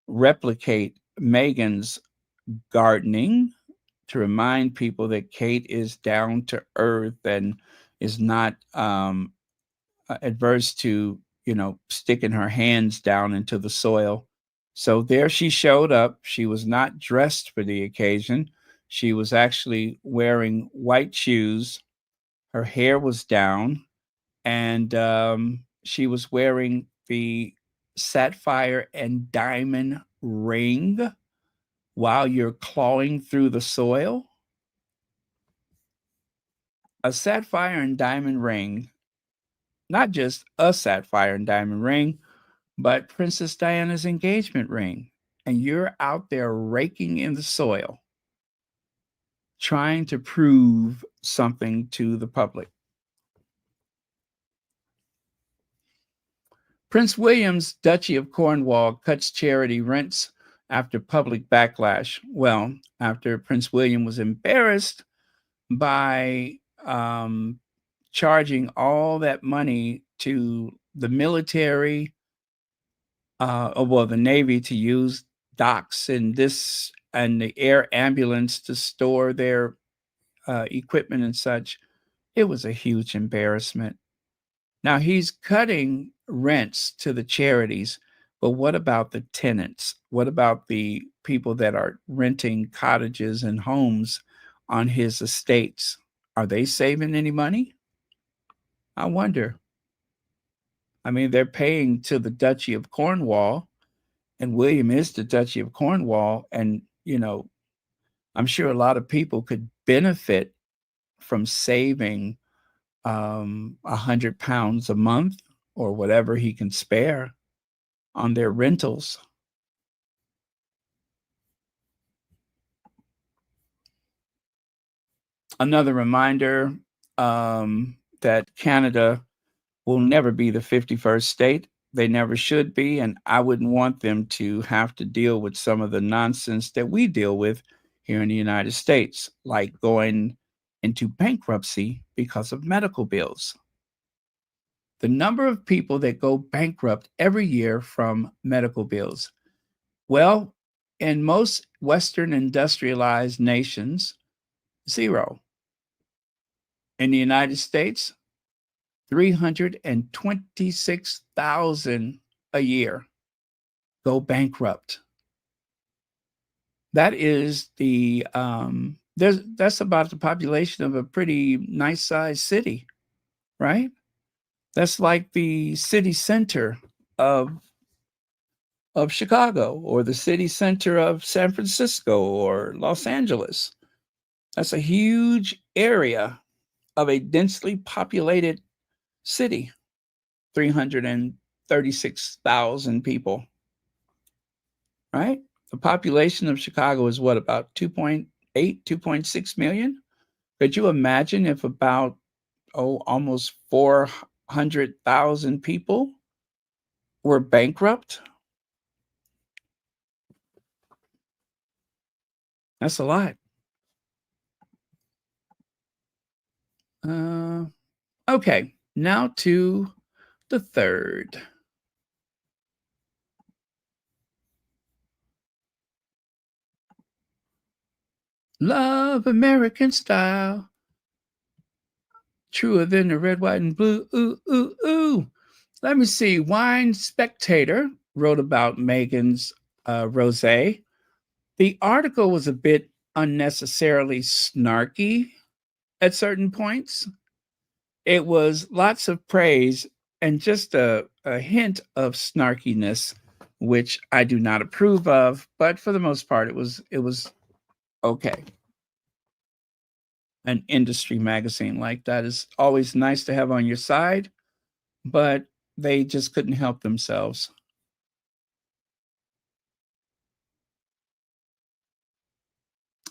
replicate Meghan's gardening, to remind people that Kate is down to earth and is not adverse to, sticking her hands down into the soil. So there she showed up. She was not dressed for the occasion. She was actually wearing white shoes. Her hair was down, and she was wearing the sapphire and diamond ring while you're clawing through the soil. A sapphire and diamond ring not just a sapphire and diamond ring, but Princess Diana's engagement ring. And you're out there raking in the soil, trying to prove something to the public. Prince William's Duchy of Cornwall cuts charity rents after public backlash. Well, after Prince William was embarrassed by charging all that money to the military, the Navy, to use docks and the air ambulance to store their equipment and such. It was a huge embarrassment. Now he's cutting rents to the charities, but what about the tenants? What about the people that are renting cottages and homes on his estates? Are they saving any money? I wonder. I mean, they're paying to the Duchy of Cornwall, and William is the Duchy of Cornwall. And, I'm sure a lot of people could benefit from saving £100 a month or whatever he can spare on their rentals. Another reminder that Canada will never be the 51st state. They never should be, and I wouldn't want them to have to deal with some of the nonsense that we deal with here in the United States, like going into bankruptcy because of medical bills. The number of people that go bankrupt every year from medical bills. Well, in most Western industrialized nations, 0. In the United States, 326,000 a year go bankrupt. That is that's about the population of a pretty nice sized city, right? That's like the city center of Chicago, or the city center of San Francisco or Los Angeles. That's a huge area of a densely populated city, 336,000 people, right? The population of Chicago is what, about 2.8, 2.6 million? Could you imagine if about, almost 400,000 people were bankrupt? That's a lot. Okay, now to the third. Love American style. Truer than the red, white, and blue. Ooh, ooh, ooh. Let me see. Wine Spectator wrote about Meghan's rosé. The article was a bit unnecessarily snarky at certain points. It was lots of praise and just a hint of snarkiness, which I do not approve of, but for the most part, it was okay. An industry magazine like that is always nice to have on your side, but they just couldn't help themselves.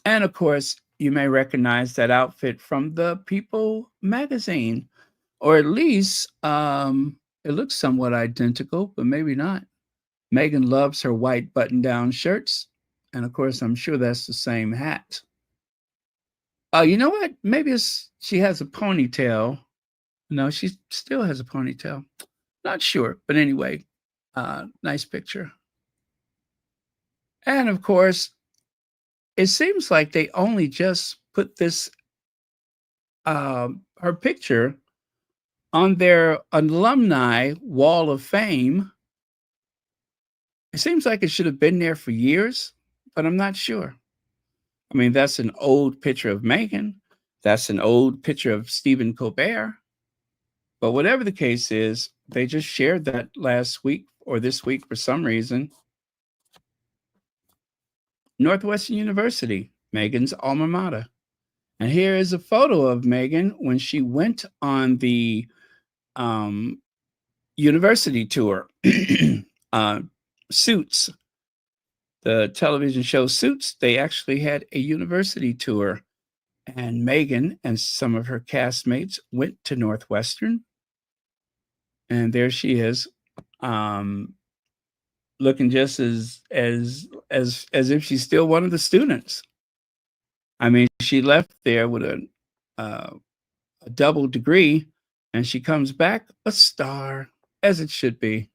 And of course, you may recognize that outfit from the People magazine, or at least it looks somewhat identical, but maybe not. Meghan loves her white button-down shirts, and of course, I'm sure that's the same hat. You know what? Maybe she has a ponytail. No, she still has a ponytail. Not sure, but anyway, nice picture. And of course, it seems like they only just put this, her picture on their alumni wall of fame. It seems like it should have been there for years, but I'm not sure. I mean, that's an old picture of Meghan. That's an old picture of Stephen Colbert. But whatever the case is, they just shared that last week or this week for some reason. Northwestern University, Meghan's alma mater. And here is a photo of Meghan when she went on the university tour. Suits, the television show Suits, they actually had a university tour. And Meghan and some of her castmates went to Northwestern. And there she is, looking just as if she's still one of the students. I mean, she left there with a double degree, and she comes back a star, as it should be.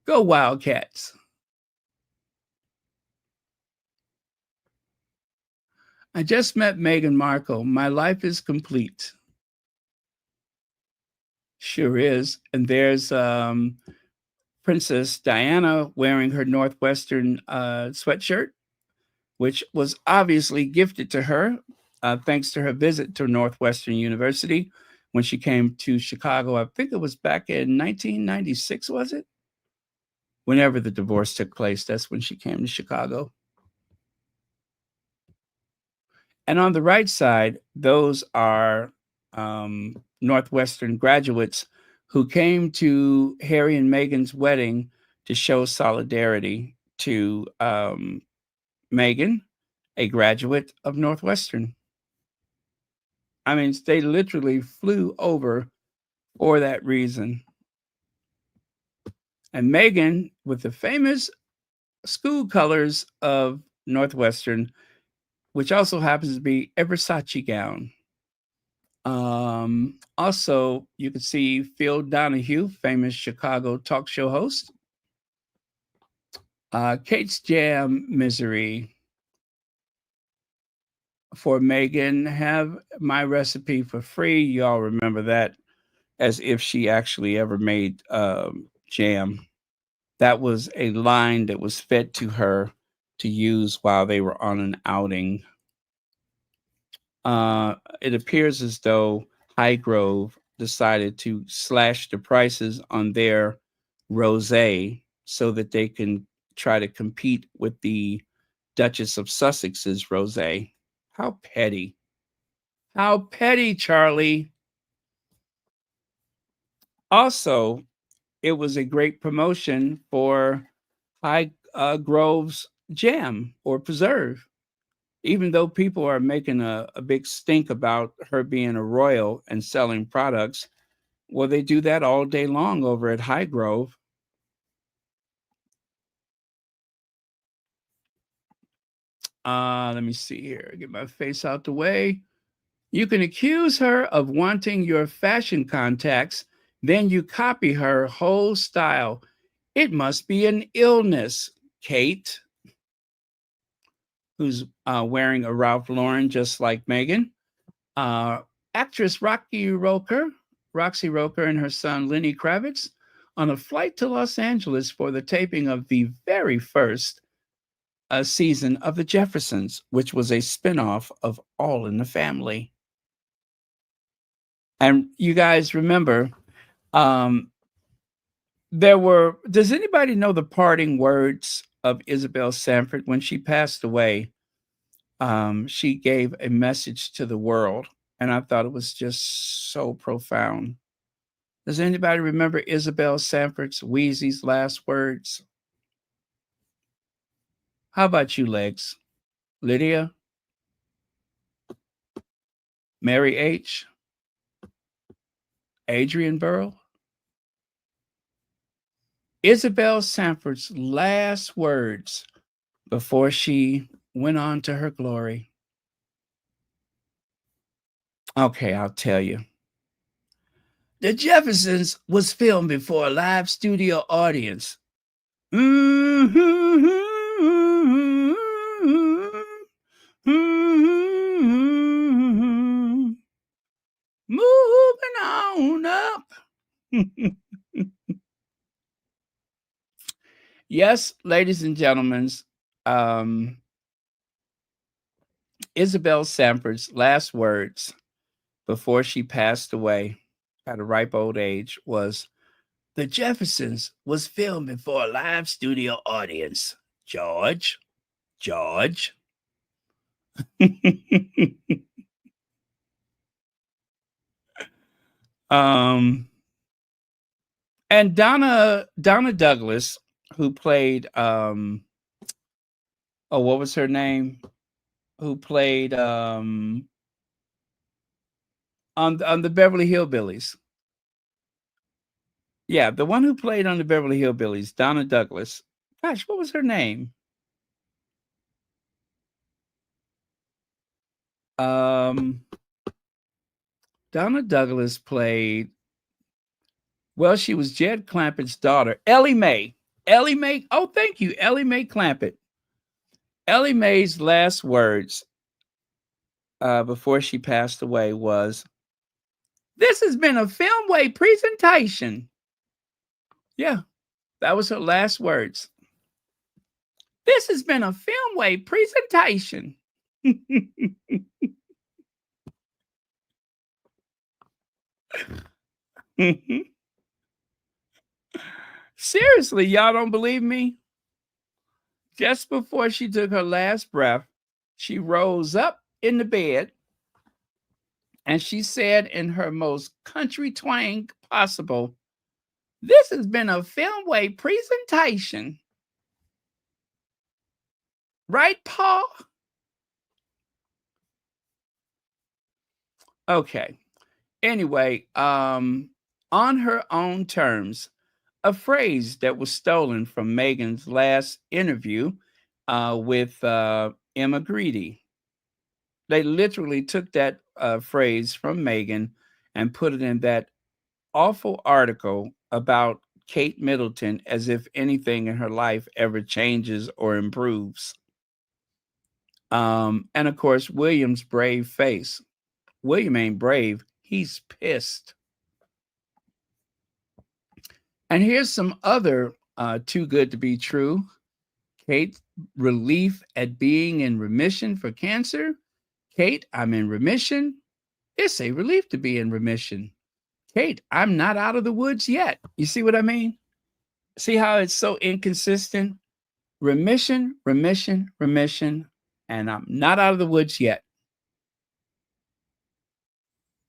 Go Wildcats. I just met Meghan Markle. My life is complete. Sure is. And there's Princess Diana wearing her Northwestern sweatshirt, which was obviously gifted to her thanks to her visit to Northwestern University when she came to Chicago. I think it was back in 1996, was it? Whenever the divorce took place, that's when she came to Chicago. And on the right side, those are Northwestern graduates who came to Harry and Meghan's wedding to show solidarity to Meghan, a graduate of Northwestern. I mean, they literally flew over for that reason. And Meghan, with the famous school colors of Northwestern, which also happens to be a Versace gown. Also, you can see Phil Donahue, famous Chicago talk show host. Kate's Jam Misery for Meghan. Have my recipe for free. Y'all remember that, as if she actually ever made jam. That was a line that was fed to her to use while they were on an outing. It appears as though Highgrove decided to slash the prices on their rosé so that they can try to compete with the Duchess of Sussex's rosé. How petty. How petty, Charlie. Also, it was a great promotion for Highgrove's jam or preserve. Even though people are making a big stink about her being a royal and selling products, well, they do that all day long over at Highgrove. Let me see here. Get my face out the way. You can accuse her of wanting your fashion contacts, then you copy her whole style. It must be an illness, Kate, who's wearing a Ralph Lauren just like Meghan. Actress Roxy Roker and her son Lenny Kravitz on a flight to Los Angeles for the taping of the very first season of The Jeffersons, which was a spinoff of All in the Family. And you guys remember, does anybody know the parting words of Isabel Sanford when she passed away? She gave a message to the world, and I thought it was just so profound. Does anybody remember Isabel Sanford's Wheezy's last words? How about you, Legs? Lydia? Mary H? Adrian Burrow? Isabel Sanford's last words before she went on to her glory. Okay, I'll tell you. The Jeffersons was filmed before a live studio audience. Moving on up. Yes, ladies and gentlemen, Isabel Sanford's last words before she passed away at a ripe old age was, "The Jeffersons was filmed before a live studio audience. George. And Donna Douglas, who played what was her name? Who played on the Beverly Hillbillies? Yeah, the one who played on the Beverly Hillbillies, Donna Douglas. Gosh, what was her name? Donna Douglas played. Well, she was Jed Clampett's daughter, Ellie Mae. Ellie Mae. Oh, thank you, Ellie Mae Clampett. Ellie Mae's last words before she passed away was, "This has been a Filmway presentation." Yeah, that was her last words. This has been a Filmway presentation. Seriously, y'all don't believe me? Just before she took her last breath, she rose up in the bed and she said in her most country twang possible, "This has been a Filmway presentation." Right, Paul? Okay. Anyway, on her own terms, a phrase that was stolen from Meghan's last interview with Emma Grady. They literally took that phrase from Meghan and put it in that awful article about Kate Middleton, as if anything in her life ever changes or improves. And of course, William's brave face. William ain't brave. He's pissed. And here's some other too good to be true. Kate, relief at being in remission for cancer. Kate, I'm in remission. It's a relief to be in remission. Kate, I'm not out of the woods yet. You see what I mean? See how it's so inconsistent? Remission, remission, remission, and I'm not out of the woods yet.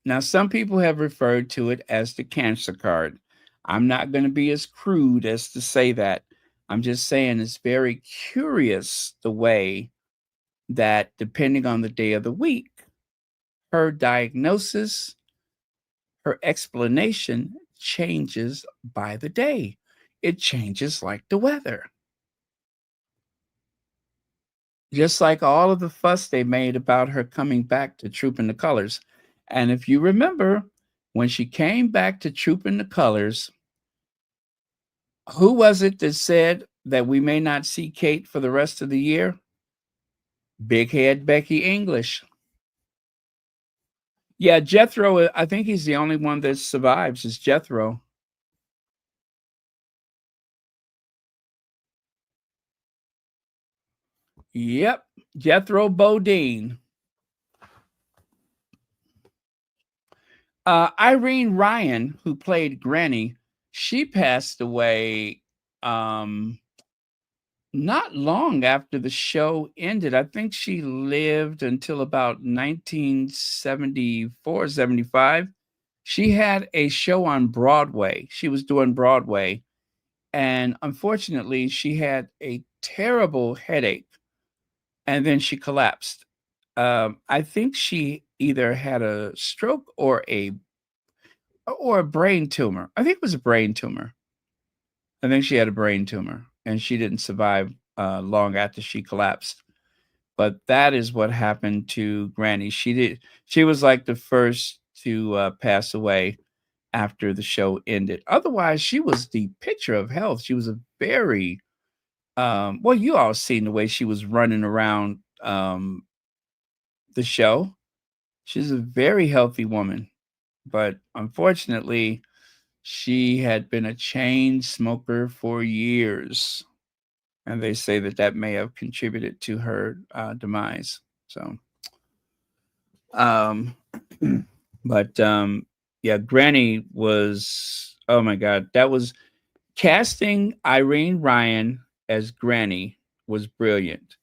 Now, some people have referred to it as the cancer card. I'm not going to be as crude as to say that. I'm just saying it's very curious the way that, depending on the day of the week, her diagnosis, her explanation changes by the day. It changes like the weather. Just like all of the fuss they made about her coming back to Troop in the Colors. And if you remember, when she came back to Troop in the Colors, who was it that said that we may not see Kate for the rest of the year? Big Head Becky English. Yeah, Jethro, I think he's the only one that survives, is Jethro. Yep, Jethro Bodine. Irene Ryan, who played Granny, she passed away not long after the show ended. I think she lived until about 1974, 75. She had a show on Broadway. She was doing Broadway. And unfortunately, she had a terrible headache. And then she collapsed. I think she either had a stroke or a brain tumor. I think it was a brain tumor. I think she had a brain tumor, and she didn't survive long after she collapsed. But that is what happened to Granny. She was like the first to pass away after the show ended. Otherwise, she was the picture of health. She was a very well, you all seen the way she was running around the show. She's a very healthy woman, but unfortunately, she had been a chain smoker for years, and they say that that may have contributed to her demise. So, but yeah, Granny was, oh my God, that was casting Irene Ryan as Granny was brilliant.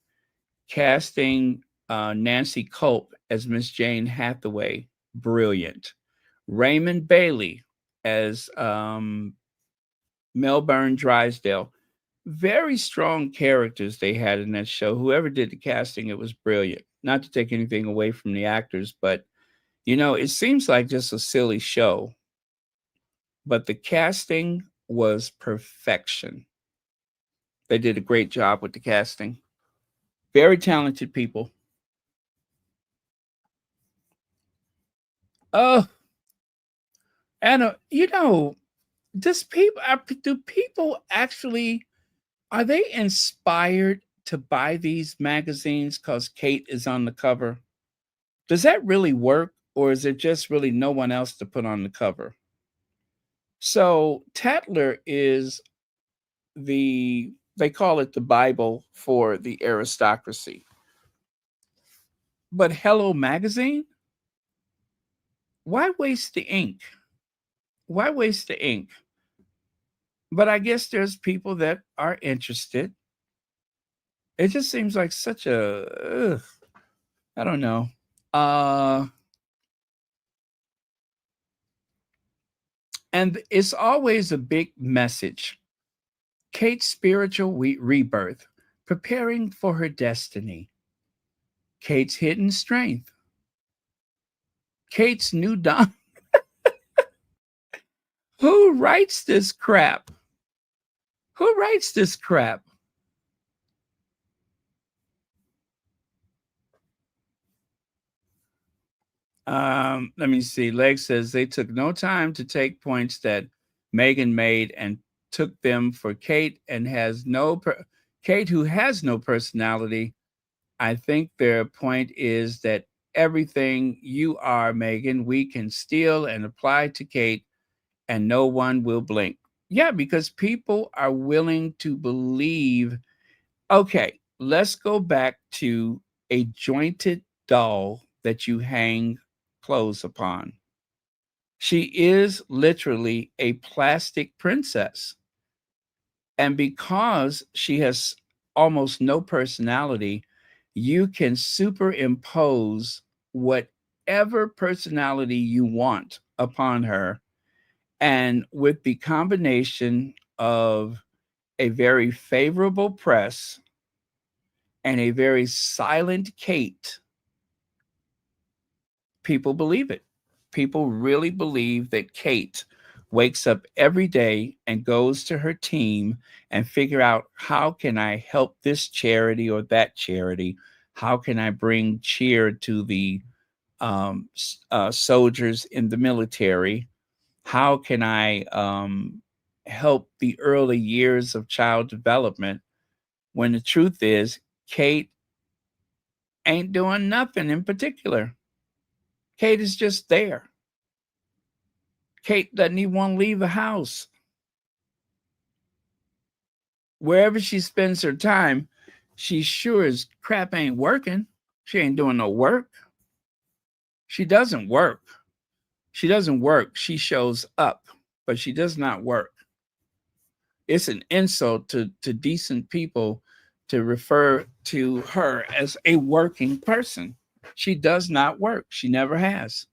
Casting Nancy Culp as Miss Jane Hathaway, brilliant. Raymond Bailey as Melbourne Drysdale. Very strong characters they had in that show. Whoever did the casting, it was brilliant. Not to take anything away from the actors, but it seems like just a silly show, but the casting was perfection. They did a great job with the casting. Very talented people. Oh, and do people actually, are they inspired to buy these magazines because Kate is on the cover? Does that really work, or is it just really no one else to put on the cover? So Tatler is they call it the Bible for the aristocracy. But Hello Magazine? Why waste the ink? Why waste the ink? But I guess there's people that are interested. It just seems like such a, I don't know. And it's always a big message. Kate's spiritual rebirth, preparing for her destiny. Kate's hidden strength. Kate's new dawn. Who writes this crap? Who writes this crap? Let me see. Leg says they took no time to take points that Meghan made and took them for Kate and Kate, who has no personality. I think their point is that everything you are, Meghan, we can steal and apply to Kate, and no one will blink. Yeah, because people are willing to believe. Okay, let's go back to a jointed doll that you hang clothes upon. She is literally a plastic princess. And because she has almost no personality, you can superimpose whatever personality you want upon her. And with the combination of a very favorable press and a very silent Kate, people believe it. People really believe that Kate wakes up every day and goes to her team and figure out, how can I help this charity or that charity? How can I bring cheer to the soldiers in the military? How can I help the early years of child development? When the truth is, Kate ain't doing nothing in particular. Kate is just there. Kate doesn't even want to leave the house. Wherever she spends her time, she sure as crap ain't working. She ain't doing no work. She doesn't work. She doesn't work. She shows up, but she does not work. It's an insult to decent people to refer to her as a working person. She does not work. She never has.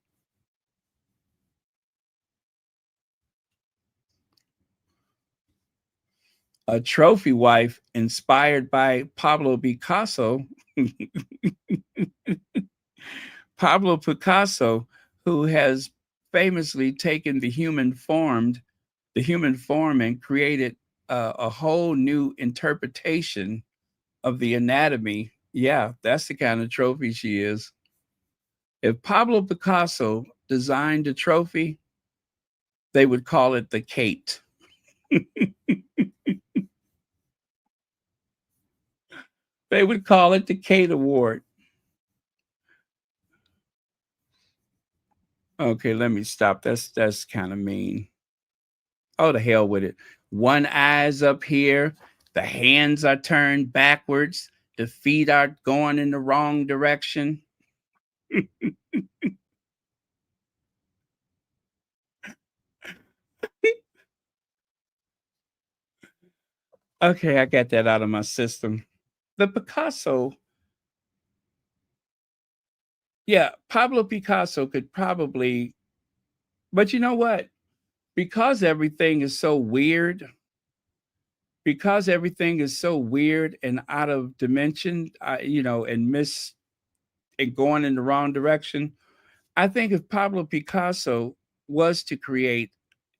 A trophy wife inspired by Pablo Picasso. Pablo Picasso, who has famously taken the human form and created a whole new interpretation of the anatomy. Yeah, that's the kind of trophy she is. If Pablo Picasso designed a trophy, they would call it the Kate. They would call it the Kate Award. Okay, let me stop. That's kind of mean. Oh, the hell with it. One eye's up here. The hands are turned backwards. The feet are going in the wrong direction. Okay, I got that out of my system. The Picasso. Yeah, Pablo Picasso could probably But you know what? Because everything is so weird, and out of dimension, and going in the wrong direction, I think if Pablo Picasso was to create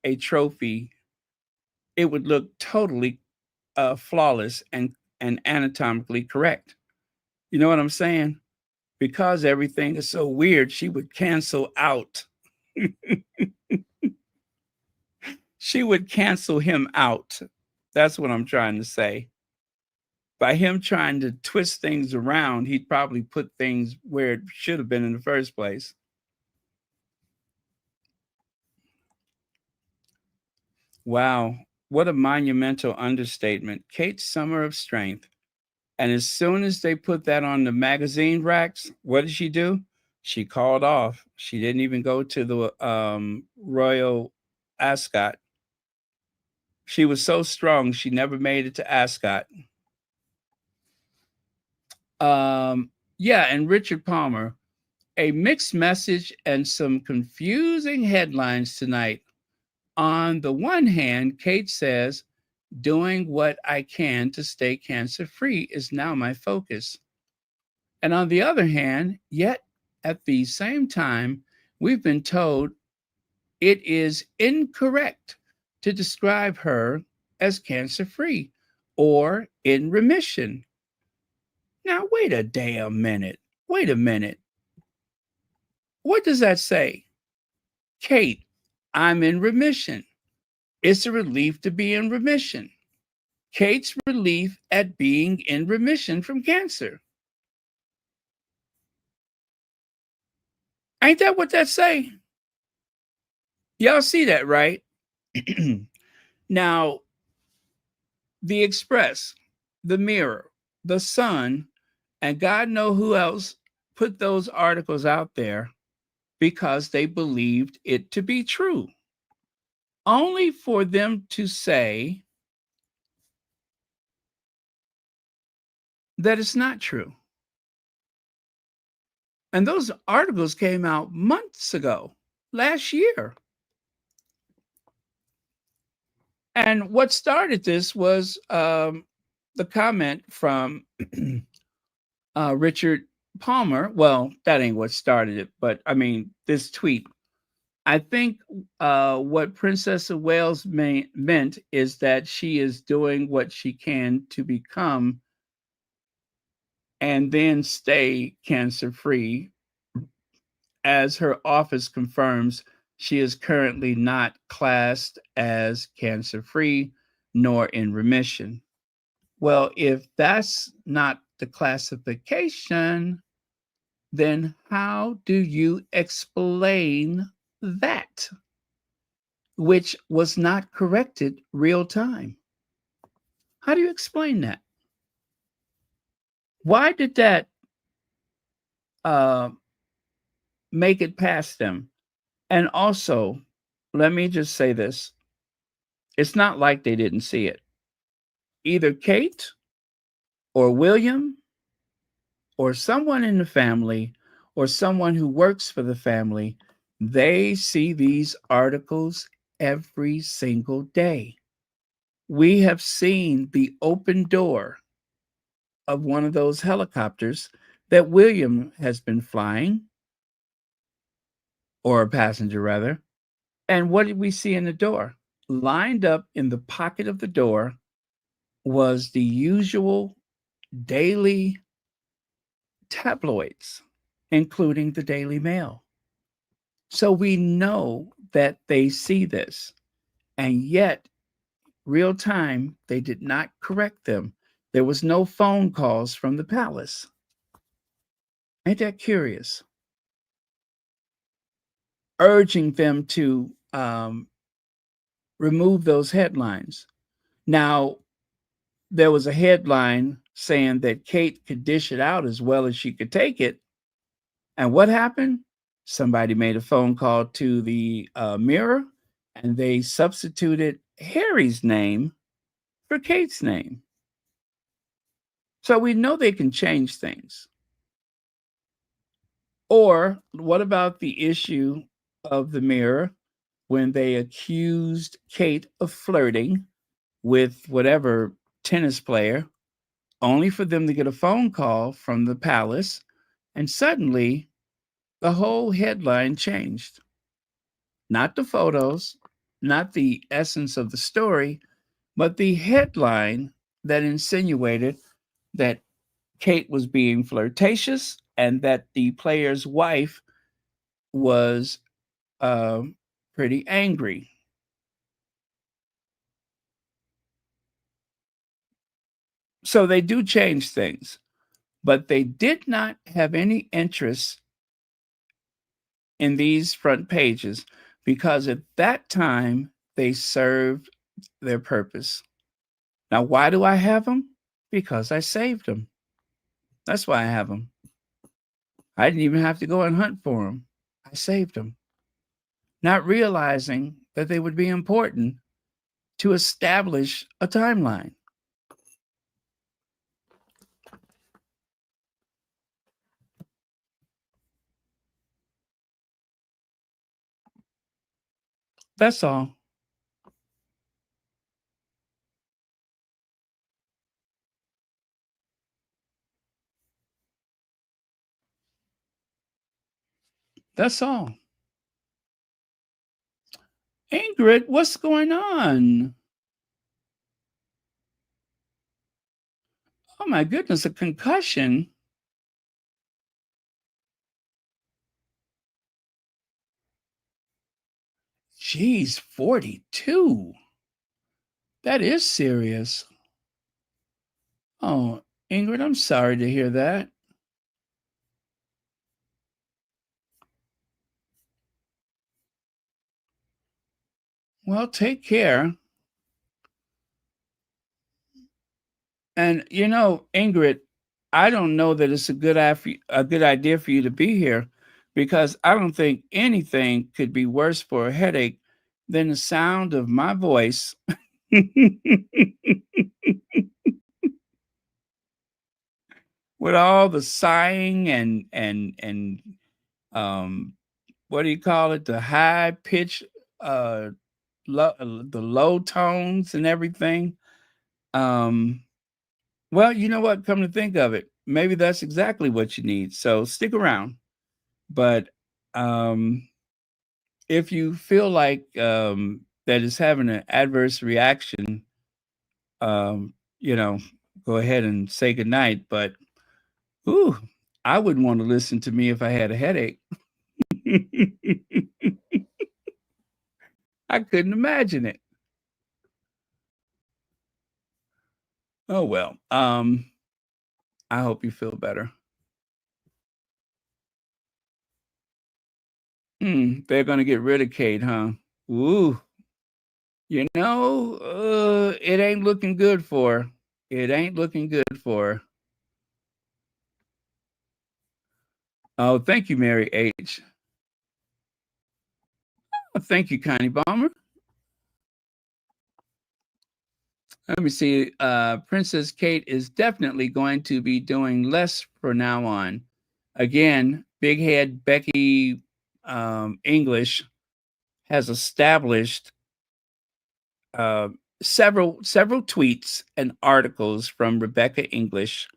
a trophy, it would look totally flawless and anatomically correct. You know what I'm saying? Because everything is so weird, she would cancel out. She would cancel him out. That's what I'm trying to say. By him trying to twist things around, he'd probably put things where it should have been in the first place. Wow, what a monumental understatement. Kate's summer of strength. And as soon as they put that on the magazine racks, what did she do? She called off. She didn't even go to the Royal Ascot. She was so strong, she never made it to Ascot. Yeah, and Richard Palmer, a mixed message and some confusing headlines tonight. On the one hand, Kate says, doing what I can to stay cancer free is now my focus. And on the other hand, yet at the same time, we've been told it is incorrect to describe her as cancer free or in remission. Now, wait a damn minute. Wait a minute. What does that say? Kate, I'm in remission. It's a relief to be in remission. Kate's relief at being in remission from cancer. Ain't that what that say? Y'all see that, right? Now, the Express, the Mirror, the Sun, and God know who else put those articles out there because they believed it to be true. Only for them to say that it's not true. And those articles came out months ago, last year. And what started this was the comment from Richard Palmer. Well, that ain't what started it, but I mean, this tweet. I think what Princess of Wales meant is that she is doing what she can to become and then stay cancer free. As her office confirms, she is currently not classed as cancer free nor in remission. Well, if that's not the classification, then how do you explain that? Which was not corrected real time. How do you explain that? Why did that make it past them? And also, let me just say this. It's not like they didn't see it. Either Kate or William or someone in the family or someone who works for the family, they see these articles every single day. We have seen the open door of one of those helicopters that William has been flying, or a passenger rather. And what did we see in the door? Lined up in the pocket of the door was the usual daily tabloids, including the Daily Mail. So we know that they see this, and yet, real time, they did not correct them. There was no phone calls from the palace. Ain't that curious? Urging them to remove those headlines. Now, there was a headline saying that Kate could dish it out as well as she could take it. And what happened? Somebody made a phone call to the Mirror, and they substituted Harry's name for Kate's name. So we know they can change things. Or what about the issue of the Mirror when they accused Kate of flirting with whatever tennis player, only for them to get a phone call from the palace, and suddenly the whole headline changed. Not the photos, not the essence of the story, but the headline that insinuated that Kate was being flirtatious and that the player's wife was pretty angry. So they do change things, but they did not have any interest in these front pages because at that time they served their purpose. Now, why do I have them? Because I saved them. That's why I have them. I didn't even have to go and hunt for them. I saved them, not realizing that they would be important to establish a timeline. That's all. That's all. Ingrid, what's going on? Oh my goodness, a concussion. Geez, 42. That is serious. Oh, Ingrid, I'm sorry to hear that. Well, take care. And you know, Ingrid, I don't know that it's a good idea for you to be here because I don't think anything could be worse for a headache than the sound of my voice. With all the sighing and what do you call it? The high pitch, the low tones and everything. Well, you know what? Come to think of it, maybe that's exactly what you need. So stick around. But if you feel like that is having an adverse reaction, you know, go ahead and say goodnight. But ooh, I wouldn't want to listen to me if I had a headache. I couldn't imagine it. Oh well. I hope you feel better. They're gonna get rid of Kate, huh? Ooh. You know, it ain't looking good for her. It ain't looking good for her. Oh, thank you, Mary H. Oh, thank you, Connie Bomber. Let me see. Princess Kate is definitely going to be doing less from now on. Again, Big Head Becky English has established several tweets and articles from Rebecca English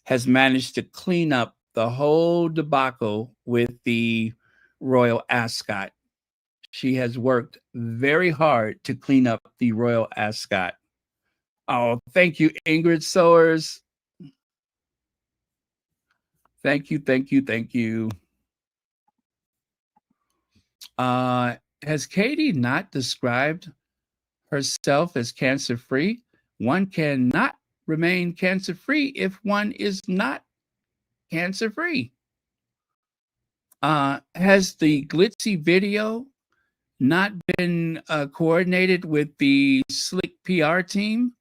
has managed to clean up the whole debacle with the royal ascot. She has worked very hard to clean up the royal ascot. Oh, thank you, Ingrid Soers. Thank you, thank you, thank you. Has Katie not described herself as cancer-free? One cannot remain cancer-free if one is not cancer-free. Has the glitzy video not been coordinated with the slick PR team?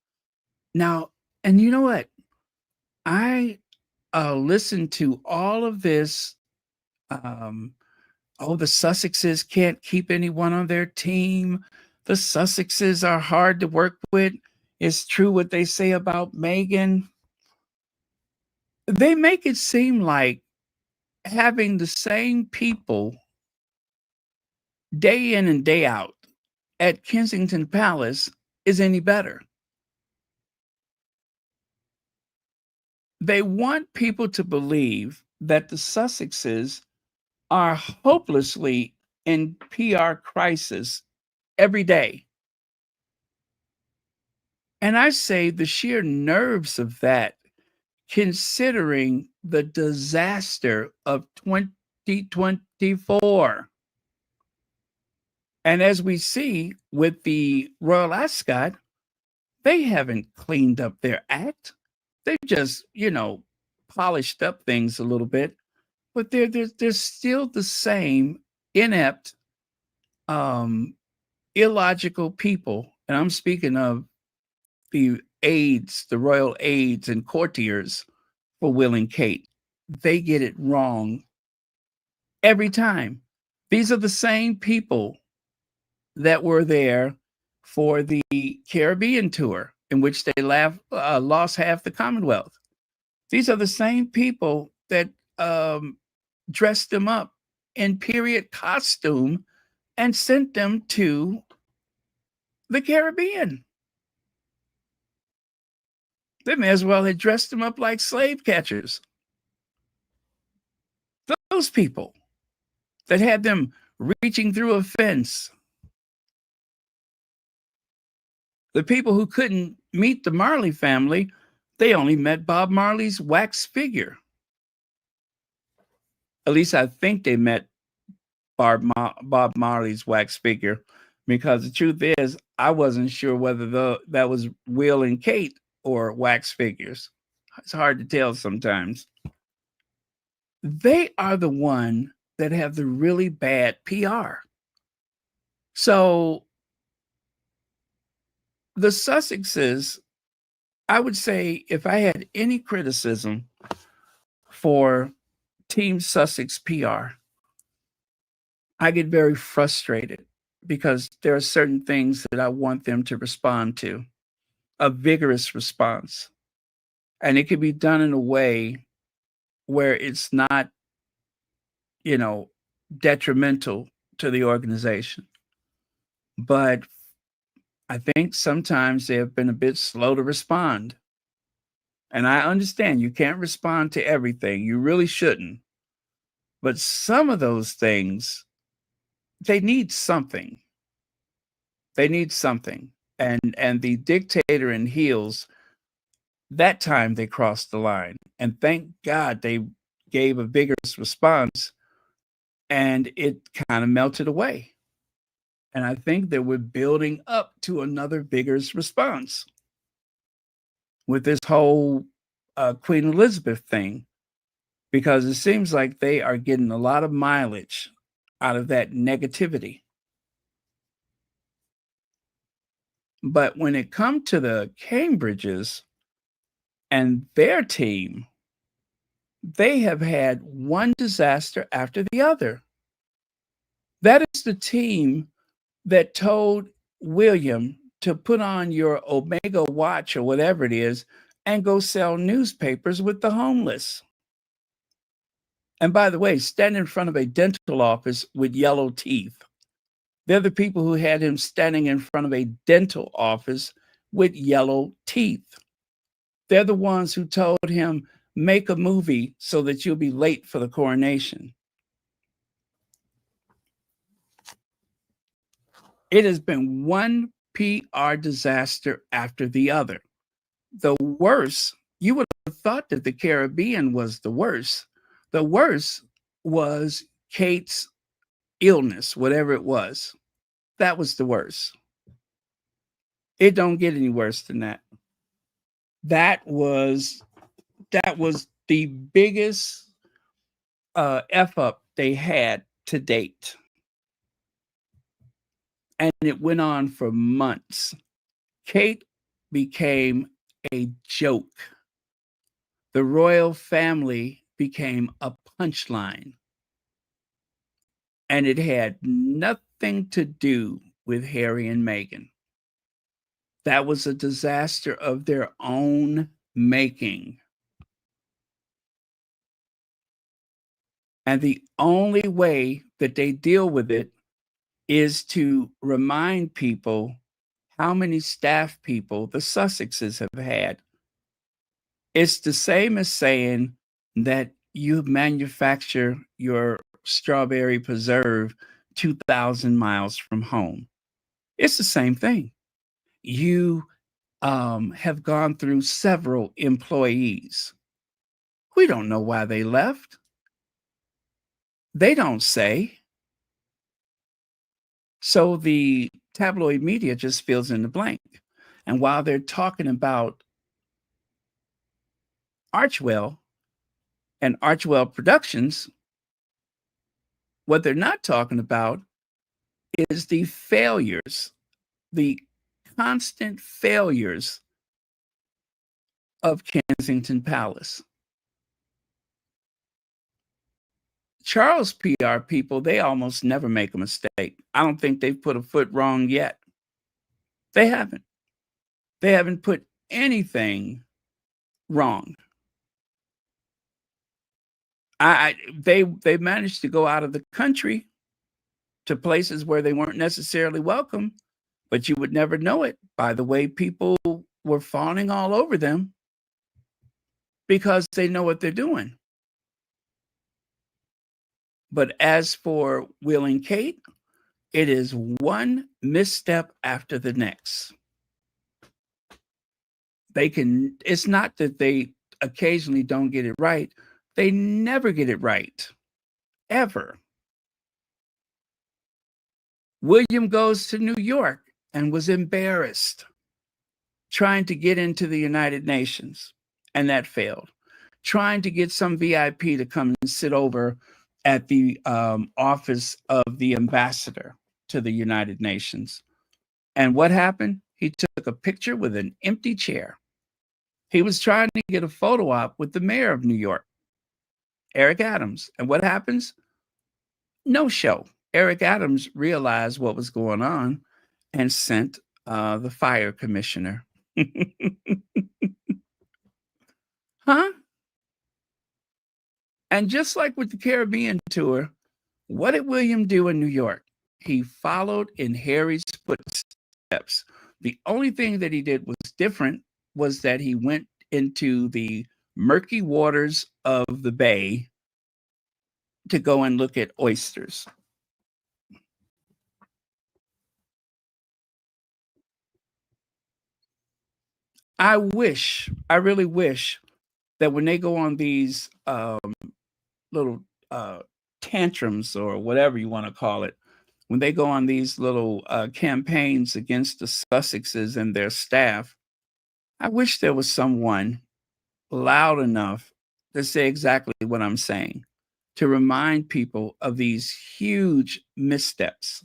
Now, and you know what? I listened to all of this. Oh, the Sussexes can't keep anyone on their team. The Sussexes are hard to work with. It's true what they say about Meghan. They make it seem like having the same people day in and day out at Kensington Palace is any better. They want people to believe that the Sussexes are hopelessly in PR crisis every day. And I say the sheer nerves of that, considering the disaster of 2024. And as we see with the Royal Ascot, they haven't cleaned up their act. They've just, polished up things a little bit, but they're still the same inept, illogical people. And I'm speaking of the aides, the royal aides and courtiers for Will and Kate. They get it wrong every time. These are the same people that were there for the Caribbean tour, in which they lost half the Commonwealth. These are the same people that dressed them up in period costume and sent them to the Caribbean. They may as well have dressed them up like slave catchers. Those people that had them reaching through a fence, the people who couldn't meet the Marley family, they only met Bob Marley's wax figure. At least I think they met Bob Marley's wax figure, because the truth is, I wasn't sure whether that was Will and Kate or wax figures. It's hard to tell sometimes. They are the one that have the really bad PR. So the Sussexes, I would say, if I had any criticism for Team Sussex PR, I get very frustrated because there are certain things that I want them to respond to, a vigorous response. And it could be done in a way where it's not, detrimental to the organization. But I think sometimes they have been a bit slow to respond. And I understand you can't respond to everything. You really shouldn't. But some of those things, they need something. They need something. And the dictator in heels, that time they crossed the line. And thank God they gave a vigorous response, and it kind of melted away. And I think that we're building up to another vigorous response with this whole Queen Elizabeth thing, because it seems like they are getting a lot of mileage out of that negativity. But when it comes to the Cambridges and their team, they have had one disaster after the other. That is the team that told William to put on your Omega watch or whatever it is and go sell newspapers with the homeless. And by the way, stand in front of a dental office with yellow teeth. They're the people who had him standing in front of a dental office with yellow teeth. They're the ones who told him, make a movie so that you'll be late for the coronation. It has been one PR disaster after the other. The worst, you would have thought that the Caribbean was the worst. The worst was Kate's illness, whatever it was. That was the worst. It don't get any worse than that. That was the biggest F up they had to date. And it went on for months. Kate became a joke. The royal family became a punchline. And it had nothing to do with Harry and Meghan. That was a disaster of their own making. And the only way that they deal with it is to remind people how many staff people the Sussexes have had. It's the same as saying that you manufacture your strawberry preserve 2,000 miles from home. It's the same thing. You have gone through several employees. We don't know why they left. They don't say. So the tabloid media just fills in the blank. And while they're talking about Archwell and Archwell Productions, what they're not talking about is the failures, the constant failures of Kensington Palace. Charles' PR people, they almost never make a mistake. I don't think they've put a foot wrong yet. They haven't. They haven't put anything wrong. They managed to go out of the country to places where they weren't necessarily welcome, but you would never know it by the way people were fawning all over them because they know what they're doing. But as for Will and Kate, it is one misstep after the next. It's not that they occasionally don't get it right. They never get it right, ever. William goes to New York and was embarrassed trying to get into the United Nations, and that failed. Trying to get some VIP to come and sit over at the office of the ambassador to the United Nations. And what happened? He took a picture with an empty chair. He was trying to get a photo op with the mayor of New York, Eric Adams. And what happens? No show. Eric Adams realized what was going on and sent the fire commissioner. Huh? And just like with the Caribbean tour, what did William do in New York? He followed in Harry's footsteps. The only thing that he did was different was that he went into the murky waters of the bay to go and look at oysters. I really wish that when they go on these little tantrums or whatever you want to call it, when they go on these little campaigns against the Sussexes and their staff, I wish there was someone loud enough to say exactly what I'm saying, to remind people of these huge missteps.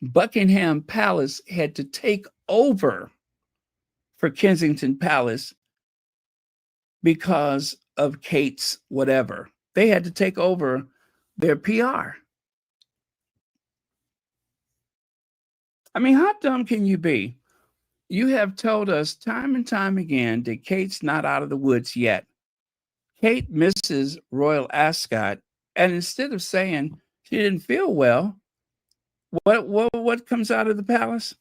Buckingham Palace had to take over for Kensington Palace because of Kate's whatever. They had to take over their PR. I mean, how dumb can you be? You have told us time and time again that Kate's not out of the woods yet. Kate misses Royal Ascot, and instead of saying she didn't feel well, what comes out of the palace?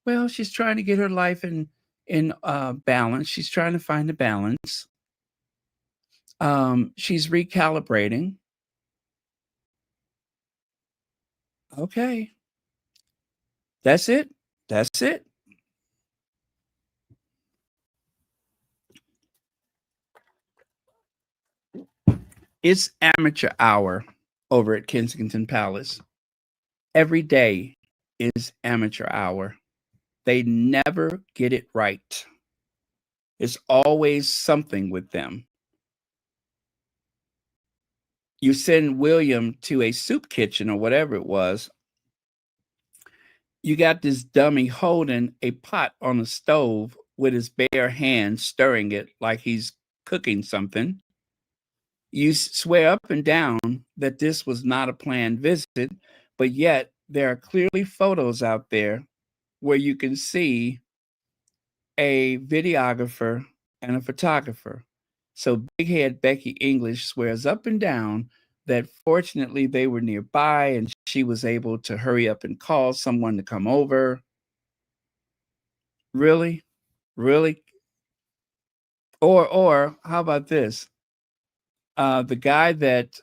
Well, she's trying to get her life in balance. She's trying to find a balance. She's recalibrating. Okay. That's it. That's it. It's amateur hour over at Kensington Palace. Every day is amateur hour. They never get it right. It's always something with them. You send William to a soup kitchen or whatever it was. You got this dummy holding a pot on the stove with his bare hand stirring it like he's cooking something. You swear up and down that this was not a planned visit, but yet there are clearly photos out there where you can see a videographer and a photographer. So big head Becky English swears up and down that fortunately they were nearby and she was able to hurry up and call someone to come over. Really? Really? Or how about this? The guy that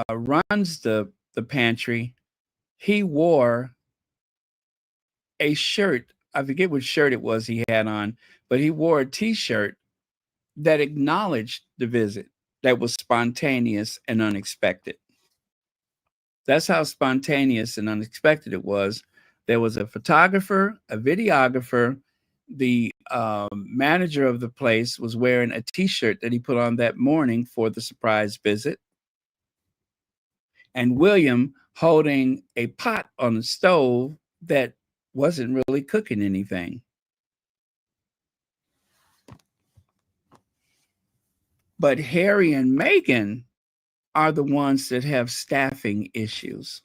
runs the pantry, he wore a shirt. I forget which shirt it was he had on, but he wore a T-shirt that acknowledged the visit, that was spontaneous and unexpected. That's how spontaneous and unexpected it was. There was a photographer, a videographer. The manager of the place was wearing a T-shirt that he put on that morning for the surprise visit. And William holding a pot on the stove that wasn't really cooking anything. But Harry and Meghan are the ones that have staffing issues.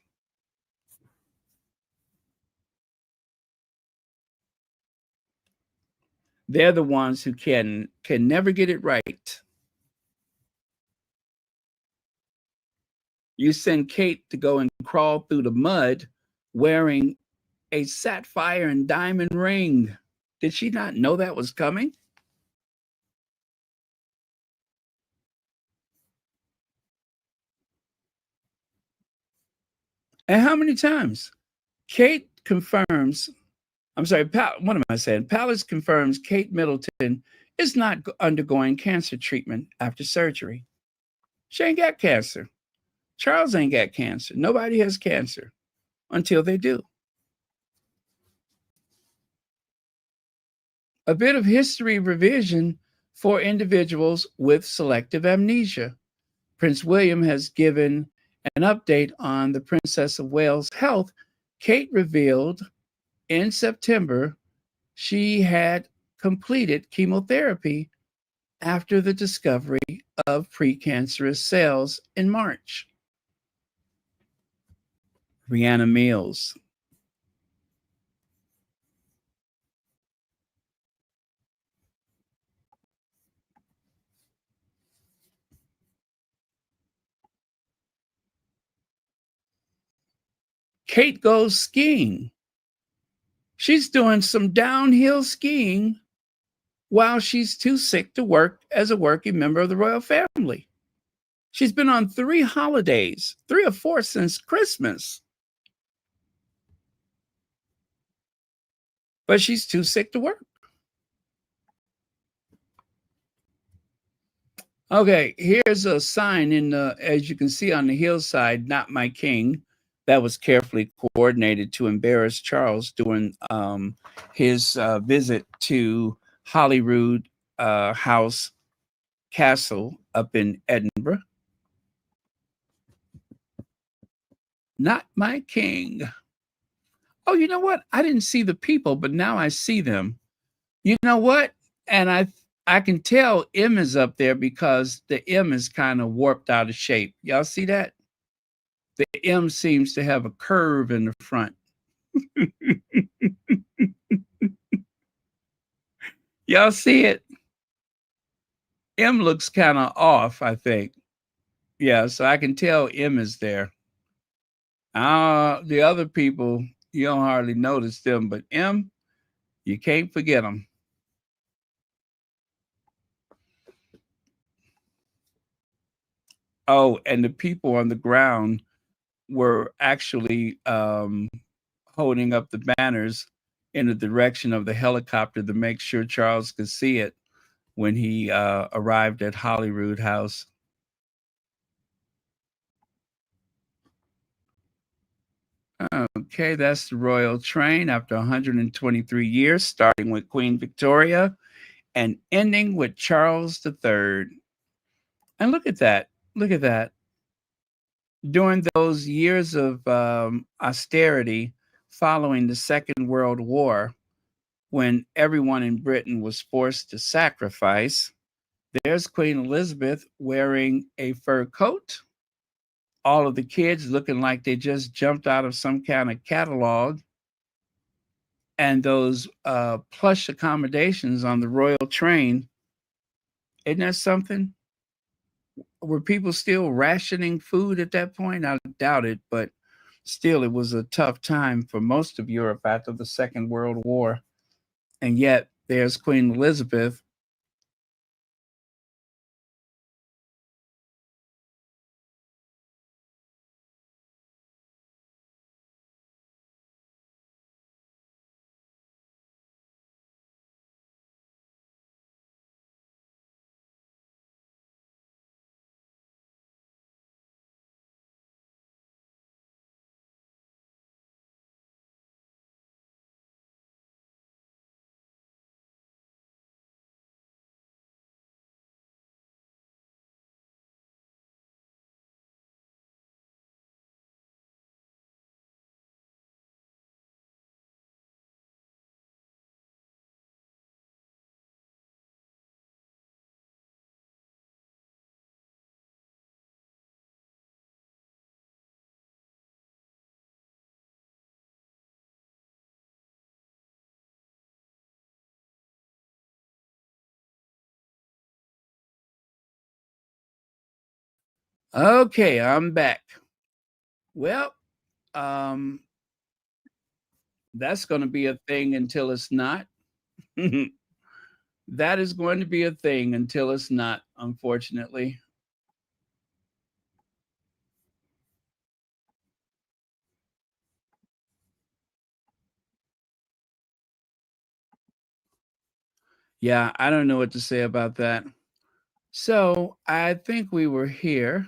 They're the ones who can never get it right. You send Kate to go and crawl through the mud wearing a sapphire and diamond ring. Did she not know that was coming? And how many times? Kate confirms, I'm sorry, what am I saying? Palace confirms Kate Middleton is not undergoing cancer treatment after surgery. She ain't got cancer. Charles ain't got cancer. Nobody has cancer until they do. A bit of history revision for individuals with selective amnesia. Prince William has given an update on the Princess of Wales' health. Kate revealed in September she had completed chemotherapy after the discovery of precancerous cells in March. Rihanna Mills. Kate goes skiing. She's doing some downhill skiing while she's too sick to work as a working member of the royal family. She's been on 3 holidays, 3 or 4 since Christmas. But she's too sick to work. Okay, here's a sign in the, as you can see on the hillside, "Not my king," that was carefully coordinated to embarrass Charles during his visit to Holyrood House Castle up in Edinburgh. Not my king. Oh, you know what? I didn't see the people, but now I see them. You know what? And I can tell M is up there because the M is kind of warped out of shape. Y'all see that? The M seems to have a curve in the front. Y'all see it? M looks kind of off, I think. Yeah, so I can tell M is there. The other people, you don't hardly notice them, but M, you can't forget them. Oh, and the people on the ground were actually holding up the banners in the direction of the helicopter to make sure Charles could see it when he arrived at Holyrood House. Okay, that's the royal train after 123 years, starting with Queen Victoria and ending with Charles III. And look at that. Look at that. During those years of austerity following the Second World War, when everyone in Britain was forced to sacrifice, there's Queen Elizabeth wearing a fur coat. All of the kids looking like they just jumped out of some kind of catalog. And those plush accommodations on the royal train Isn't that something? Were people still rationing food at that point? I doubt it, but still, it was a tough time for most of Europe after the Second World War. And yet, there's Queen Elizabeth. Okay, I'm back. Well, um, that's going to be a thing until it's not. That is going to be a thing until it's not, unfortunately. Yeah, I don't know what to say about that. So I think we were here.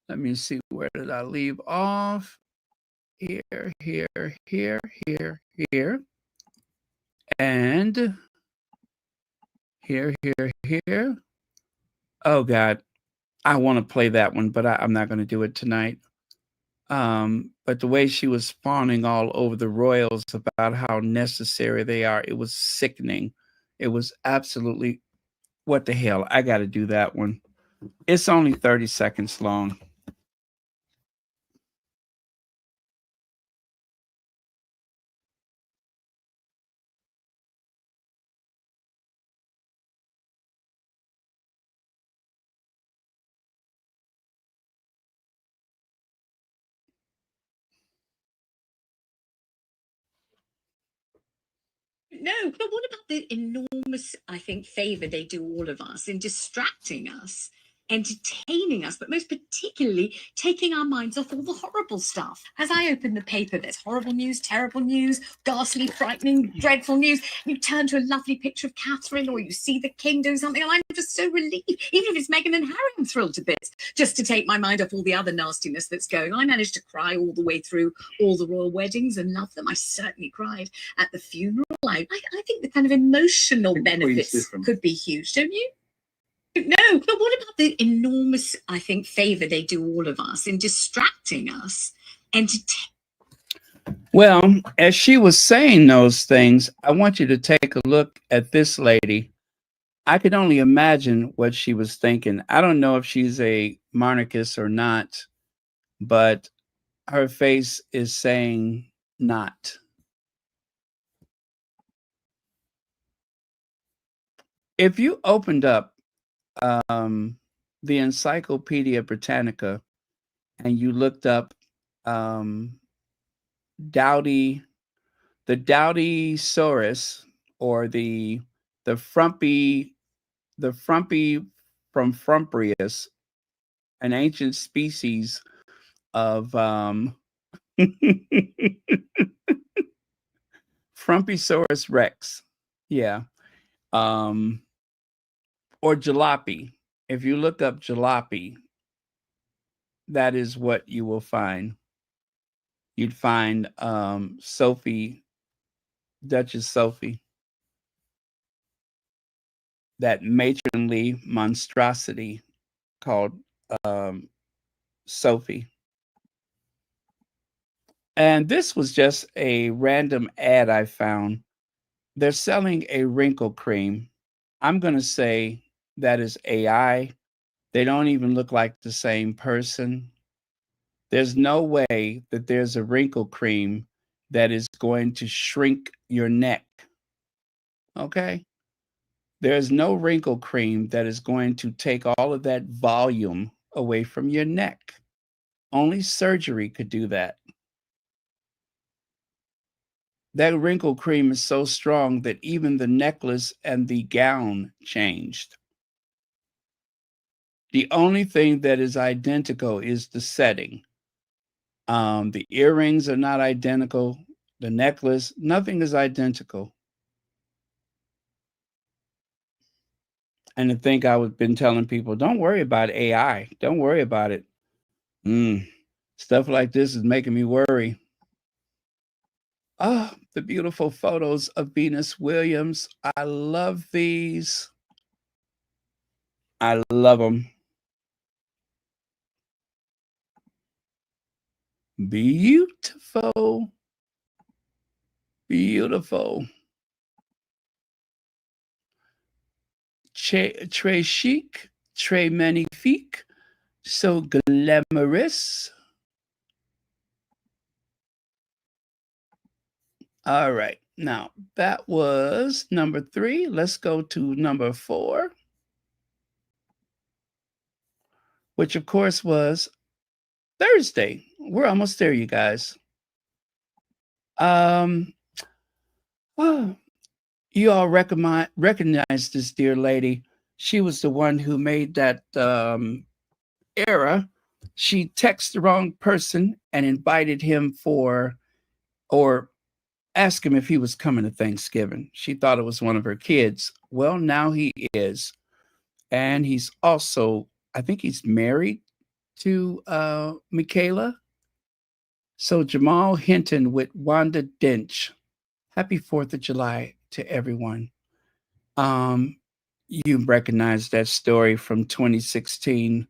Let me see, where did I leave off? Here, here, here, here, here. And here, here, here. Oh, God. I want to play that one, but I'm not going to do it tonight. But the way she was fawning all over the royals about how necessary they are, it was sickening. It was absolutely, what the hell? I got to do that one. It's only 30 seconds long. No, but what about the enormous, I think, favor they do all of us in distracting us, entertaining us, but most particularly taking our minds off all the horrible stuff? As I open the paper, there's horrible news, terrible news, ghastly, frightening, dreadful news. You turn to a lovely picture of Catherine, or you see the king doing something, and I'm just so relieved. Even if it's Meghan and Harry, I'm thrilled to bits, just to take my mind off all the other nastiness that's going on. I managed to cry all the way through all the royal weddings and love them. I certainly cried at the funeral. I think the kind of emotional benefits could be huge, don't you? No, but what about the enormous, I think, favor they do all of us in distracting us and Well, as she was saying those things, I want you to take a look at this lady. I could only imagine what she was thinking. I don't know if she's a monarchist or not, but her face is saying not. If you opened up the Encyclopedia Britannica and you looked up Dowdy, the Dowdysaurus, or the frumpy from Frumprius, an ancient species of Frumpisaurus rex. Yeah. Or jalopy. If you look up jalopy, that is what you will find. You'd find Sophie, Duchess Sophie, that matronly monstrosity called Sophie. And this was just a random ad I found. They're selling a wrinkle cream. I'm going to say that is AI. They don't even look like the same person. There's no way that there's a wrinkle cream that is going to shrink your neck. Okay? There's no wrinkle cream that is going to take all of that volume away from your neck. Only surgery could do that. That wrinkle cream is so strong that even the necklace and the gown changed. The only thing that is identical is the setting. The earrings are not identical. The necklace, nothing is identical. And to think I've been telling people, don't worry about AI. Don't worry about it. Stuff like this is making me worry. Oh, the beautiful photos of Venus Williams. I love these. I love them. Beautiful. Beautiful. Très chic, très magnifique, so glamorous. All right. Now, that was number 3. Let's go to number 4, which, of course, was Thursday. We're almost there, you guys. Oh, you all recognize this dear lady. She was the one who made that error. She texted the wrong person and invited him or asked him if he was coming to Thanksgiving. She thought it was one of her kids. Well, now he is. And he's also, I think he's married to Michaela. So Jamal Hinton with Wanda Dench. Happy 4th of July to everyone. You recognize that story from 2016.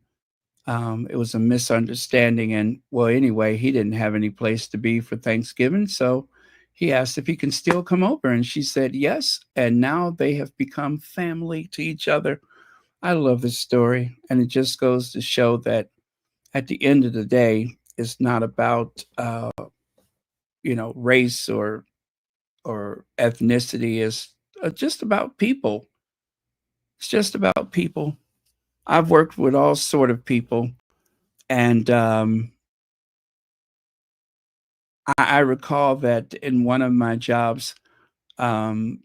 It was a misunderstanding. And well, anyway, he didn't have any place to be for Thanksgiving. So he asked if he can still come over. And she said yes. And now they have become family to each other. I love this story. And it just goes to show that at the end of the day, it's not about, race or ethnicity. It's just about people. It's just about people. I've worked with all sort of people. And I recall that in one of my jobs, we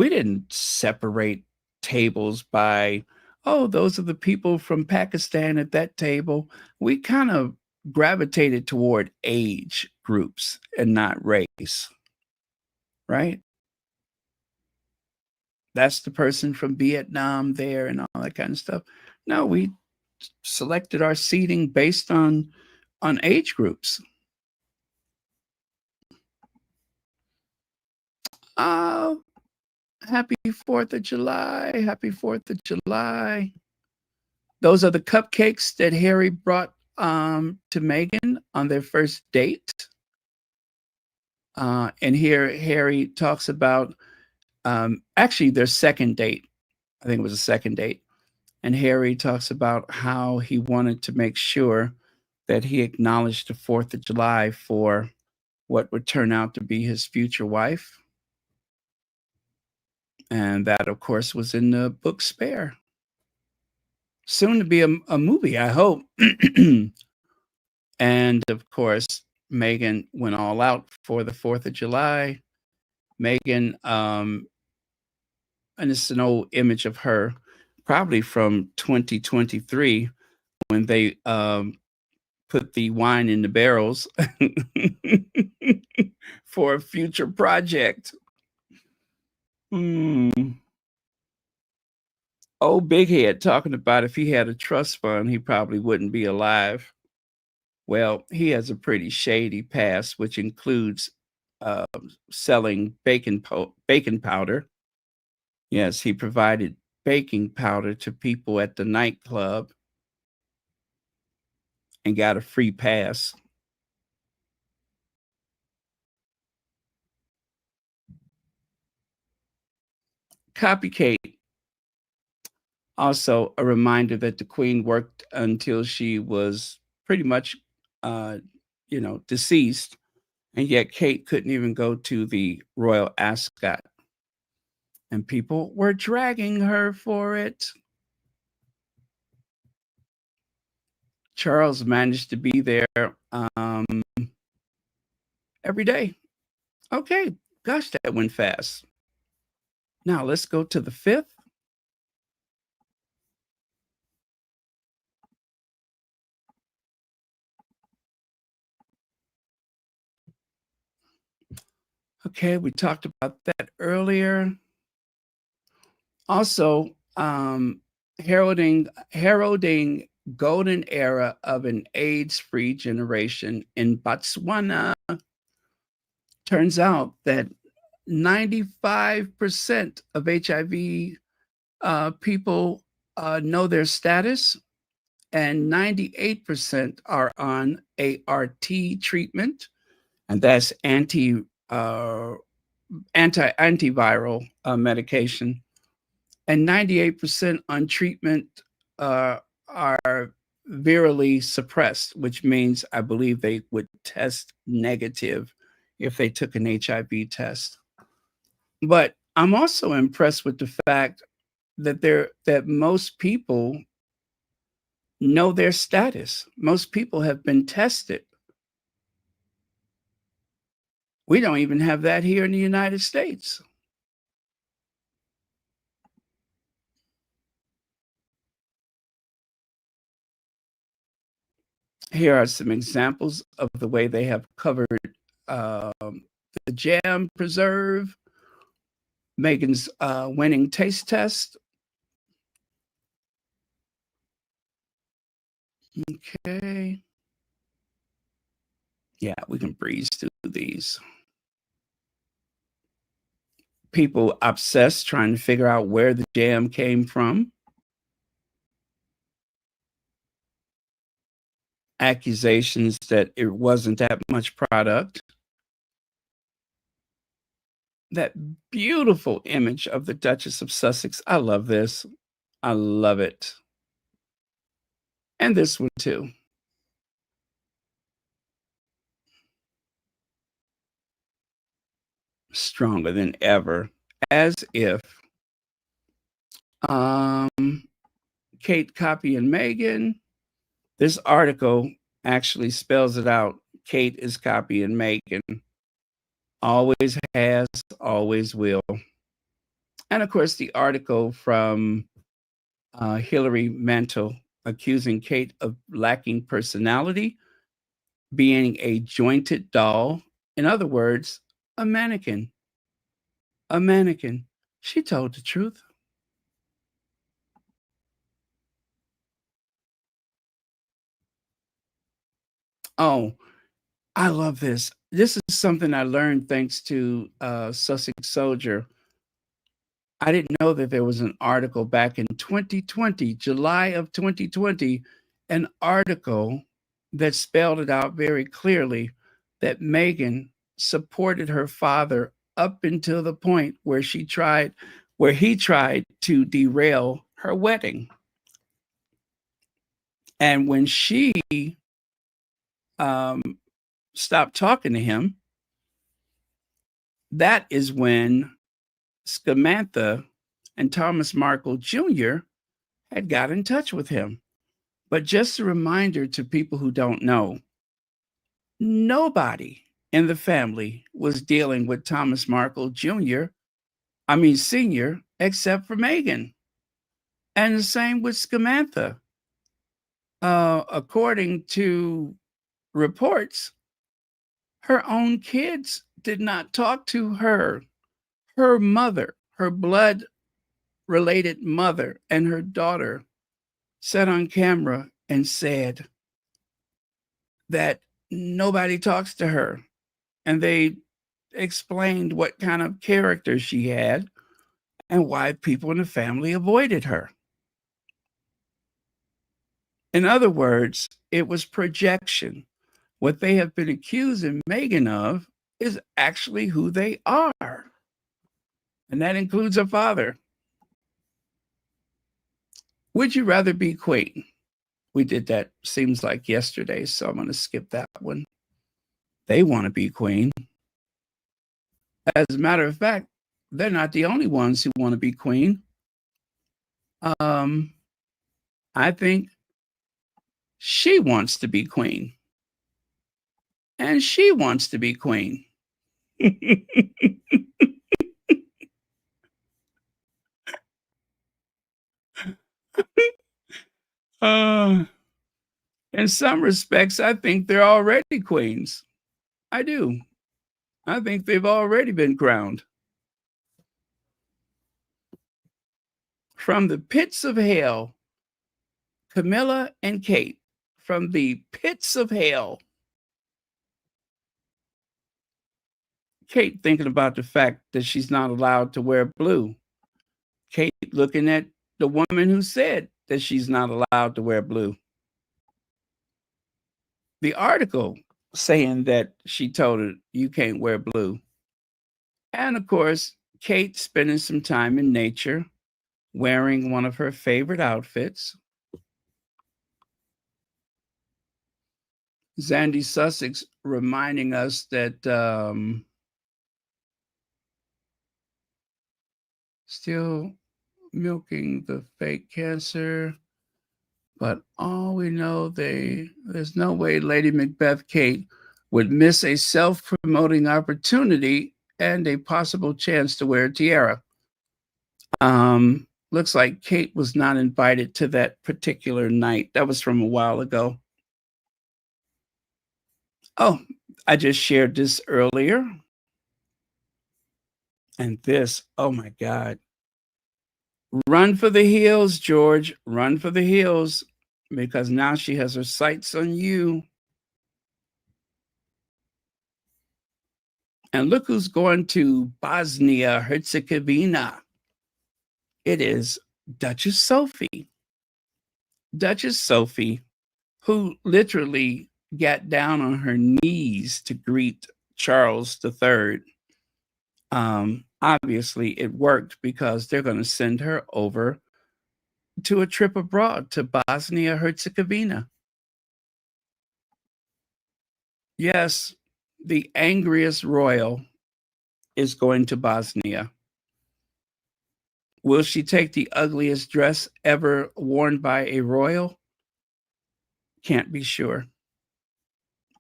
didn't separate tables by, oh, those are the people from Pakistan at that table. We kind of gravitated toward age groups and not race, right? That's the person from Vietnam there and all that kind of stuff. No, we selected our seating based on age groups. Happy 4th of July. Happy 4th of July. Those are the cupcakes that Harry brought to Meghan on their first date. And here Harry talks about actually their second date. I think it was a second date. And Harry talks about how he wanted to make sure that he acknowledged the 4th of July for what would turn out to be his future wife. And that, of course, was in the book Spare. Soon to be a movie, I hope. And, of course, Meghan went all out for the 4th of July. Meghan, and it's an old image of her, probably from 2023, when they put the wine in the barrels for a future project. Old Big Head talking about if he had a trust fund, he probably wouldn't be alive. Well, he has a pretty shady past, which includes selling baking powder. Yes, he provided baking powder to people at the nightclub and got a free pass. Copycat. Also, a reminder that the Queen worked until she was pretty much, deceased, and yet Kate couldn't even go to the Royal Ascot. and people were dragging her for it. Charles managed to be there every day. Okay, gosh, that went fast. Now let's go to the 5th. Okay, we talked about that earlier. Also, heralding golden era of an AIDS-free generation in Botswana. Turns out that 95% of HIV people know their status, and 98% are on ART treatment, and that's antiviral medication, and 98% on treatment are virally suppressed, which means I believe they would test negative if they took an HIV test. But I'm also impressed with the fact that most people know their status. Most people have been tested. We don't even have that here in the United States. Here are some examples of the way they have covered the jam preserve, Meghan's winning taste test. Okay. Yeah, we can breeze through these. People obsessed trying to figure out where the jam came from. Accusations that it wasn't that much product. That beautiful image of the Duchess of Sussex. I love this. I love it. And this one too. Stronger than ever, as if Kate copying Meghan. This article actually spells it out. Kate is copying Meghan. Always has, always will. And of course, the article from Hilary Mantel accusing Kate of lacking personality, being a jointed doll. In other words, a mannequin. A mannequin. She told the truth. Oh, I love this. This is something I learned thanks to Sussex Soldier. I didn't know that there was an article back in 2020, July of 2020, an article that spelled it out very clearly that Meghan supported her father up until the point where he tried to derail her wedding. And when she stopped talking to him, that is when Samantha and Thomas Markle Jr. had got in touch with him. But just a reminder to people who don't know, nobody in the family was dealing with Thomas Markle Sr., except for Meghan. And the same with Samantha. According to reports, her own kids did not talk to her. Her mother, her blood-related mother, and her daughter sat on camera and said that nobody talks to her. And they explained what kind of character she had and why people in the family avoided her. In other words, it was projection. What they have been accusing Meghan of is actually who they are. And that includes her father. Would you rather be queen? We did that, seems like yesterday, so I'm going to skip that one. They want to be queen. As a matter of fact, they're not the only ones who want to be queen. I think she wants to be queen. And she wants to be queen. In some respects, I think they're already queens. I do. I think they've already been crowned. From the pits of hell, Camilla and Kate, from the pits of hell. Kate thinking about the fact that she's not allowed to wear blue. Kate looking at the woman who said that she's not allowed to wear blue. The article saying that she told her you can't wear blue. And of course, Kate spending some time in nature, wearing one of her favorite outfits. Zandy Sussex reminding us that still milking the fake cancer, but all we know, there's no way Lady Macbeth Kate would miss a self-promoting opportunity and a possible chance to wear a tiara. Looks like Kate was not invited to that particular night. That was from a while ago. Oh, I just shared this earlier. And this, oh my God. Run for the hills, George. Run for the hills, because now she has her sights on you. And look who's going to Bosnia-Herzegovina. It is Duchess Sophie. Duchess Sophie, who literally got down on her knees to greet Charles III. Obviously, it worked because they're going to send her over to a trip abroad to Bosnia-Herzegovina. Yes, the angriest royal is going to Bosnia. Will she take the ugliest dress ever worn by a royal? Can't be sure.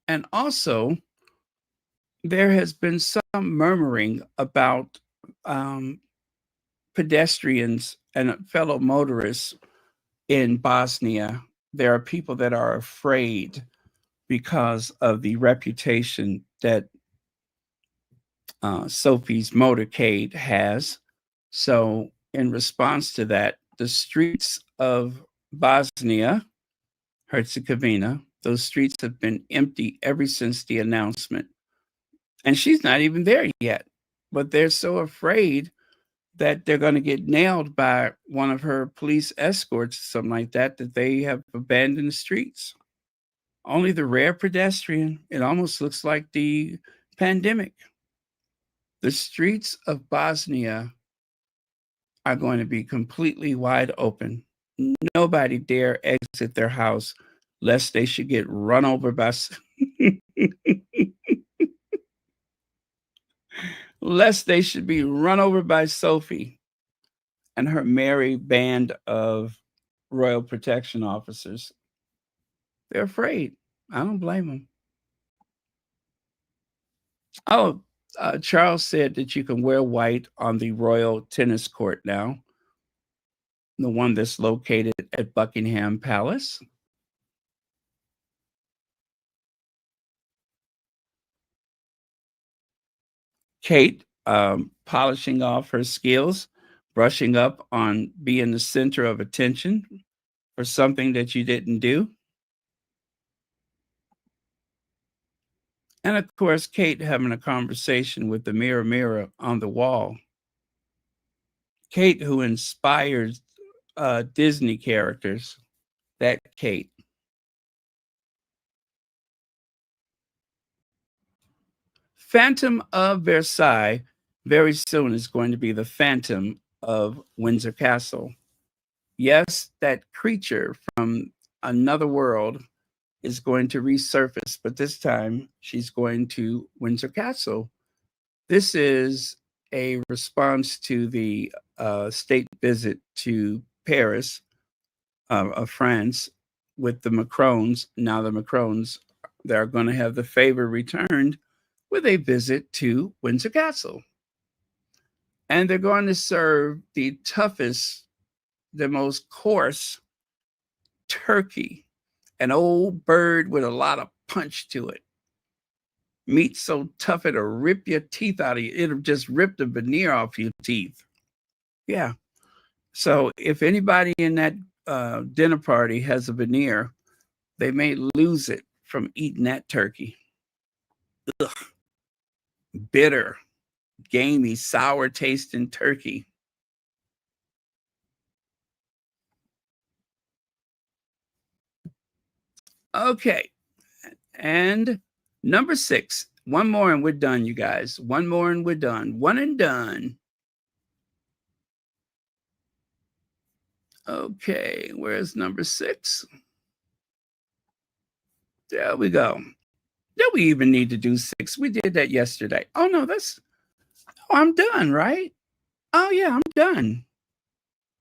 And also, there has been some murmuring about pedestrians and fellow motorists in Bosnia. There are people that are afraid because of the reputation that Sophie's motorcade has. So in response to that, the streets of Bosnia, Herzegovina, those streets have been empty ever since the announcement. And she's not even there yet, but they're so afraid that they're going to get nailed by one of her police escorts or something like that, that they have abandoned the streets. Only the rare pedestrian. It almost looks like the pandemic. The streets of Bosnia are going to be completely wide open. Nobody dare exit their house lest they should get run over by lest they should be run over by Sophie and her merry band of royal protection officers. They're afraid. I don't blame them. Oh, Charles said that you can wear white on the royal tennis court now, the one that's located at Buckingham Palace. Kate, polishing off her skills, brushing up on being the center of attention for something that you didn't do. And of course, Kate having a conversation with the mirror, mirror on the wall. Kate, who inspires Disney characters, that Kate. Phantom of Versailles very soon is going to be the Phantom of Windsor Castle. Yes, that creature from another world is going to resurface, but this time she's going to Windsor Castle. This is a response to the state visit to Paris of France with the Macrons. Now the Macrons, they're going to have the favor returned with a visit to Windsor Castle. And they're going to serve the toughest, the most coarse turkey, an old bird with a lot of punch to it. Meat so tough it'll rip your teeth out of you. It'll just rip the veneer off your teeth. Yeah. So if anybody in that dinner party has a veneer, they may lose it from eating that turkey. Ugh. Bitter, gamey, sour tasting turkey. Okay. And number 6, one more and we're done, you guys. One more and we're done. One and done. Okay, where's number 6? There we go. Do we even need to do 6? We did that yesterday. Oh, no, I'm done, right? Oh, yeah, I'm done.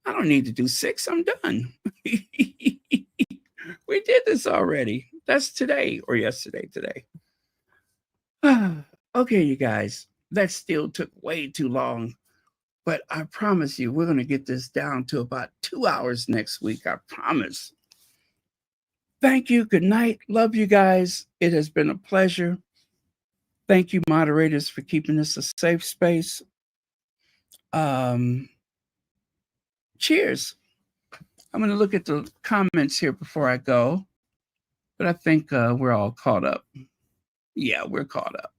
I don't need to do 6. I'm done. We did this already. That's today or yesterday today. Okay, you guys, that still took way too long. But I promise you, we're going to get this down to about 2 hours next week. I promise. Thank you. Good night. Love you guys. It has been a pleasure. Thank you, moderators, for keeping this a safe space. Cheers. I'm going to look at the comments here before I go. But I think we're all caught up. Yeah, we're caught up.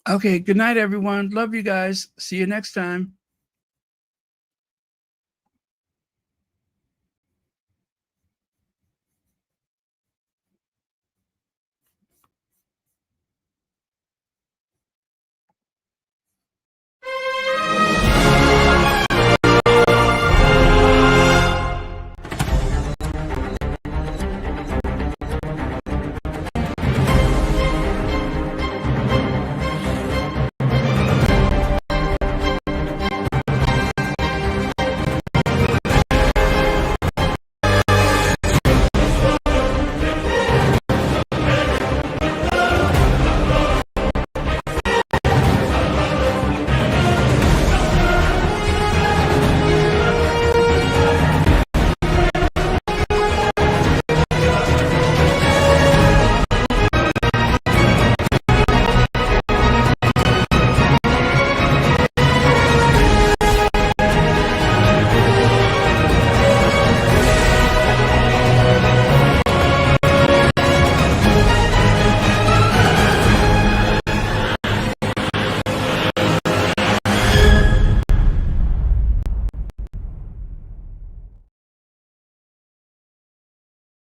Okay, good night, everyone. Love you guys. See you next time.